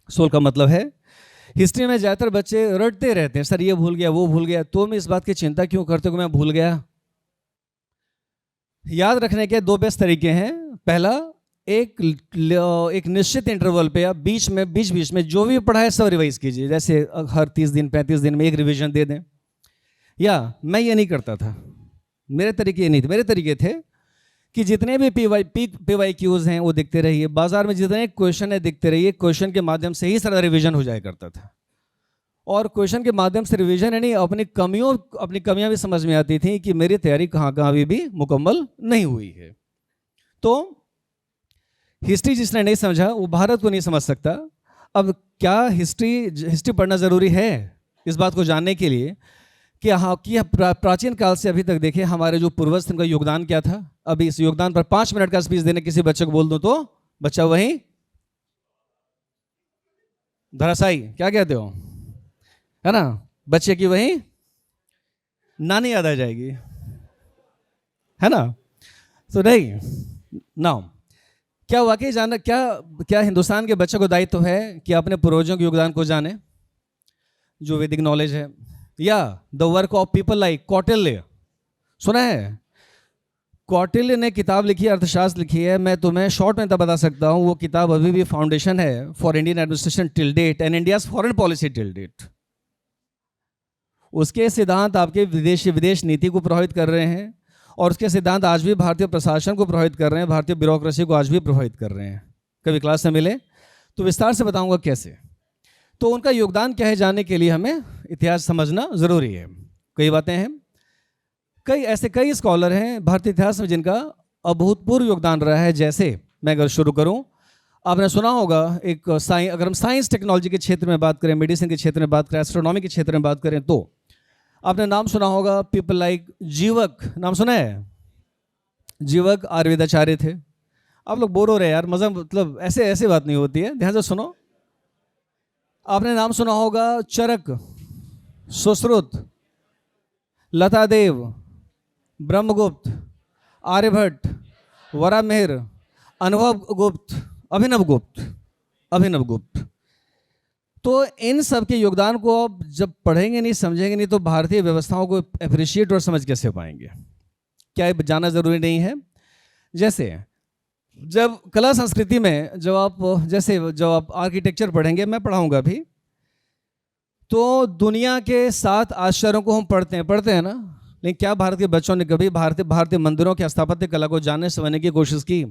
S6: Soul का मतलब है, हिस्ट्री में ज़्यादातर बच्चे रटते रहते हैं, सर ये भूल गया वो भूल गया। तो मैं इस बात की चिंता क्यों करते हो कि मैं भूल गया? याद रखने के दो बेस्ट तरीके हैं। पहला, एक निश्चित इंटरवल पे आप बीच में जो भी पढ़ा है सब रिवाइज कीजिए। जैसे हर 30 दिन 35 दिन में एक रिवीजन दे दें। या मैं ये नहीं करता था, मेरे तरीके ये नहीं थे। मेरे तरीके थे कि जितने भी पीवाई क्यूज हैं वो देखते रहिए, बाजार में जितने क्वेश्चन है देखते रहिए, क्वेश्चन के माध्यम से ही सारा रिवीजन हो जाया करता था। और क्वेश्चन के माध्यम से रिवीजन यानी अपनी कमियां भी समझ में आती थी कि मेरी तैयारी कहाँ अभी भी मुकम्मल नहीं हुई है। तो हिस्ट्री जिसने नहीं समझा वो भारत को नहीं समझ सकता। अब क्या हिस्ट्री पढ़ना ज़रूरी है इस बात को जानने के लिए कि हाँ कि प्राचीन काल से अभी तक देखें हमारे जो पूर्वज थे उनका योगदान क्या था। अभी इस योगदान पर 5 मिनट का स्पीच देने किसी बच्चे को बोल दूं तो बच्चा वहीं धराशायी, क्या कहते हो, है ना, बच्चे की वहीं नानी याद आ जाएगी, है ना। तो नहीं नाउ क्या वाकई जानना, क्या हिंदुस्तान के बच्चों को दायित्व है कि अपने पूर्वजों के योगदान को जाने, जो वैदिक नॉलेज है, या the work of people like Kautilya. सुना है? कौटिल्य ने किताब लिखी है, अर्थशास्त्र लिखी है। मैं तुम्हें शॉर्ट में तब बता सकता हूँ, वो किताब अभी भी फाउंडेशन है for Indian administration till date and India's foreign policy till date. उसके सिद्धांत आपके विदेश नीति को प्रभावित कर रहे हैं, और उसके सिद्धांत आज भी भारतीय प्रशासन को प्रभावित कर रहे हैं, भारतीय ब्यूरोक्रेसी को आज भी प्रभावित कर रहे हैं। कभी क्लास से मिले तो विस्तार से बताऊंगा कैसे। तो उनका योगदान क्या है जानने के लिए हमें इतिहास समझना ज़रूरी है। कई बातें हैं, कई स्कॉलर हैं भारतीय इतिहास में जिनका अभूतपूर्व योगदान रहा है। जैसे मैं अगर शुरू करूं, आपने सुना होगा अगर हम साइंस टेक्नोलॉजी के क्षेत्र में बात करें, मेडिसिन के क्षेत्र में बात करें, एस्ट्रोनॉमी के क्षेत्र में बात करें, तो आपने नाम सुना होगा पीपल लाइक जीवक। नाम सुना है? जीवक आयुर्वेदाचार्य थे। आप लोग बोर हो रहे हैं यार, मज़ा मतलब ऐसे बात नहीं होती है, ध्यान से सुनो। आपने नाम सुना होगा चरक, सुश्रुत, लतादेव, ब्रह्मगुप्त, आर्यभट्ट, वरामिहिर, अभिनव गुप्त। तो इन सब के योगदान को आप जब पढ़ेंगे नहीं, समझेंगे नहीं, तो भारतीय व्यवस्थाओं को अप्रिशिएट और समझ कैसे पाएंगे? क्या ये जानना ज़रूरी नहीं है? जैसे जब कला संस्कृति में जब आप आर्किटेक्चर पढ़ेंगे, मैं पढ़ाऊंगा भी, तो दुनिया के 7 आश्चर्यों को हम पढ़ते हैं ना। लेकिन क्या भारत के बच्चों ने कभी भारतीय मंदिरों की स्थापत्य कला को जानने समझने की कोशिश की?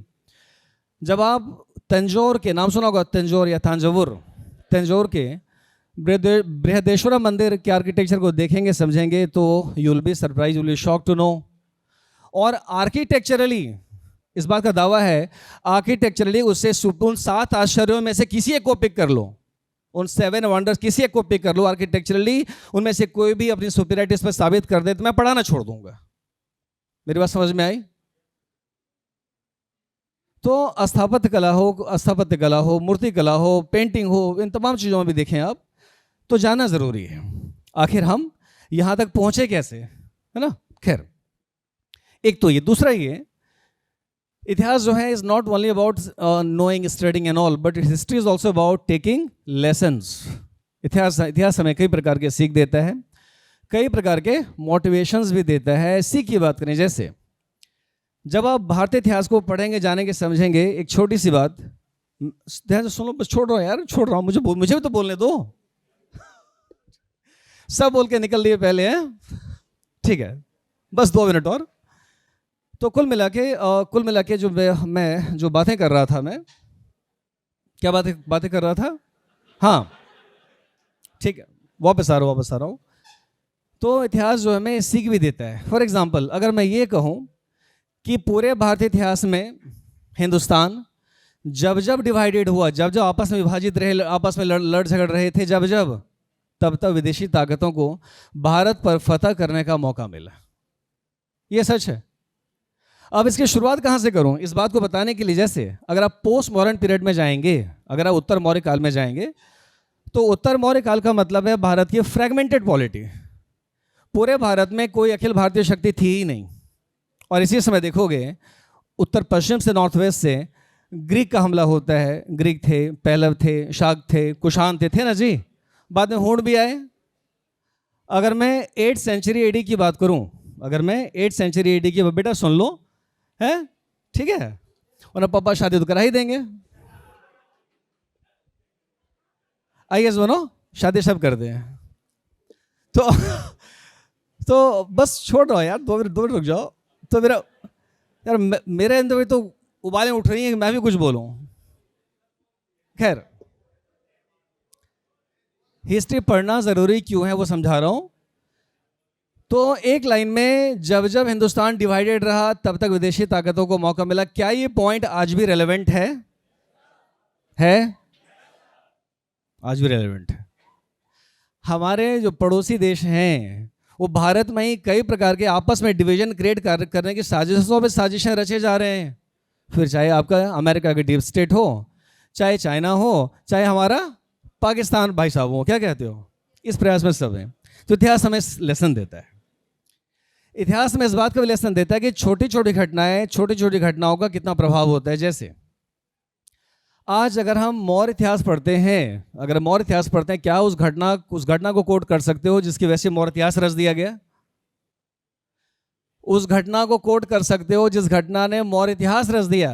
S6: जब आप तंजौर के नाम सुना होगा, तंजौर या तंजौर के बृहदेश्वरा मंदिर के आर्किटेक्चर को देखेंगे, समझेंगे, तो you will be surprise, you will be shock to know. और आर्किटेक्चरली इस बात का दावा है, आर्किटेक्चरली उससे उन 7 आश्चर्यों में से किसी एक को पिक कर लो, उन 7 वंडर्स किसी एक को पिक कर लो, आर्किटेक्चरली उनमें से कोई भी अपनी सुपीरियरिटी इस पर साबित कर दे तो मैं पढ़ाना छोड़ दूंगा। मेरी बात समझ में आई? तो स्थापत्य कला हो, मूर्ति कला हो, पेंटिंग हो, इन तमाम चीज़ों में भी देखें आप, तो जानना ज़रूरी है आखिर हम यहाँ तक पहुँचे कैसे, है ना। खैर, एक तो ये, दूसरा ये इतिहास जो है is not only about knowing, studying and all, but history is also about taking lessons. इतिहास हमें कई प्रकार के सीख देता है, कई प्रकार के मोटिवेशंस भी देता है। सीख की बात करें, जैसे जब आप भारतीय इतिहास को पढ़ेंगे, जानेंगे, समझेंगे, एक छोटी सी बात ध्यान से सुन लो, बस छोड़ रहा हूँ, मुझे भी तो बोलने दो। सब बोल के निकल लिए पहले हैं, ठीक है, बस 2 मिनट और। तो कुल मिला के जो मैं जो बातें कर रहा था, मैं क्या बातें कर रहा था, हाँ ठीक है, वापस आ रहा हूँ। तो इतिहास जो हमें सीख भी देता है। फॉर एग्जाम्पल, अगर मैं ये कहूँ कि पूरे भारतीय इतिहास में हिंदुस्तान जब डिवाइडेड हुआ, जब आपस में विभाजित रहे, आपस में लड़ झगड़ रहे थे, तब विदेशी ताकतों को भारत पर फतह करने का मौका मिला। ये सच है। अब इसकी शुरुआत कहाँ से करूँ इस बात को बताने के लिए, जैसे अगर आप पोस्ट मॉडर्न पीरियड में जाएंगे, अगर आप उत्तर मौर्य काल में जाएंगे, तो उत्तर मौर्य काल का मतलब है भारत की फ्रेगमेंटेड पॉलिटी। पूरे भारत में कोई अखिल भारतीय शक्ति थी ही नहीं। और इसी समय देखोगे उत्तर पश्चिम से नॉर्थ वेस्ट से ग्रीक का हमला होता है। ग्रीक थे, पहलव थे, शाक थे, कुषाण थे ना जी, बाद में हूण भी आए। अगर मैं 8th सेंचुरी एडी की बात करूं, अगर मैं 8th सेंचुरी एडी की, बेटा सुन लो, है ठीक है, वरना पापा शादी तो करा ही देंगे। आइए बनो, शादी सब कर दें तो बस छोड़ रहा यार, 2 मिनट रुक जाओ। तो यार मेरे अंदर तो उबालें उठ रही हैं कि मैं भी कुछ बोलूं। खैर, हिस्ट्री पढ़ना ज़रूरी क्यों है वो समझा रहा हूं। तो एक लाइन में, जब जब हिंदुस्तान डिवाइडेड रहा तब तक विदेशी ताकतों को मौका मिला। क्या ये पॉइंट आज भी रेलेवेंट है? आज भी रेलेवेंट है। हमारे जो पड़ोसी देश हैं वो भारत में ही कई प्रकार के आपस में डिवीजन क्रिएट करने की साजिशों पे साजिशें रचे जा रहे हैं। फिर चाहे आपका अमेरिका का डीप स्टेट हो, चाहे चाइना हो, चाहे हमारा पाकिस्तान भाई साहब हो, क्या कहते हो, इस प्रयास में सब हैं। तो इतिहास हमें लेसन देता है। इतिहास में इस बात का भी लेसन देता है कि छोटी छोटी घटनाएं, छोटी छोटी घटनाओं का कितना प्रभाव होता है। जैसे आज अगर हम मौर्य इतिहास पढ़ते हैं, क्या उस घटना को कोट कर सकते हो जिसकी वजह से मौर्य इतिहास रच दिया गया? उस घटना को कोट कर सकते हो जिस घटना ने मौर्य इतिहास रच दिया?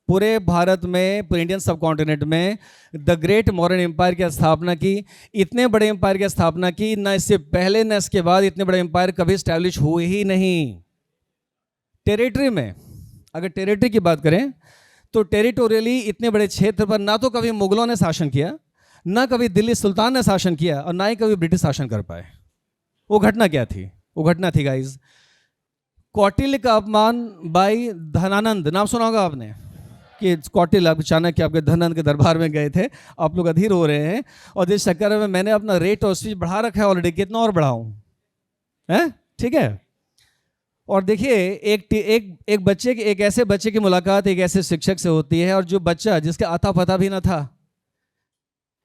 S6: पूरे भारत में, पूरे इंडियन सब कॉन्टिनेंट में द ग्रेट मौर्यन एम्पायर की स्थापना की। इतने बड़े एम्पायर की स्थापना की, ना इससे पहले ना इसके बाद इतने बड़े एम्पायर कभी स्टैब्लिश हुए ही नहीं। टेरिटरी में, अगर टेरिटरी की बात करें तो टेरिटोरियली इतने बड़े क्षेत्र पर ना तो कभी मुगलों ने शासन किया, ना कभी दिल्ली सुल्तान ने शासन किया, और ना ही कभी ब्रिटिश शासन कर पाए। वो घटना क्या थी? वो घटना थी गाइज, कौटिल्य का अपमान बाई धनानंद। नाम सुना होगा आपने कि कौटिल्य, आप चाणक्य आपके धनानंद के दरबार में गए थे, आप लोग अधीर हो रहे हैं, और जिस चक्कर में मैंने अपना रेट और स्पीच बढ़ा रखा है ऑलरेडी, कितना और बढ़ाऊं? हैं, ठीक है। और देखिए, एक बच्चे की, एक ऐसे बच्चे की मुलाकात एक ऐसे शिक्षक से होती है, और जो बच्चा जिसका आता पता भी ना था।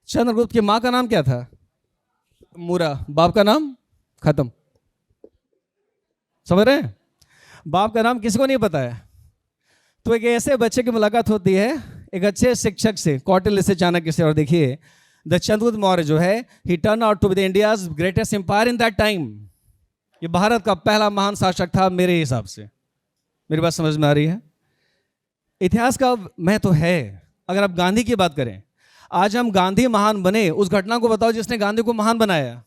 S6: चंद्रगुप्त की माँ का नाम क्या था? मूरा। बाप का नाम खत्म। समझ रहे हैं? बाप का नाम किसी को नहीं पता है। तो एक ऐसे बच्चे की मुलाकात होती है एक अच्छे शिक्षक से, कौटिल्य से, चाणक्य से। और देखिए, द चंद्रगुप्त मौर्य जो है, he turn out to be the India's greatest empire in that time. ये भारत का पहला महान शासक था मेरे हिसाब से। मेरी बात समझ में आ रही है? इतिहास का महत्व है। अगर आप गांधी की बात करें, आज हम गांधी महान बने, उस घटना को बताओ जिसने गांधी को महान बनाया।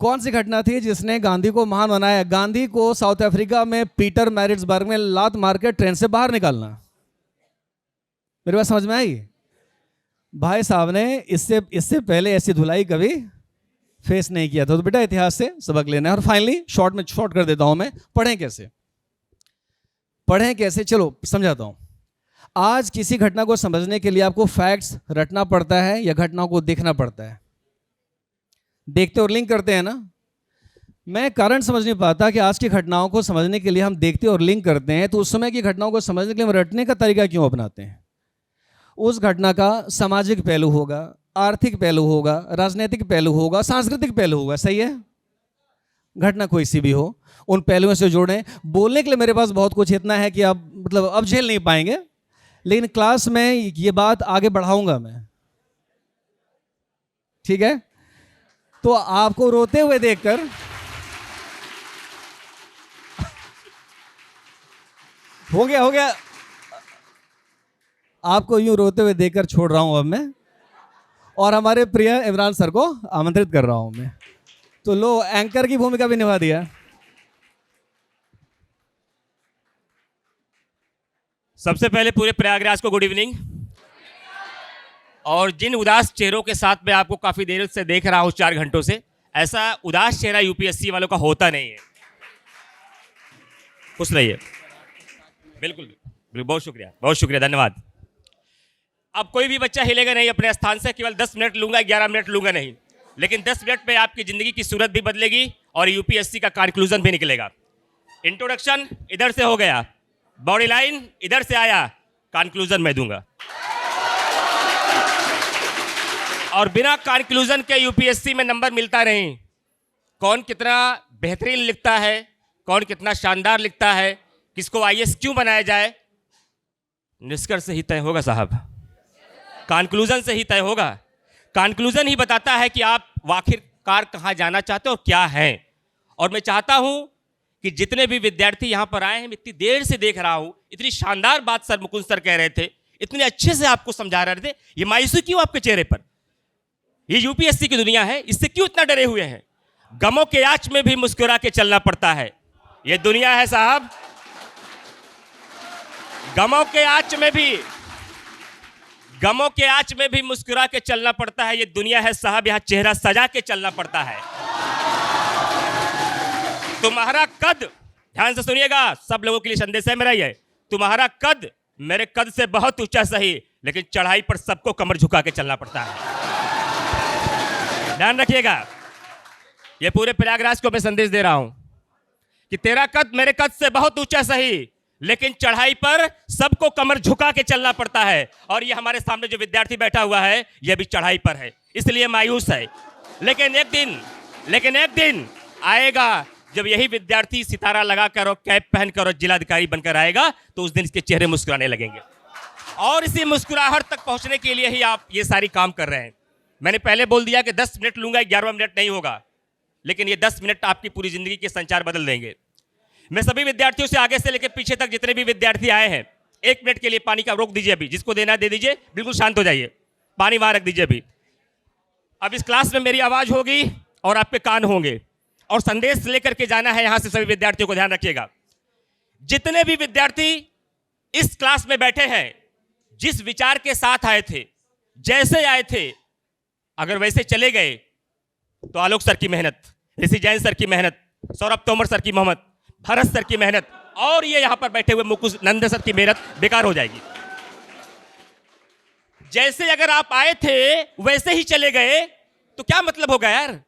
S6: कौन सी घटना थी जिसने गांधी को महान बनाया? गांधी को साउथ अफ्रीका में पीटर मैरिट्सबर्ग में लात मार के ट्रेन से बाहर निकालना। मेरी बात समझ में आई? भाई साहब ने इससे पहले ऐसी धुलाई कभी फेस नहीं किया था। तो बेटा इतिहास से सबक लेना है। और फाइनली शॉर्ट कर देता हूं मैं, पढ़ें कैसे, चलो समझाता हूं। आज किसी घटना को समझने के लिए आपको फैक्ट्स रटना पड़ता है या घटनाओं को देखना पड़ता है? देखते और लिंक करते हैं ना। मैं कारण समझ नहीं पाता कि आज की घटनाओं को समझने के लिए हम देखते और लिंक करते हैं, तो उस समय की घटनाओं को समझने के लिए हम रटने का तरीका क्यों अपनाते हैं? उस घटना का सामाजिक पहलू होगा, आर्थिक पहलू होगा, राजनीतिक पहलू होगा, सांस्कृतिक पहलू होगा। सही है? घटना कोई सी भी हो, उन पहलुओं से जोड़ें। बोलने के लिए मेरे पास बहुत कुछ इतना है कि आप मतलब अब झेल नहीं पाएंगे, लेकिन क्लास में ये बात आगे बढ़ाऊंगा मैं, ठीक है? तो आपको रोते हुए देखकर हो गया आपको यूं रोते हुए देखकर छोड़ रहा हूं अब मैं, और हमारे प्रिय इमरान सर को आमंत्रित कर रहा हूं मैं। तो लो, एंकर की भूमिका भी निभा दिया।
S7: सबसे पहले पूरे प्रयागराज को गुड इवनिंग। और जिन उदास चेहरों के साथ मैं आपको काफी देर से देख रहा हूं, 4 घंटों से, ऐसा उदास चेहरा यूपीएससी वालों का होता नहीं है। खुश रहिए। बिल्कुल, बहुत शुक्रिया, धन्यवाद। अब कोई भी बच्चा हिलेगा नहीं अपने स्थान से। केवल 10 मिनट लूंगा, 11 मिनट लूंगा नहीं, लेकिन 10 मिनट में आपकी जिंदगी की सूरत भी बदलेगी और यूपीएससी का कंक्लूजन भी निकलेगा। इंट्रोडक्शन इधर से हो गया, बॉडी लाइन इधर से आया, कंक्लूजन मैं दूंगा। और बिना कंक्लूजन के यूपीएससी में नंबर मिलता नहीं। कौन कितना बेहतरीन लिखता है, कौन कितना शानदार लिखता है, किसको आईएएस क्यों बनाया जाए, निष्कर्ष से ही तय होगा साहब, कंक्लूजन से ही तय होगा। कंक्लूजन ही बताता है कि आप आखिरकार कहाँ जाना चाहते हो और क्या है। और मैं चाहता हूं कि जितने भी विद्यार्थी यहाँ पर आए हैं, मैं इतनी देर से देख रहा हूं, इतनी शानदार बात सर मुकुंद सर कह रहे थे, इतने अच्छे से आपको समझा रहे थे, ये मायूसी क्यों आपके चेहरे पर? ये यूपीएससी की दुनिया है, इससे क्यों इतना डरे हुए हैं? गमों के आंच में भी मुस्कुरा के चलना पड़ता है, ये दुनिया है साहब। गमों के आंच में भी मुस्कुरा के चलना पड़ता है, ये दुनिया है साहब। यहां चेहरा सजा के चलना पड़ता है। तुम्हारा कद, ध्यान से सुनिएगा, सब लोगों के लिए संदेश है मेरा ये, तुम्हारा कद मेरे कद से बहुत ऊंचा सही, लेकिन चढ़ाई पर सबको कमर झुका के चलना पड़ता है। ध्यान रखिएगा, ये पूरे प्रयागराज को मैं संदेश दे रहा हूं कि तेरा कद मेरे कद से बहुत ऊंचा सही, लेकिन चढ़ाई पर सबको कमर झुका के चलना पड़ता है। और ये हमारे सामने जो विद्यार्थी बैठा हुआ है, ये भी चढ़ाई पर है, इसलिए मायूस है। लेकिन एक दिन आएगा जब यही विद्यार्थी सितारा लगाकर और कैप पहनकर और जिलाधिकारी बनकर आएगा, तो उस दिन इसके चेहरे मुस्कुराने लगेंगे। और इसी मुस्कुराहट तक पहुंचने के लिए ही आप ये सारी काम कर रहे हैं। मैंने पहले बोल दिया कि 10 मिनट लूंगा, 11वां मिनट नहीं होगा, लेकिन ये 10 मिनट आपकी पूरी जिंदगी के संचार बदल देंगे। मैं सभी विद्यार्थियों से आगे से लेकर पीछे तक जितने भी विद्यार्थी आए हैं, 1 मिनट के लिए पानी का रोक दीजिए, अभी जिसको देना दे दीजिए, बिल्कुल शांत हो जाइए, पानी वहां रख दीजिए अभी। अब इस क्लास में मेरी आवाज होगी और आपके कान होंगे, और संदेश लेकर के जाना है यहां से सभी विद्यार्थियों को। ध्यान रखिएगा, जितने भी विद्यार्थी इस क्लास में बैठे हैं, जिस विचार के साथ आए थे, जैसे आए थे, अगर वैसे चले गए तो आलोक सर की मेहनत, ऋषि जैन सर की मेहनत, सौरभ तोमर सर की मेहनत, भरत सर की मेहनत और ये यहां पर बैठे हुए मुकुंद नंद सर की मेहनत बेकार हो जाएगी। जैसे अगर आप आए थे वैसे ही चले गए तो क्या मतलब होगा यार?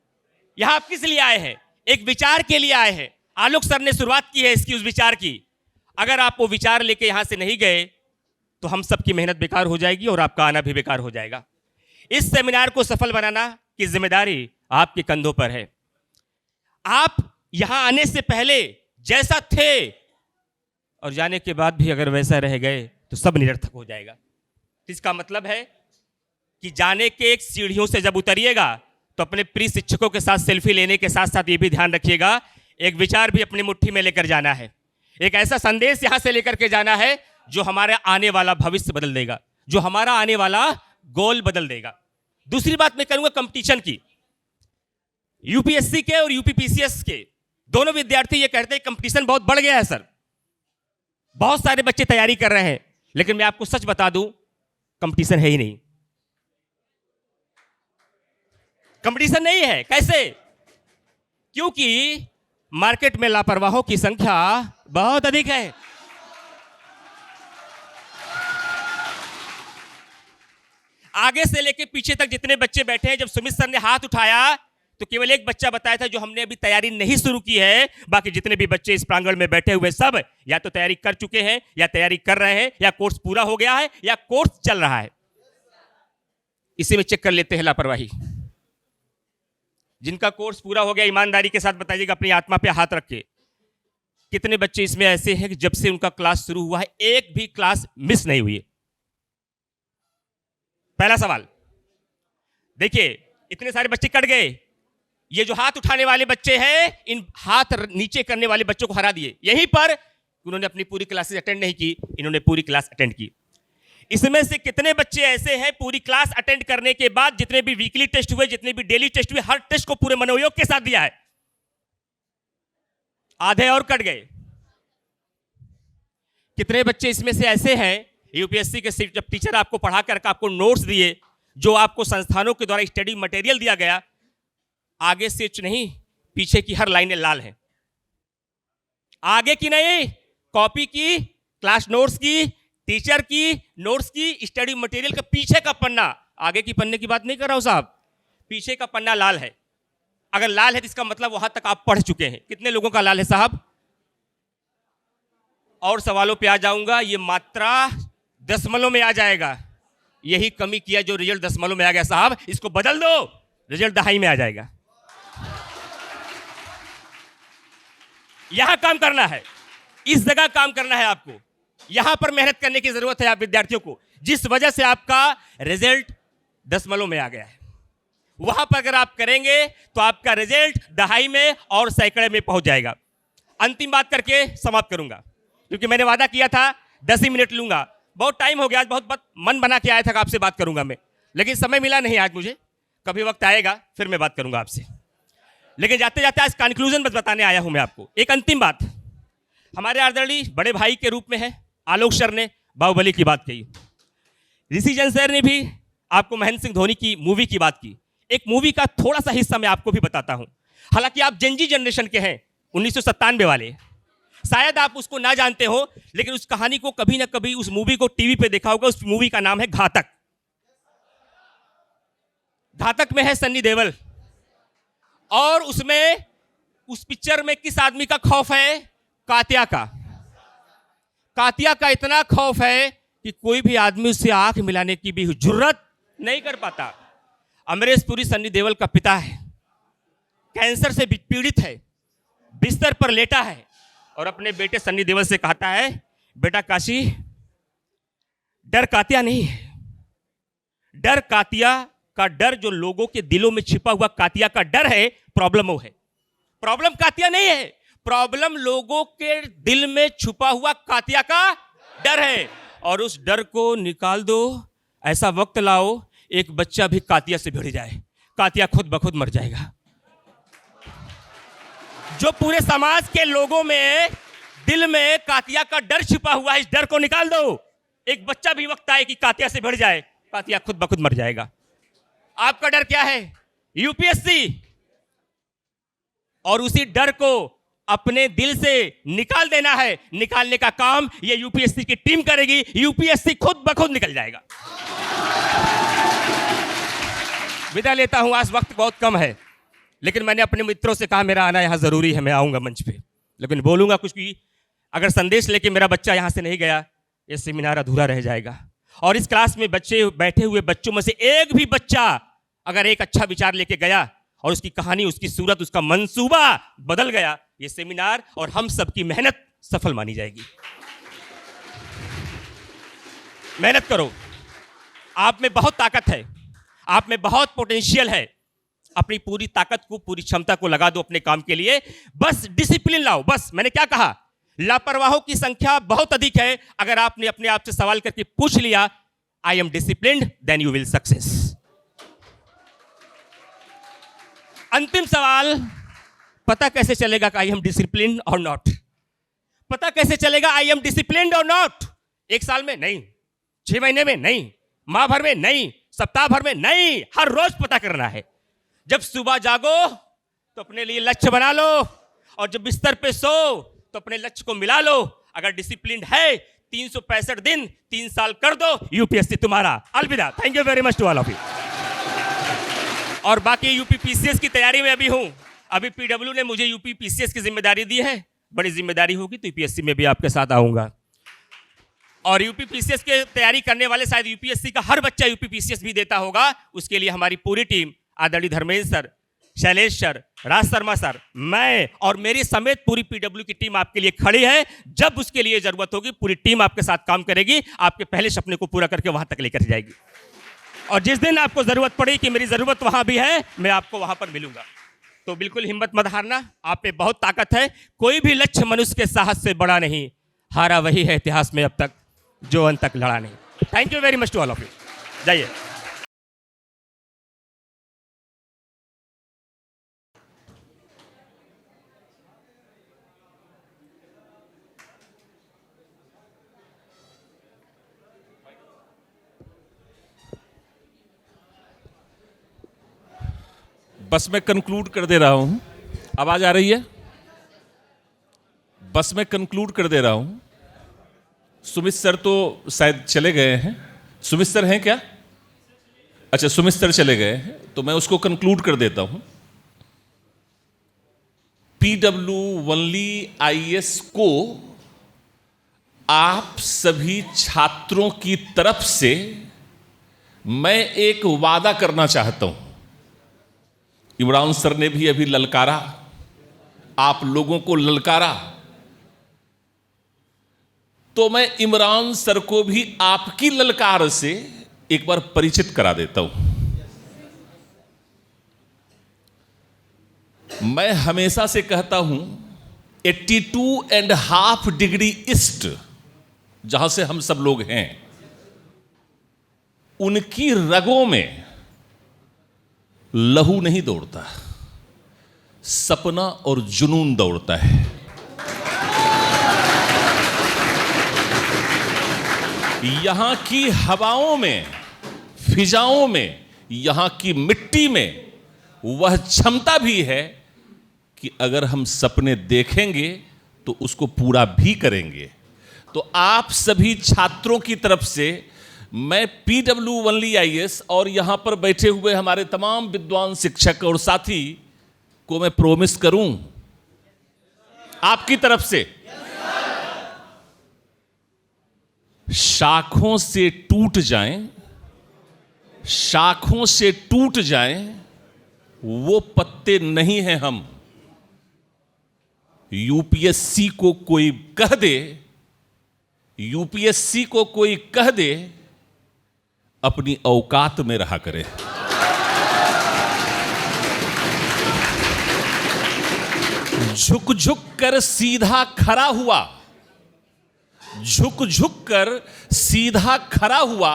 S7: यहां आप किस लिए आए हैं? एक विचार के लिए आए हैं। आलोक सर ने शुरुआत की है इसकी, उस विचार की। अगर आप वो विचार लेके यहां से नहीं गए तो हम सबकी मेहनत बेकार हो जाएगी और आपका आना भी बेकार हो जाएगा। इस सेमिनार को सफल बनाना की जिम्मेदारी आपके कंधों पर है। आप यहां आने से पहले जैसा थे और जाने के बाद भी अगर वैसा रह गए तो सब निरर्थक हो जाएगा। इसका मतलब है कि जाने के एक सीढ़ियों से जब उतरिएगा तो अपने प्रिय शिक्षकों के साथ सेल्फी लेने के साथ साथ ये भी ध्यान रखिएगा, एक विचार भी अपनी मुट्ठी में लेकर जाना है। एक ऐसा संदेश यहां से लेकर के जाना है जो हमारा आने वाला भविष्य बदल देगा, जो हमारा आने वाला गोल बदल देगा। दूसरी बात मैं करूंगा कंपटीशन की। यूपीएससी के और यूपीपीसीएस के दोनों विद्यार्थी ये कहते हैं कंपटीशन बहुत बढ़ गया है सर, बहुत सारे बच्चे तैयारी कर रहे हैं, लेकिन मैं आपको सच बता दूं कंपटीशन है ही नहीं। कंपटीशन नहीं है। कैसे? क्योंकि मार्केट में लापरवाहों की संख्या बहुत अधिक है। आगे से लेकर पीछे तक जितने बच्चे बैठे हैं, जब सुमित सर ने हाथ उठाया तो केवल एक बच्चा बताया था जो हमने अभी तैयारी नहीं शुरू की है। बाकी जितने भी बच्चे इस प्रांगण में बैठे हुए सब या तो तैयारी कर चुके हैं, या तैयारी कर रहे हैं, या कोर्स पूरा हो गया है, या कोर्स चल रहा है। इसी में चेक कर लेते हैं लापरवाही। जिनका कोर्स पूरा हो गया, ईमानदारी के साथ बताइएगा अपनी आत्मा पे हाथ रख के, कितने बच्चे इसमें ऐसे हैं कि जब से उनका क्लास शुरू हुआ है एक भी क्लास मिस नहीं हुई है? पहला सवाल। देखिए इतने सारे बच्चे कट गए, ये जो हाथ उठाने वाले बच्चे हैं, इन हाथ नीचे करने वाले बच्चों को हरा दिए। यहीं पर उन्होंने अपनी पूरी क्लासेस अटेंड नहीं की, इन्होंने पूरी क्लास अटेंड की। इसमें से कितने बच्चे ऐसे हैं पूरी क्लास अटेंड करने के बाद, जितने भी वीकली टेस्ट हुए, जितने भी डेली टेस्ट हुए, हर टेस्ट को पूरे मनोयोग के साथ दिया है? आधे और कट गए। कितने बच्चे इसमें से ऐसे हैं यूपीएससी के जब टीचर आपको पढ़ा कर आपको नोट्स दिए, जो आपको संस्थानों के द्वारा स्टडी मटेरियल दिया गया, आगे से नहीं पीछे की हर लाइनें लाल हैं, आगे की नहीं, कॉपी की, क्लास नोट्स की, टीचर की नोट्स की, स्टडी मटेरियल का पीछे का पन्ना, आगे की पन्ने की बात नहीं कर रहा हूं साहब, पीछे का पन्ना लाल है। अगर लाल है तो इसका मतलब वहां तक आप पढ़ चुके हैं। कितने लोगों का लाल है साहब? और सवालों पे आ जाऊंगा। ये मात्रा दशमलव में आ जाएगा, यही कमी किया जो रिजल्ट दशमलव में आ गया साहब, इसको बदल दो, रिजल्ट दहाई में आ जाएगा। यहां काम करना है, इस जगह काम करना है आपको, यहां पर मेहनत करने की जरूरत है आप विद्यार्थियों को, जिस वजह से आपका रिजल्ट दशमलव में आ गया है। वहां पर अगर आप करेंगे तो आपका रिजल्ट दहाई में और सैकड़े में पहुंच जाएगा। अंतिम बात करके समाप्त करूंगा, क्योंकि मैंने वादा किया था 10 ही मिनट लूंगा। बहुत टाइम हो गया, आज बहुत मन बना के आया था कि आपसे बात करूंगा मैं, लेकिन समय मिला नहीं आज मुझे। कभी वक्त आएगा फिर मैं बात करूंगा आपसे। लेकिन जाते जाते आज कंक्लूजन बस बताने आया हूं मैं आपको। एक अंतिम बात हमारे आदरणीय बड़े भाई के रूप में है, आलोक सर ने बाहुबली की बात कही, ऋषिजन सर ने भी आपको महेंद्र सिंह धोनी की मूवी की बात की। एक मूवी का थोड़ा सा हिस्सा मैं आपको भी बताता हूं। हालांकि आप जेनजी जनरेशन के हैं, 1997 वाले, शायद आप उसको ना जानते हो, लेकिन उस कहानी को कभी ना कभी, उस मूवी को टीवी पे देखा होगा। उस मूवी का नाम है घातक। घातक में है सन्नी देओल, और उसमें उस पिक्चर में किस आदमी का खौफ है? कातिया का। कातिया का इतना खौफ है कि कोई भी आदमी उससे आंख मिलाने की भी जुर्रत नहीं कर पाता। अमरीश पुरी सन्नी देओल का पिता है, कैंसर से पीड़ित है, बिस्तर पर लेटा है, और अपने बेटे सन्नी देओल से कहता है, बेटा काशी, डर कातिया नहीं है, डर कातिया का डर जो लोगों के दिलों में छिपा हुआ कातिया का डर है, प्रॉब्लम वो है। प्रॉब्लम कातिया नहीं है, प्रॉब्लम लोगों के दिल में छुपा हुआ कातिया का डर है। और उस डर को निकाल दो, ऐसा वक्त लाओ एक बच्चा भी कातिया से भिड़ जाए, कातिया खुद ब खुद मर जाएगा। जो पूरे समाज के लोगों में दिल में कातिया का डर छिपा हुआ है, इस डर को निकाल दो, एक बच्चा भी वक्त आए कि कातिया से भिड़ जाए, कातिया खुद ब खुद मर जाएगा। आपका डर क्या है? यूपीएससी। और उसी डर को अपने दिल से निकाल देना है। निकालने का काम ये यूपीएससी की टीम करेगी, यूपीएससी खुद ब खुद निकल जाएगा। विदा लेता हूं, आज वक्त बहुत कम है, लेकिन मैंने अपने मित्रों से कहा मेरा आना यहां जरूरी है, मैं आऊंगा मंच पे, लेकिन बोलूंगा कुछ भी। अगर संदेश लेके मेरा बच्चा यहां से नहीं गया, ये सेमिनार अधूरा रह जाएगा। और इस क्लास में बच्चे, बैठे हुए बच्चों में से एक भी बच्चा अगर एक अच्छा विचार लेके गया और उसकी कहानी, उसकी सूरत, उसका मंसूबा बदल गया, ये सेमिनार और हम सबकी मेहनत सफल मानी जाएगी। मेहनत करो, आप में बहुत ताकत है, आप में बहुत पोटेंशियल है। अपनी पूरी ताकत को, पूरी क्षमता को लगा दो अपने काम के लिए। बस डिसिप्लिन लाओ। बस मैंने क्या कहा, लापरवाहों की संख्या बहुत अधिक है। अगर आपने अपने आप से सवाल करके पूछ लिया, I am disciplined, then you will success. अंतिम सवाल, पता कैसे चलेगा कि आई एम डिसिप्लिन्ड और नॉट? पता कैसे चलेगा आई एम डिसिप्लिन्ड और नॉट? 1 साल में नहीं, 6 महीने में नहीं, माह भर में नहीं, सप्ताह भर में नहीं, हर रोज पता करना है। जब सुबह जागो तो अपने लिए लक्ष्य बना लो, और जब बिस्तर पे सो तो अपने लक्ष्य को मिला लो। अगर डिसिप्लिन है, 365 दिन 3 साल कर दो, यूपीएससी तुम्हारा। अलविदा, thank you very much to all of you. और बाकी यूपी पीसीएस की तैयारी में अभी हूं। अभी पीडब्ल्यू ने मुझे यूपी पीसीएस की जिम्मेदारी दी है, बड़ी जिम्मेदारी होगी तो यूपीएससी में भी आपके साथ आऊंगा। और यूपी पीसीएस की तैयारी करने वाले, शायद यूपीएससी का हर बच्चा यूपी पीसीएस भी देता होगा, उसके लिए हमारी पूरी टीम, आदरणीय Dharmendra sir, Shailesh sir, Raj Sharma sir, मैं और मेरी समेत पूरी पीडब्ल्यू की टीम आपके लिए खड़ी है। जब उसके लिए जरूरत होगी पूरी टीम आपके साथ काम करेगी, आपके पहले सपने को पूरा करके वहां तक लेकर जाएगी। और जिस दिन आपको जरूरत पड़ी कि मेरी जरूरत वहां भी है, मैं आपको वहां पर मिलूंगा। तो बिल्कुल हिम्मत मत हारना, आप में बहुत ताकत है। कोई भी लक्ष्य मनुष्य के साहस से बड़ा नहीं, हारा वही है इतिहास में अब तक जो अंत तक लड़ा नहीं। Thank you very much to all of you. जाइए।
S3: बस मैं कंक्लूड कर दे रहा हूं। आवाज आ रही है? बस मैं कंक्लूड कर दे रहा हूं। सुमित सर तो शायद चले गए हैं। सुमित सर हैं क्या? अच्छा, सुमित सर चले गए हैं, तो मैं उसको कंक्लूड कर देता हूं। पीडब्ल्यू वनली आईएएस को आप सभी छात्रों की तरफ से मैं एक वादा करना चाहता हूं। इमरान सर ने भी अभी ललकारा, आप लोगों को ललकारा, तो मैं इमरान सर को भी आपकी ललकार से एक बार परिचित करा देता हूं। मैं हमेशा से कहता हूं 82.5 डिग्री ईस्ट जहां से हम सब लोग हैं, उनकी रगों में लहू नहीं दौड़ता, सपना और जुनून दौड़ता है। यहां की हवाओं में, फिजाओं में, यहां की मिट्टी में वह क्षमता भी है कि अगर हम सपने देखेंगे तो उसको पूरा भी करेंगे। तो आप सभी छात्रों की तरफ से मैं PW ओनली IAS और यहां पर बैठे हुए हमारे तमाम विद्वान शिक्षक और साथी को मैं प्रॉमिस करूं आपकी तरफ से, शाखों से टूट जाएं, शाखों से टूट जाएं वो पत्ते नहीं हैं हम। UPSC को कोई कह दे, UPSC को कोई कह दे, अपनी औकात में रहा करे। झुक झुक कर सीधा खड़ा हुआ, झुक झुक कर सीधा खड़ा हुआ,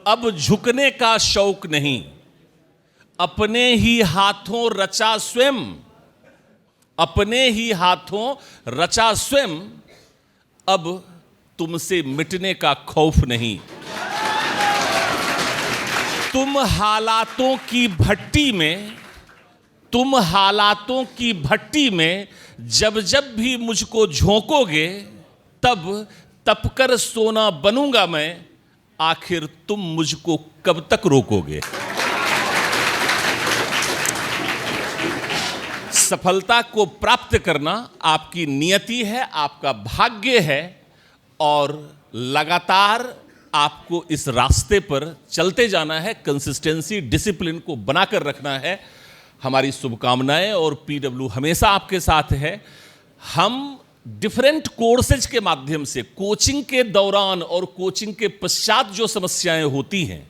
S3: अब झुकने का शौक नहीं, अपने ही हाथों रचा स्वयं, अपने ही हाथों रचा स्वयं, अब तुमसे मिटने का खौफ नहीं। तुम हालातों की भट्टी में, तुम हालातों की भट्टी में जब जब भी मुझको झोंकोगे, तब तपकर सोना बनूंगा मैं, आखिर तुम मुझको कब तक रोकोगे। सफलता को प्राप्त करना आपकी नियति है, आपका भाग्य है, और लगातार आपको इस रास्ते पर चलते जाना है, कंसिस्टेंसी, डिसिप्लिन को बनाकर रखना है। हमारी शुभकामनाएं, और PW हमेशा आपके साथ है। हम डिफरेंट कोर्सेज के माध्यम से कोचिंग के दौरान और कोचिंग के पश्चात जो समस्याएं होती हैं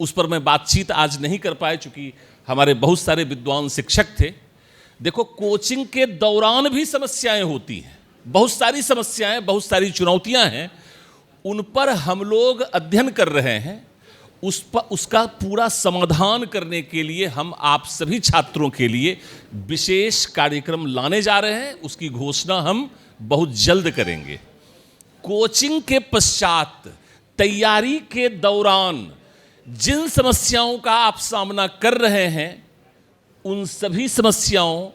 S3: उस पर मैं बातचीत आज नहीं कर पाए, चूंकि हमारे बहुत सारे विद्वान शिक्षक थे। देखो, कोचिंग के दौरान भी समस्याएं होती हैं, बहुत सारी समस्याएं, बहुत सारी चुनौतियां हैं, उन पर हम लोग अध्ययन कर रहे हैं। उसका पूरा समाधान करने के लिए हम आप सभी छात्रों के लिए विशेष कार्यक्रम लाने जा रहे हैं। उसकी घोषणा हम बहुत जल्द करेंगे। कोचिंग के पश्चात, तैयारी के दौरान जिन समस्याओं का आप सामना कर रहे हैं, उन सभी समस्याओं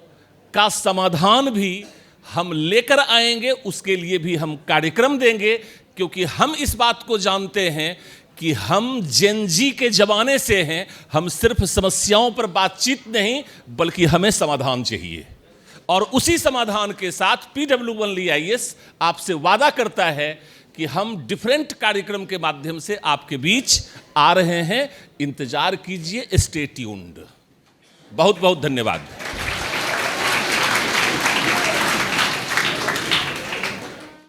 S3: का समाधान भी हम लेकर आएंगे। उसके लिए भी हम कार्यक्रम देंगे, क्योंकि हम इस बात को जानते हैं कि हम जेन जी के जमाने से हैं। हम सिर्फ समस्याओं पर बातचीत नहीं, बल्कि हमें समाधान चाहिए, और उसी समाधान के साथ PW ओनली IAS आपसे वादा करता है कि हम डिफरेंट कार्यक्रम के माध्यम से आपके बीच आ रहे हैं। इंतजार कीजिए, स्टे ट्यून्ड। बहुत बहुत धन्यवाद।